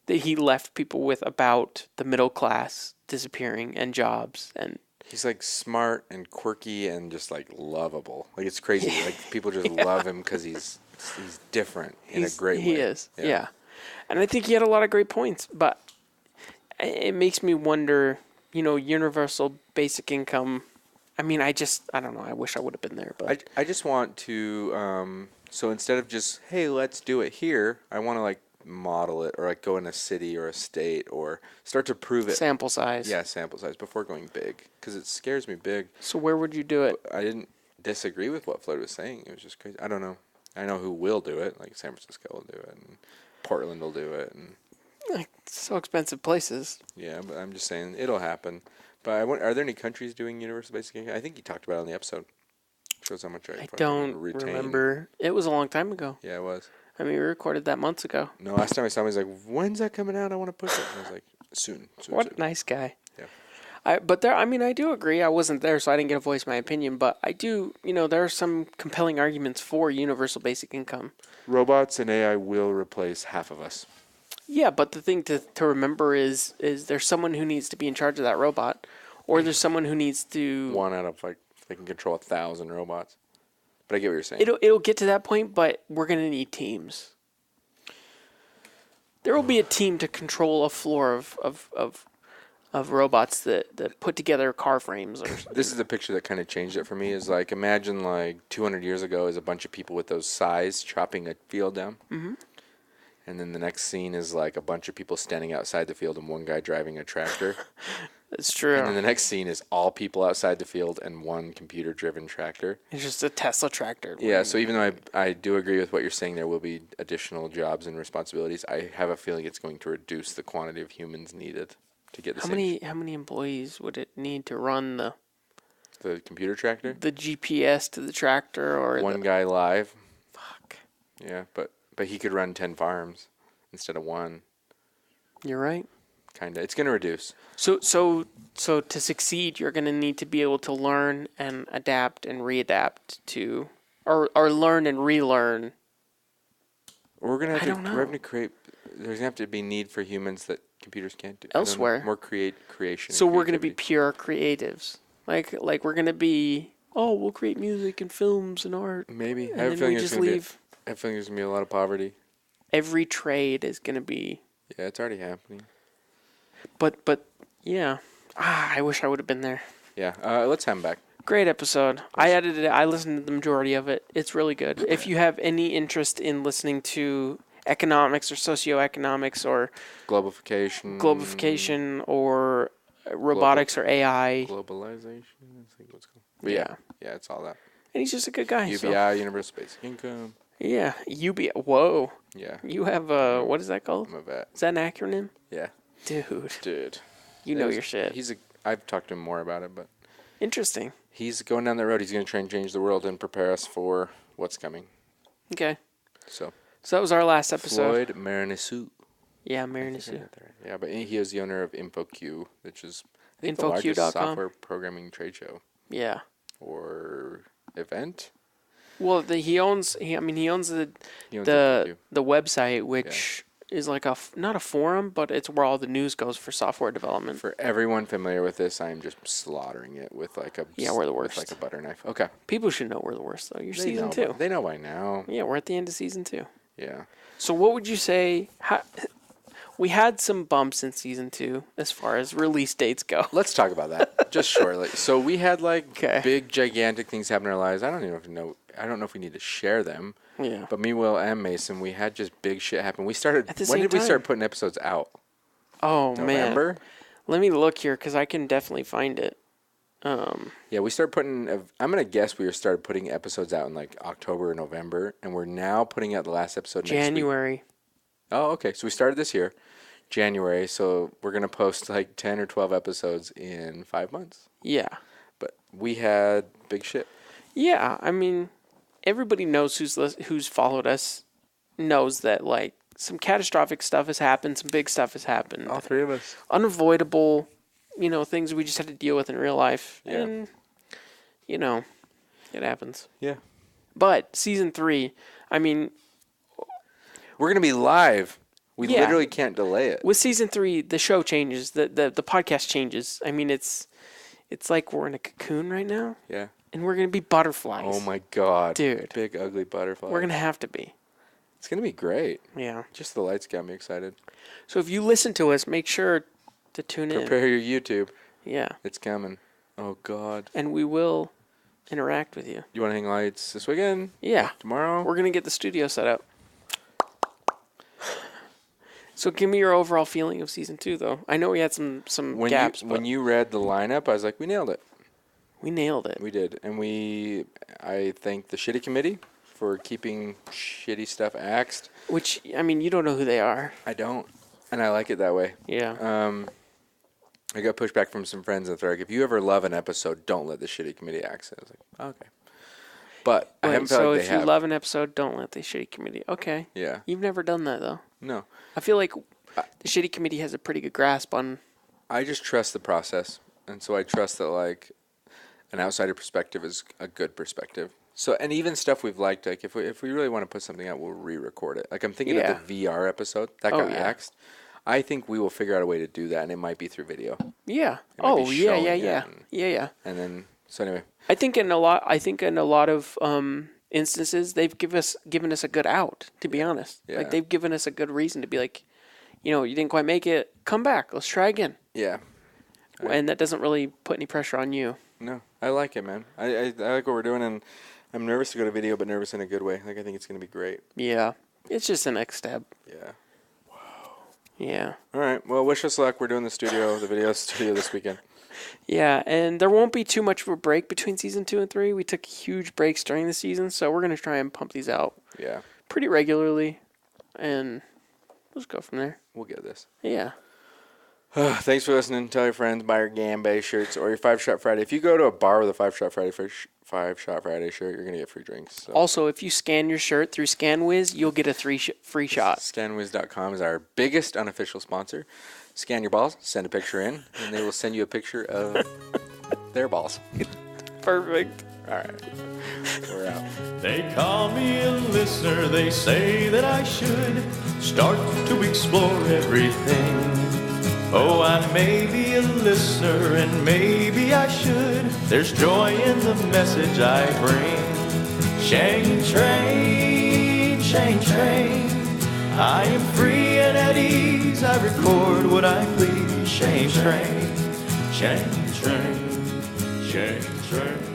that he left people with about the middle class disappearing and jobs. And he's like smart and quirky and just like lovable. Like it's crazy. Like people just love him because he's different in a great way. He is. Yeah. And I think he had a lot of great points, but it makes me wonder, universal basic income. I mean, I don't know. I wish I would have been there, but I just want to so instead of just, hey, let's do it here, I want to like model it or like go in a city or a state or start to prove it. Sample size. Yeah, sample size before going big because it scares me big. So where would you do it? I didn't disagree with what Floyd was saying. It was just crazy. I don't know. I know who will do it. Like San Francisco will do it and Portland will do it. And like, so expensive places. Yeah, but I'm just saying it'll happen. But are there any countries doing universal basic income? I think you talked about it on the episode. Shows how much I don't remember. It was a long time ago. Yeah, it was. I mean, we recorded that months ago. No, last time I saw him, he was like, "When's that coming out? I want to push it." And I was like, "Soon." What a nice guy. Yeah. I do agree. I wasn't there, so I didn't get to voice my opinion. But I do, there are some compelling arguments for universal basic income. Robots and AI will replace half of us. Yeah, but the thing to remember is there's someone who needs to be in charge of that robot, or there's someone who needs to. One out of they can control 1,000 robots. But I get what you're saying. It'll get to that point, but we're gonna need teams. There will be a team to control a floor of robots that put together car frames. This is the picture that kind of changed it for me. Is like imagine like 200 years ago is a bunch of people with those scythes chopping a field down. Mm-hmm. And then the next scene is like a bunch of people standing outside the field and one guy driving a tractor. It's true. And then the next scene is all people outside the field and one computer-driven tractor. It's just a Tesla tractor. Yeah, so even though I do agree with what you're saying, there will be additional jobs and responsibilities, I have a feeling it's going to reduce the quantity of humans needed to get the How many employees would it need to run the computer tractor? the GPS to the tractor or One guy live. Fuck. Yeah, but he could run 10 farms instead of one. You're right. Kind of. It's going to reduce. So to succeed, you're going to need to be able to learn and adapt and readapt to, or learn and relearn. We're going to have don't to, know. we're going to create, there's going to have to be need for humans that computers can't do. Elsewhere. More creation. So and we're going to be creativity. pure creatives. Like we're going to be, we'll create music and films and art. Maybe. And I have a then feeling we there's just going to be, leave. I have a feeling there's going to be a lot of poverty. Every trade is going to be. Yeah, it's already happening. But yeah. I wish I would have been there. Yeah, let's have him back. Great episode. I edited it. I listened to the majority of it. It's really good. If you have any interest in listening to economics or socioeconomics or globalification or robotics or AI. Globalization, I think what's called. But yeah, it's all that. And he's just a good guy. UBI, Universal Basic Income. Yeah, UBI. Whoa. Yeah, You have what is that called? I'm a vet. Is that an acronym? Yeah, Dude. You know your shit. I've talked to him more about it, but Interesting. he's going down that road. He's going to try and change the world and prepare us for what's coming. Okay. So So that was our last episode. Floyd Maranisu. Yeah, I think I Marinisu. got that right. Yeah, but he is the owner of InfoQ, which is I think the largest InfoQ.com. software programming trade show Yeah. or event. Well, he owns the He owns the InfoQ. website, which is like not a forum, but it's where all the news goes for software development. For everyone familiar with this, I'm just slaughtering it with like a we're the with worst. like a butter knife. Okay, People should know we're the worst, though. You're season know, 2. They know by now. Yeah, we're at the end of season 2. Yeah. So what would you say? We had some bumps in season 2 as far as release dates go. Let's talk about that just shortly. So we had like 'Kay. big, gigantic things happen in our lives. I don't know if we need to share them. Yeah. But me, Will, and Mason, we had just big shit happen. We started. At the When same did we time. start putting episodes out? Oh man. November. Let me look here because I can definitely find it. Yeah, we started putting. I'm gonna guess we started putting episodes out in like October or November, and we're now putting out the last episode next week. January. Oh, okay. So we started this year, January. So we're gonna post like 10 or 12 episodes in 5 months. Yeah. But we had big shit. Yeah. I mean, everybody knows who's followed us knows that like some catastrophic stuff has happened, some big stuff has happened. All three of us. Unavoidable, things we just had to deal with in real life. Yeah. And, it happens. Yeah. But season 3, I mean, We're gonna be live. We Yeah. literally can't delay it. with season 3, the show changes, the podcast changes. I mean, it's like we're in a cocoon right now, Yeah. and we're gonna be butterflies. Oh my god, Dude. Big ugly butterfly. We're gonna have to be. It's gonna be great. Yeah. Just the lights got me excited. So if you listen to us, make sure to tune in. Prepare your YouTube. Yeah, It's coming. Oh god. and we will interact with you. You want to hang lights this weekend? Yeah, Tomorrow? we're gonna get the studio set up. So give me your overall feeling of season 2, though. I know we had some gaps, but when you read the lineup, I was like, we nailed it. we nailed it. We did, and I thank the shitty committee for keeping shitty stuff axed. Which, I mean, you don't know who they are. I don't, and I like it that way. Yeah. I got pushback from some friends that they're like, if you ever love an episode, don't let the shitty committee axe it. I was like, okay. But I haven't felt so like if they you have. love an episode, don't let the shitty committee. Okay. Yeah. You've never done that, though. No. I feel like the shitty committee has a pretty good grasp on. I just trust the process, and so I trust that like an outsider perspective is a good perspective. So, and even stuff we've liked, like if we really want to put something out, we'll re-record it. Like I'm thinking of the VR episode that got axed. I think we will figure out a way to do that, and it might be through video. Yeah. It might be Yeah. showing Yeah. it Yeah. and- Yeah. And then, so anyway, I think in a lot of instances, given us a good out. To be honest, Yeah. like they've given us a good reason to be like, you didn't quite make it. Come back. Let's try again. yeah. And that doesn't really put any pressure on you. No, I like it, man. I like what we're doing, and I'm nervous to go to video, but nervous in a good way. Like I think it's gonna be great. Yeah. It's just the next step. Yeah. Yeah. All right. Well, wish us luck. We're doing the video studio this weekend. Yeah, and there won't be too much of a break between season 2 and 3. We took huge breaks during the season, so we're going to try and pump these out pretty regularly, and let's go from there. We'll get this. Yeah. Thanks for listening. Tell your friends, buy your Gambay shirts or your 5-Shot Friday. If you go to a bar with a 5-Shot Friday shirt, you're going to get free drinks. So. Also, if you scan your shirt through ScanWiz, you'll get a free shot. ScanWiz.com is our biggest unofficial sponsor. Scan your balls, send a picture in, and they will send you a picture of their balls. Perfect. All right. We're out. They call me a listener, they say that I should start to explore everything. Oh, I may be a listener and maybe I should. There's joy in the message I bring. ShaneTrain, ShaneTrain. I am free and at ease. I record what I please. ShaneTrain, ShaneTrain, ShaneTrain.